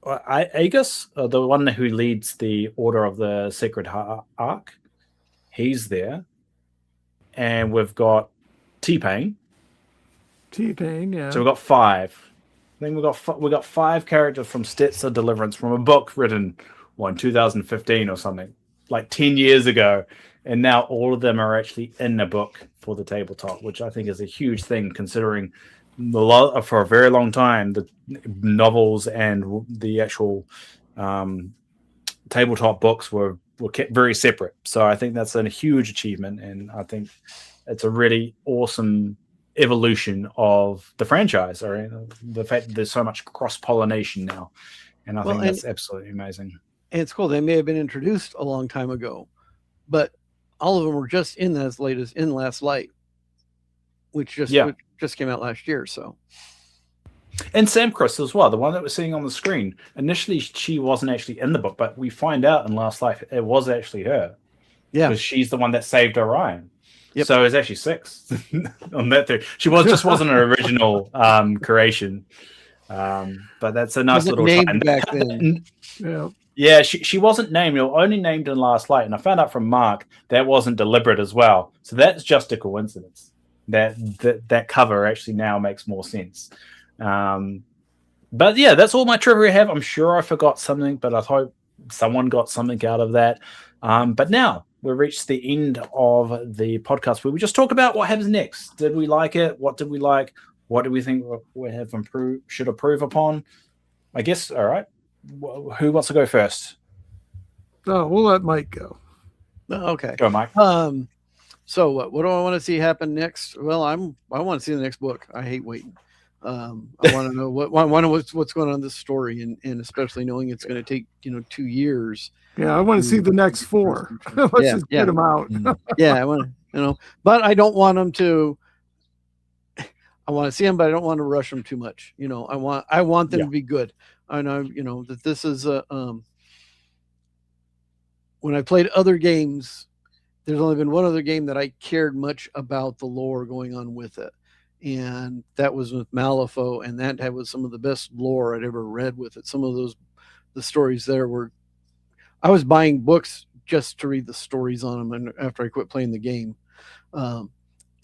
Agus, the one who leads the Order of the Sacred Ark. He's there. And we've got T-Pain. Yeah. So we've got 5. I think we got 5 characters from Steps of Deliverance from a book written in 2015 or something, like 10 years ago. And now all of them are actually in the book for the tabletop, which I think is a huge thing, considering for a very long time the novels and the actual tabletop books were kept very separate. So I think that's a huge achievement, and I think it's a really awesome evolution of the franchise, or the fact that there's so much cross-pollination now, and I think that's absolutely amazing. And it's cool. They may have been introduced a long time ago, but all of them were just in as late as in Last Light, which just came out last year. So, and Sam Chris as well, the one that we're seeing on the screen. Initially, she wasn't actually in the book, but we find out in Last Life it was actually her. Yeah, because she's the one that saved Orion. Yep. So it's actually 6 on that theory. She wasn't an original creation, but that's a nice little name back then. Yeah. Yeah, she wasn't named. Only named in Last Light, and I found out from Mark that wasn't deliberate as well. So that's just a coincidence. That cover actually now makes more sense. But yeah, that's all my trivia I have. I'm sure I forgot something, but I hope someone got something out of that. But now we've reached the end of the podcast where we just talk about what happens next. Did we like it? What did we like? What do we think we have should improve upon? I guess. All right. Who wants to go first? Oh, we'll let Mike go. Okay. Go, Mike. So what do I want to see happen next? Well, I want to see the next book. I hate waiting. I want to know what's going on in this story, and especially knowing it's going to take 2 years. Yeah, I want to see the next 4. Let's just get them out. Yeah, I want to, but I don't want them to I want to see them, but I don't want to rush them too much. You know, I want them to be good. I know, you know, that this is a when I played other games, there's only been one other game that I cared much about the lore going on with it. And that was with Malifaux, and that was some of the best lore I'd ever read with it. Some of the stories there were, I was buying books just to read the stories on them, and after I quit playing the game.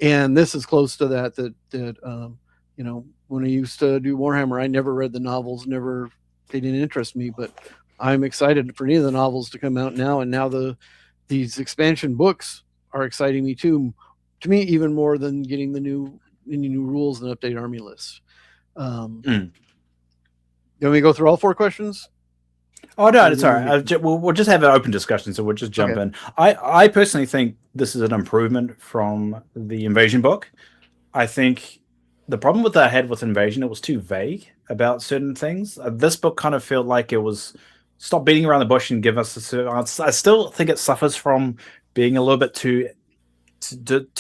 And this is close to that, you know, when I used to do Warhammer, I never read the novels, they didn't interest me, but I'm excited for any of the novels to come out now. And now these expansion books are exciting me too, to me, even more than getting the new rules and update army lists. You want me to go through all 4 questions? Oh no, it's all right. We'll just have an open discussion, so we'll just jump in. I personally think this is an improvement from the Invasion book. I think the problem with that I had with Invasion, it was too vague about certain things. This book kind of felt like it was stop beating around the bush and give us a certain. I still think it suffers from being a little bit too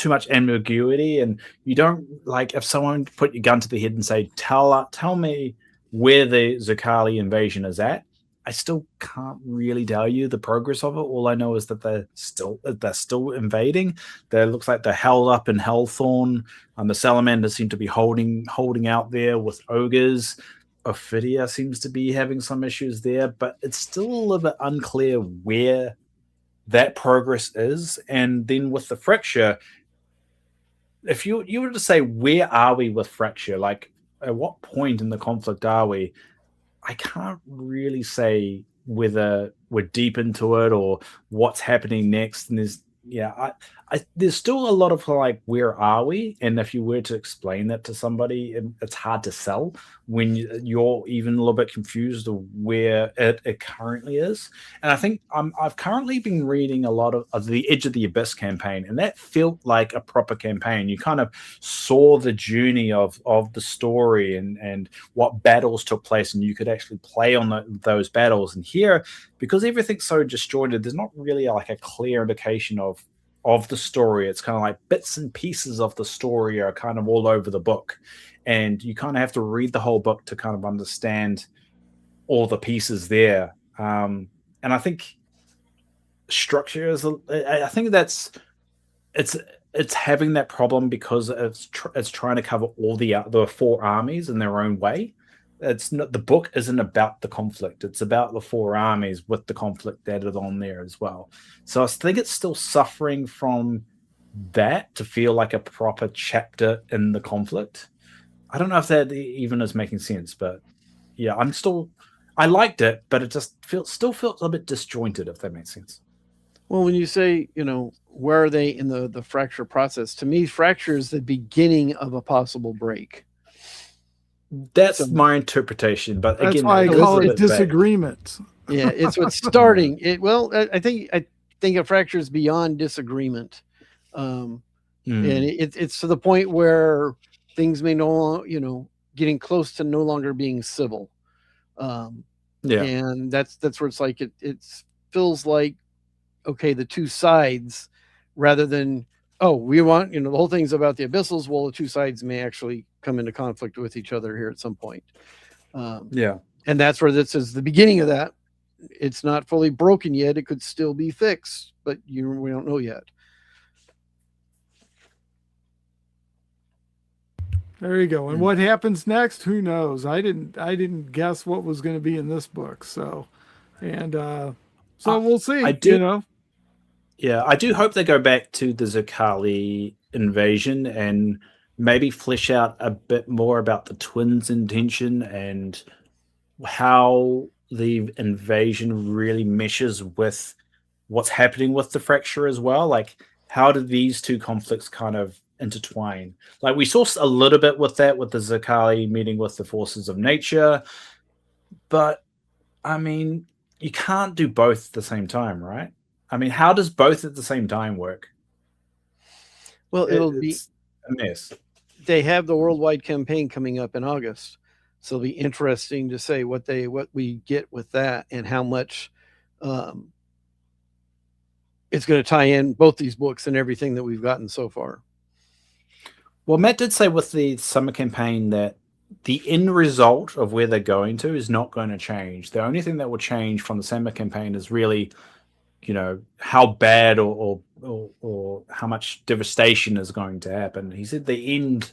much ambiguity, and you don't like if someone put your gun to the head and say, tell me where the Zerkali invasion is at. I still can't really tell you the progress of it. All I know is that they're still invading. It looks like they're held up in Hellthorn. The salamanders seem to be holding out there with ogres. Ophidia seems to be having some issues there, but it's still a little bit unclear where that progress is. And then with the fracture, if you were to say, where are we with fracture? Like, at what point in the conflict are we? I can't really say whether we're deep into it or what's happening next. And there's still a lot of like, where are we? And if you were to explain that to somebody, it's hard to sell when you're even a little bit confused of where it currently is. And I think I've currently been reading a lot of the Edge of the Abyss campaign, and that felt like a proper campaign. You kind of saw the journey of the story and what battles took place, and you could actually play on those battles. And here, because everything's so disjointed, there's not really like a clear indication of the story. It's kind of like bits and pieces of the story are kind of all over the book, and you kind of have to read the whole book to kind of understand all the pieces there. And I think structure is, I think that's it's having that problem because it's trying to cover all the 4 armies in their own way. It's not, the book isn't about the conflict. It's about the 4 armies with the conflict added on there as well. So I think it's still suffering from that to feel like a proper chapter in the conflict. I don't know if that even is making sense, but yeah, I liked it, but it just still feels a bit disjointed, if that makes sense. Well, when you say, you know, where are they in the fracture process? To me, fracture is the beginning of a possible break. That's my interpretation, but that's again, why I call it disagreement. Yeah, it's what's starting. I think a fracture is beyond disagreement, and it's to the point where things may getting close to no longer being civil. And that's where it's like it feels like, okay, the 2 sides, rather than, oh, we want, the whole thing's about the abyssals. Well, the 2 sides may actually come into conflict with each other here at some point. And that's where this is the beginning of that. It's not fully broken yet. It could still be fixed, but we don't know yet. There you go. And what happens next? Who knows? I didn't guess what was going to be in this book. So we'll see. Yeah, I do hope they go back to the Zerkali invasion and maybe flesh out a bit more about the twins' intention and how the invasion really meshes with what's happening with the fracture as well. Like, how do these 2 conflicts kind of intertwine? Like, we saw a little bit with that with the Zerkali meeting with the forces of nature, but I mean, you can't do both at the same time, right? I mean, how does both at the same time work? Well, it'll be a mess. They have the worldwide campaign coming up in August, so it'll be interesting to say what we get with that and how much it's going to tie in both these books and everything that we've gotten so far. Well, Matt did say with the summer campaign that the end result of where they're going to is not going to change. The only thing that will change from the summer campaign is really, how bad or how much devastation is going to happen. He said the end,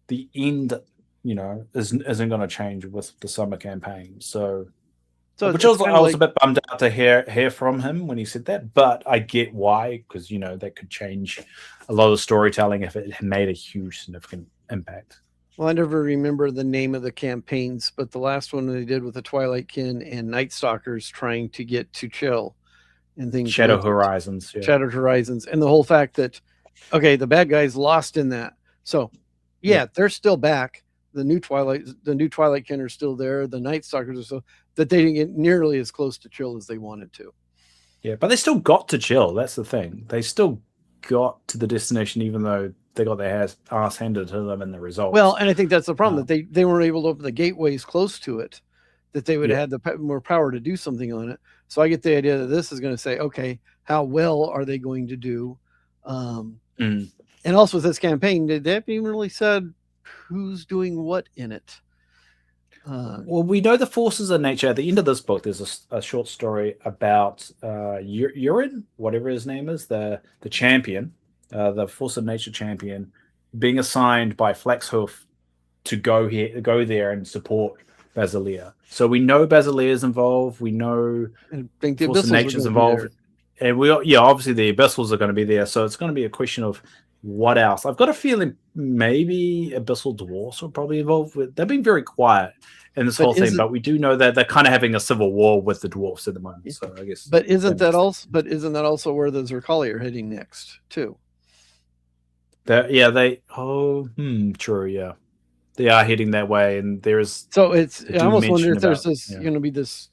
isn't going to change with the summer campaign. So which I was a bit bummed out to hear from him when he said that, but I get why, because that could change a lot of storytelling if it made a huge significant impact. Well, I never remember the name of the campaigns, but the last one they did with the Twilight Kin and Night Stalkers trying to get to Chill and things. Shattered Horizons, yeah. Shattered Horizons, and the whole fact that the bad guys lost in that. So they're still back. The new Twilight Kin are still there. The Night Stalkers are still, that they didn't get nearly as close to Chill as they wanted to. Yeah, but they still got to Chill. That's the thing. They still got to the destination, even though they got their ass handed to them in the results. Well, and I think that's the problem, that they weren't able to open the gateways close to it, that they would have had the more power to do something on it. So I get the idea that this is going to say, okay, how well are they going to do? And also with this campaign, they haven't even really said who's doing what in it. Well, we know the forces of nature. At the end of this book, there's a short story about Urin, whatever his name is, the champion, the force of nature champion, being assigned by Flaxhoof to go there and support Basileia. So we know Basileia is involved. We know the force of nature is involved, and obviously the Abyssals are going to be there. So it's going to be a question of what else. I've got a feeling maybe Abyssal Dwarfs will probably involved with. They've been very quiet in this whole thing, but we do know that they're kind of having a civil war with the dwarfs at the moment. So I guess. But isn't that also where the Zerkali are heading next too? True, yeah. They are heading that way, and there's. So it's. I almost wonder if there's going to be this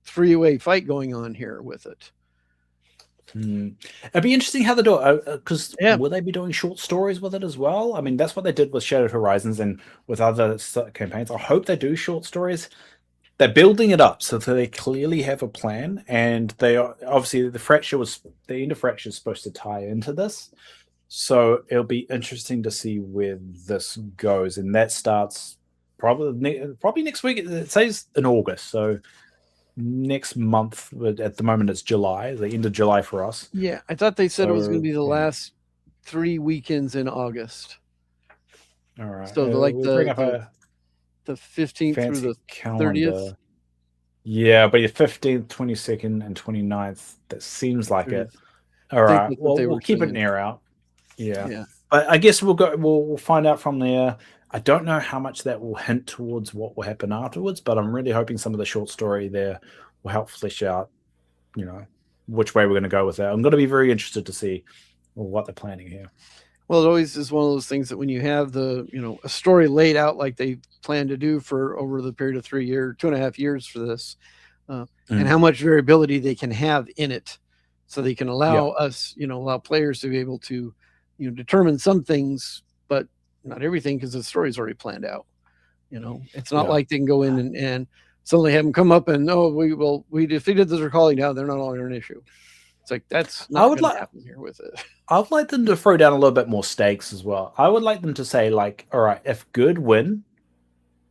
three-way fight going on here with it. It'd be interesting how they do it, because will they be doing short stories with it as well? I mean, that's what they did with Shattered Horizons and with other campaigns. I hope they do short stories. They're building it up so that they clearly have a plan, and they are obviously the end of Fracture is supposed to tie into this, so it'll be interesting to see where this goes, and that starts probably next week. It says in August, so. Next month, at the moment it's July, the end of July for us. Yeah, I thought they said it was going to be the last 3 weekends in August. All right. So the 15th through the calendar. 30th. Yeah, but the 15th, 22nd, and 29th. That seems like it. All right. Well, we'll keep an ear out. Yeah. But I guess we'll find out from there. I don't know how much that will hint towards what will happen afterwards, but I'm really hoping some of the short story there will help flesh out, which way we're going to go with that. I'm going to be very interested to see what they're planning here. Well, it always is one of those things that when you have a story laid out like they plan to do for over the period of 2.5 years for this, and how much variability they can have in it, so they can allow us, allow players to be able to, determine some things, but not everything, because the story's already planned out. It's not like they can go in and suddenly have them come up and we defeated the Zerkali, now they're no longer an issue. It's like that's not going to happen here with it. I would like them to throw down a little bit more stakes as well. I would like them to say, like, all right, if good win,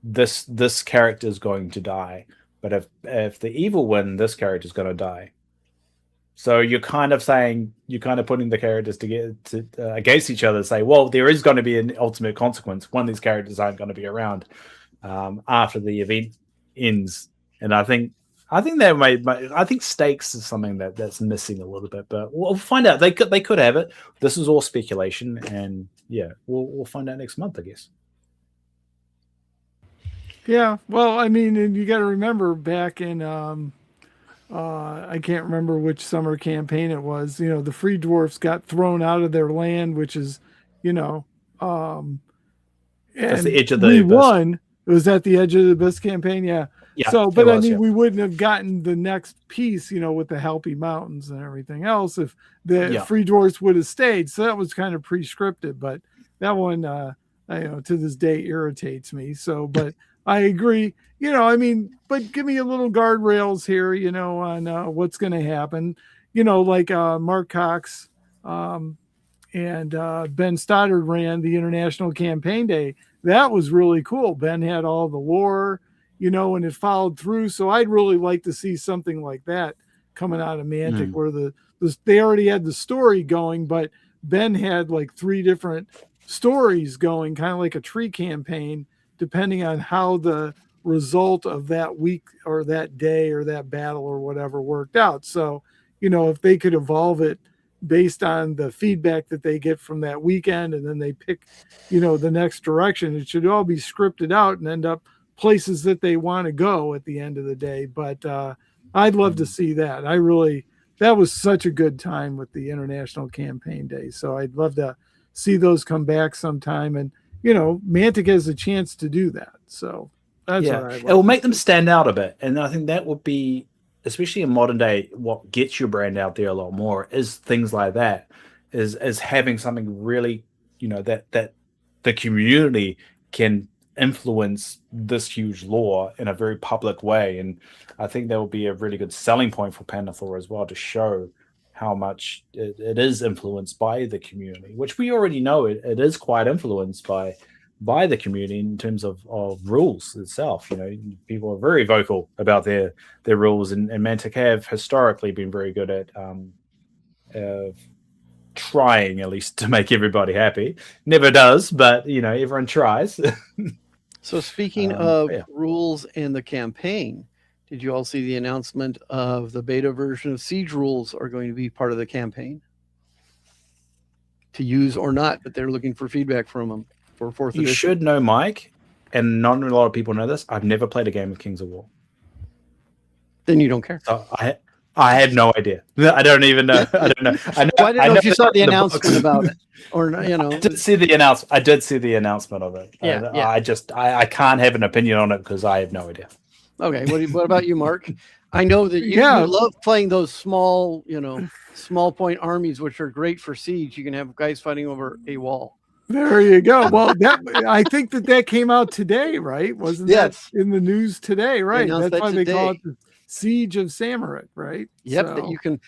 this character is going to die, but if the evil win, this character is going to die. So you're kind of putting the characters against each other, say, well, there is going to be an ultimate consequence. One of these characters aren't going to be around after the event ends. And I think I think stakes is something that's missing a little bit, but we'll find out. They could have it. This is all speculation, and we'll find out next month, I guess. Yeah, well, I mean, and you got to remember back in I can't remember which summer campaign it was. The Free Dwarfs got thrown out of their land, which is, that's the edge of the we abyss. won. It was at the edge of the abyss campaign, yeah. So, but we wouldn't have gotten the next piece, with the Halpy Mountains and everything else if the Free Dwarfs would have stayed. So that was kind of pre-scripted, but that one, to this day irritates me. So, but I agree, but give me a little guardrails here, on what's going to happen, like Mark Cox, and Ben Stoddard ran the International Campaign Day. That was really cool. Ben had all the lore, and it followed through. So I'd really like to see something like that coming out of Mantic, where they already had the story going, but Ben had like 3 different stories going, kind of like a tree campaign, depending on how the result of that week or that day or that battle or whatever worked out. So, if they could evolve it based on the feedback that they get from that weekend, and then they pick, the next direction, it should all be scripted out and end up places that they want to go at the end of the day. But I'd love to see that. That was such a good time with the International Campaign Day. So I'd love to see those come back sometime. And, Mantic has a chance to do that. So that's what I'd like. It will make them stand out a bit. And I think that would be, especially in modern day, what gets your brand out there a lot more is things like that, is having something really, that the community can influence this huge lore in a very public way. And I think that will be a really good selling point for Pannithor as well, to show how much it is influenced by the community, which we already know it is quite influenced by the community in terms of rules itself. People are very vocal about their rules, and Mantic have historically been very good at trying at least to make everybody happy. Never does, but everyone tries. So speaking of rules and the campaign, did you all see the announcement of the beta version of Siege rules are going to be part of the campaign to use or not? But they're looking for feedback from them for 4th edition. You should know, Mike, and not a lot of people know this, I've never played a game of Kings of War. Then you don't care. So I had no idea. I don't even know. I don't know. I don't know if you saw the announcement about it, or I did see the announcement. I did see the announcement of it. I can't have an opinion on it because I have no idea. Okay. What about you, Mark? I know that you love playing those small point armies, which are great for siege. You can have guys fighting over a wall. There you go. Well, I think that came out today, right? Wasn't that in the news today? Right. That's why they call it the Siege of Sammarit, right? Yep. So, that you can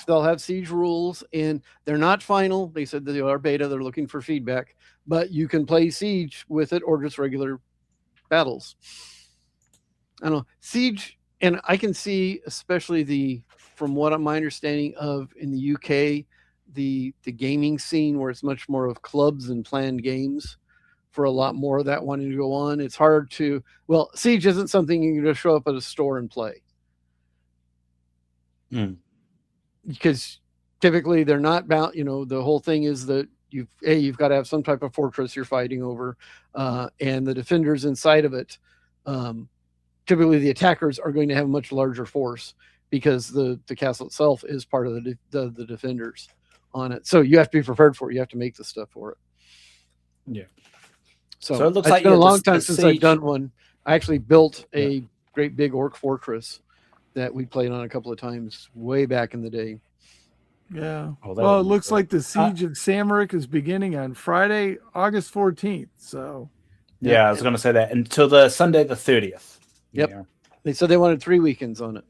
they'll have siege rules, and they're not final. They said that they are beta. They're looking for feedback, but you can play siege with it or just regular battles. I don't know, siege, and I can see, especially from what my understanding of in the UK, the gaming scene, where it's much more of clubs and planned games, for a lot more of that wanting to go on. It's hard to, siege isn't something you can just show up at a store and play. Because typically they're not bound, the whole thing is that you've got to have some type of fortress you're fighting over, and the defenders inside of it, typically the attackers are going to have a much larger force because the castle itself is part of the defenders on it. So you have to be prepared for it. You have to make the stuff for it. Yeah. So it looks like it's been a long time since I've done one. I actually built a great big orc fortress that we played on a couple of times way back in the day. Yeah. Well, it looks like the Siege of Sammarit is beginning on Friday, August 14th. So. Yeah, I was going to say that until the Sunday the 30th. Yep. Yeah. They said they wanted 3 weekends on it.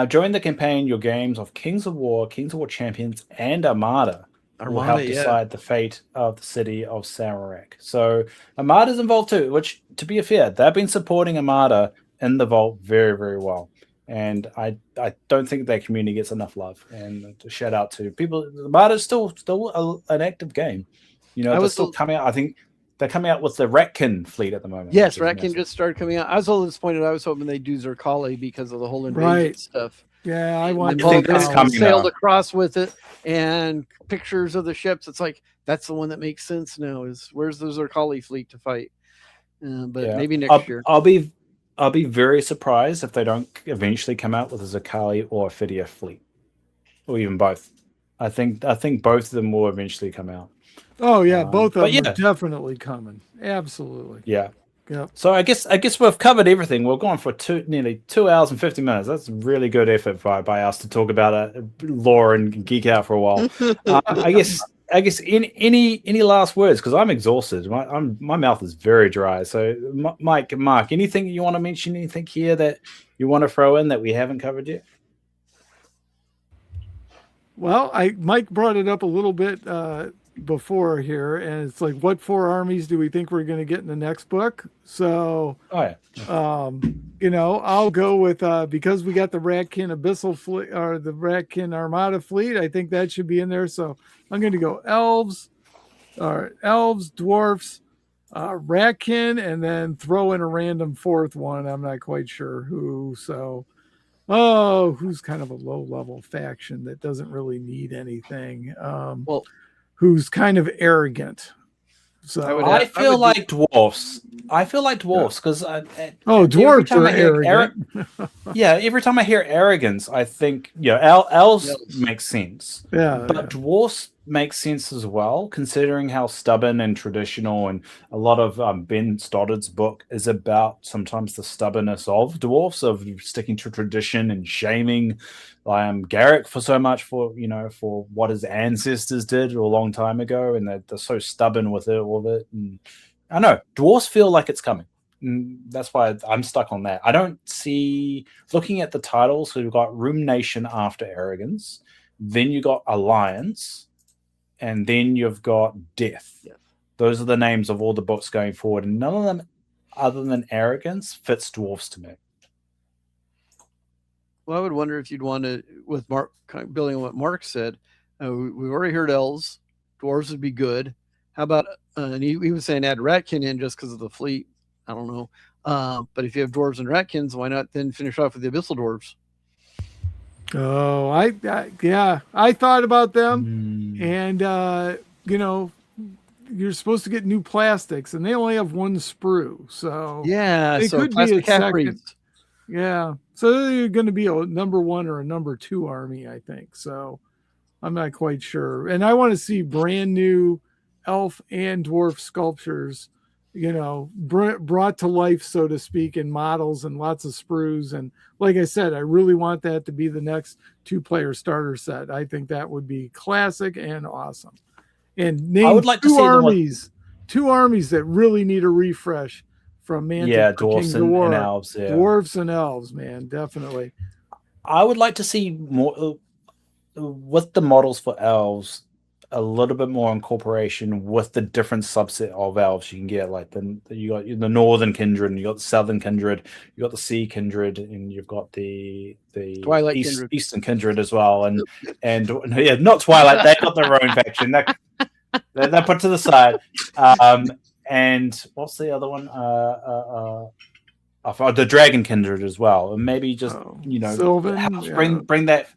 During the campaign, your games of Kings of War Champions, and Armada will help decide the fate of the city of Sammarit. So Armada's involved too, which, to be fair, they've been supporting Armada in the Vault very, very well. And I don't think that community gets enough love. And to shout out to people, Armada's still an active game. They're still coming out. I think they're coming out with the Ratkin fleet at the moment. Yes, Ratkin just started coming out. I was a little disappointed. I was hoping they'd do Zerkali because of the whole invasion stuff. Yeah, I think that's coming. Sailed across with it and pictures of the ships. It's like that's the one that makes sense now. Is where's the Zerkali fleet to fight? Maybe next year. I'll be very surprised if they don't eventually come out with a Zerkali or a Fidia fleet, or even both. I think both of them will eventually come out. Oh yeah, both of them are definitely coming. Absolutely. Yeah. So I guess we've covered everything. We're going for nearly 2 hours and 50 minutes. That's a really good effort by us to talk about lore and geek out for a while. I guess any last words, because I'm exhausted. My mouth is very dry. So Mike, Mark, anything you want to mention? Anything here that you want to throw in that we haven't covered yet? Well, Mike brought it up a little bit before here, and it's like, what 4 armies do we think we're going to get in the next book? So, Oh yeah. I'll go with because we got the Ratkin Abyssal fleet or the Ratkin Armada fleet. I think that should be in there. So I'm going to go elves, dwarfs, Ratkin, and then throw in a random 4th one. I'm not quite sure who. So. Oh, who's kind of a low-level faction that doesn't really need anything? Who's kind of arrogant. So I feel like dwarfs because dwarfs are arrogant. Every time I hear arrogance, I think elves make sense. Yeah, but dwarfs make sense as well, considering how stubborn and traditional, and a lot of Ben Stoddard's book is about sometimes the stubbornness of dwarfs, of sticking to tradition and shaming Garrick for so much for what his ancestors did a long time ago, and they're so stubborn with it. And I know dwarfs feel like it's coming. That's why I'm stuck on that. I don't see, looking at the titles, so we've got Rumination after Arrogance, then you got Alliance, and then you've got Death. Yes. Those are the names of all the books going forward, and none of them, other than Arrogance, fits dwarfs to me. Well, I would wonder if you'd want to, with Mark, kind of building on what Mark said, we've already heard elves, dwarves would be good. How about, and he was saying add Ratkin in just because of the fleet. I don't know. But if you have dwarves and Ratkins, why not then finish off with the Abyssal Dwarves? Oh, I thought about them, and you're supposed to get new plastics, and they only have 1 sprue, so they could be a second. Yeah, so they're going to be a number 1 or a number 2 army, I think. So I'm not quite sure, and I want to see brand new elf and dwarf sculptures, brought to life, so to speak, in models and lots of sprues. And like I said, I really want that to be the next 2-player starter set. I think that would be classic and awesome. And name I would like 2 to see 2 armies that really need a refresh from Mantic, dwarfs and elves. Yeah. Dwarfs and elves, man, definitely. I would like to see more with the models for elves, a little bit more incorporation with the different subset of elves you can get. Like you got the Northern Kindred, and you got the Southern Kindred, you got the Sea Kindred, and you've got the Twilight Kindred. Eastern Kindred as well. And not Twilight. They got their own faction. They're put to the side. And what's the other one? The Dragon Kindred as well, and maybe just Sylvan, bring that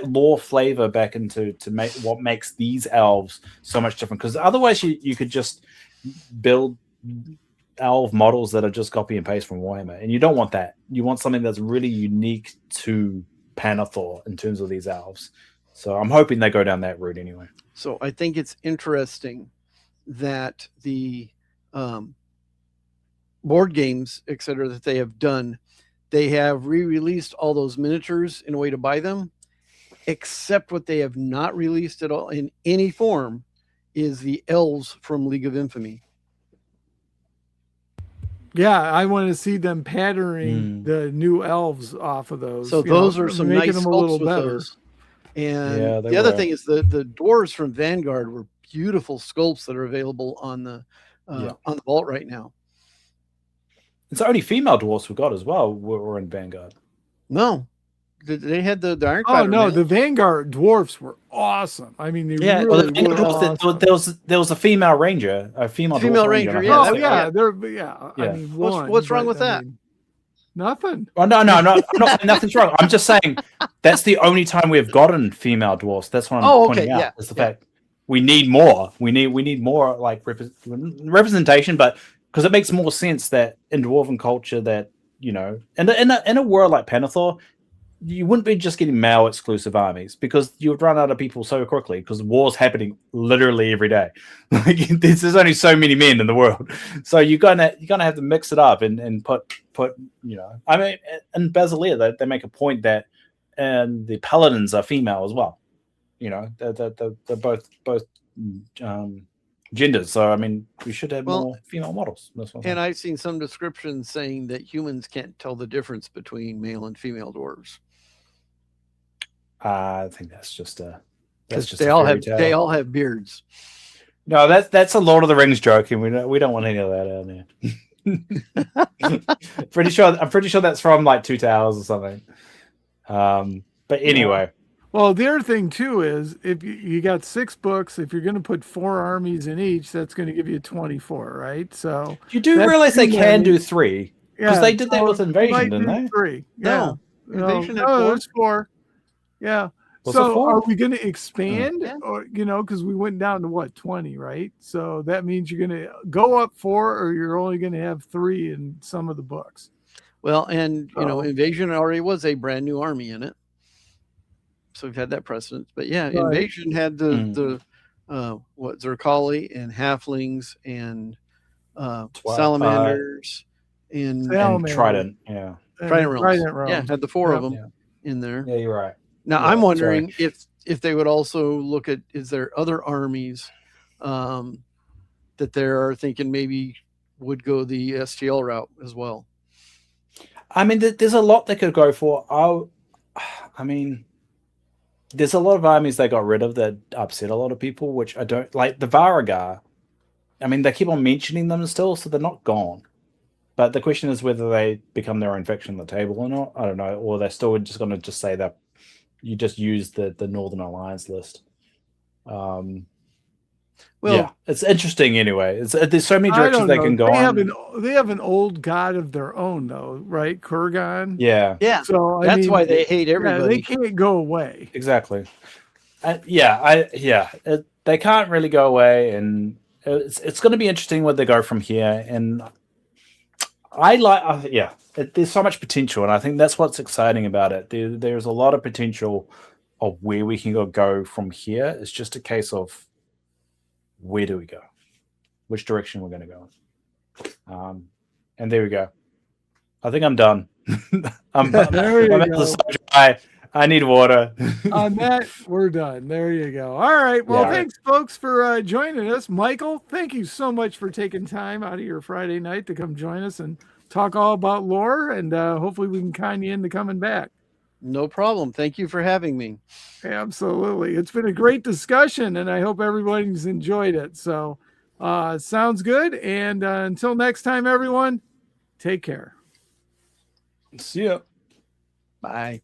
lore flavor back into make what makes these elves so much different. Because otherwise, you could just build elf models that are just copy and paste from Warhammer, and you don't want that. You want something that's really unique to Pannithor in terms of these elves. So I'm hoping they go down that route anyway. So I think it's interesting that the board games, etc., that they have done, they have re-released all those miniatures in a way to buy them, except what they have not released at all in any form is the elves from League of Infamy. Yeah, I want to see them patterning the new elves off of those. So those are some nice sculpts with those. And the other thing is the dwarves from Vanguard were beautiful sculpts that are available on the vault right now. It's only female dwarfs we got as well. We're in Vanguard. No, they had the Ironclad. Oh no, the Vanguard dwarfs were awesome. I mean, there was a female ranger, a female ranger. I mean, what's wrong with that? Nothing. Oh, no, I'm not saying nothing's wrong. I'm just saying that's the only time we've gotten female dwarfs. That's what I'm pointing out. Is the fact we need more. We need more like representation, but because it makes more sense that in dwarven culture that in a world like Pannithor, you wouldn't be just getting male exclusive armies because you would run out of people so quickly because war's happening literally every day. Like there's only so many men in the world, so you're gonna have to mix it up and put I mean, in Basileia they make a point that the paladins are female as well. They're both genders. So I mean, we should have more female models. And I've seen some descriptions saying that humans can't tell the difference between male and female dwarves. I think that's just That's Because just they a all fairy have tale. they all have beards. No, that's a Lord of the Rings joke, and we don't want any of that out there. I'm pretty sure that's from like Two Towers or something. But anyway, Well, the other thing too is if you got 6 books, if you're going to put 4 armies in each, that's going to give you 24, right? So you do that's realize they 2 can do armies. 3 because Yeah, they did that with so Invasion, might didn't do they? 3. No, Yeah. Invasion had no, 4. there's 4. Yeah. Was it So 4? are we going to expand Yeah. or because we went down to what 20, right? So that means you're going to go up 4 or you're only going to have 3 in some of the books. Well, and So- Invasion already was a brand new army in it, so we've had that precedent. But yeah, Right. Invasion had the Zerkali and halflings and salamanders and And Trident, yeah. and Trident realms. Trident realms. Yeah, had the 4 of Yeah. them in there. Yeah, you're right. Now Yeah, I'm wondering sorry. if they would also look at, is there other armies that they are thinking maybe would go the STL route as well. I mean, there's a lot they could go for. I mean, there's a lot of armies they got rid of that upset a lot of people, which I don't like. The Varagar, I mean, they keep on mentioning them still, so they're not gone. But the question is whether they become their own faction at the table or not. I don't know. Or they're still just going to just say that you just use the Northern Alliance list. Well, yeah, it's interesting anyway. There's so many I directions don't they know. can go They have an old god of their own, though, right? Kurgan. Yeah, yeah. So I That's mean, why they hate yeah, everybody. they can't go away. exactly. They can't really go away, and it's going to be interesting where they go from here. And there's so much potential, and I think that's what's exciting about it. There's a lot of potential of where we can go from here. It's just a case of where do we go, which direction we're going to go. And there we go. I think I'm done. There you my mouth go. is so dry. I need water. On that, we're done. There you go. All right. Well, Yeah. thanks, folks, for joining us. Michael, thank you so much for taking time out of your Friday night to come join us and talk all about lore. And hopefully we can con you into coming back. No problem. Thank you for having me. Absolutely. It's been a great discussion, and I hope everybody's enjoyed it. So, sounds good. And until next time, everyone, take care. See ya. Bye.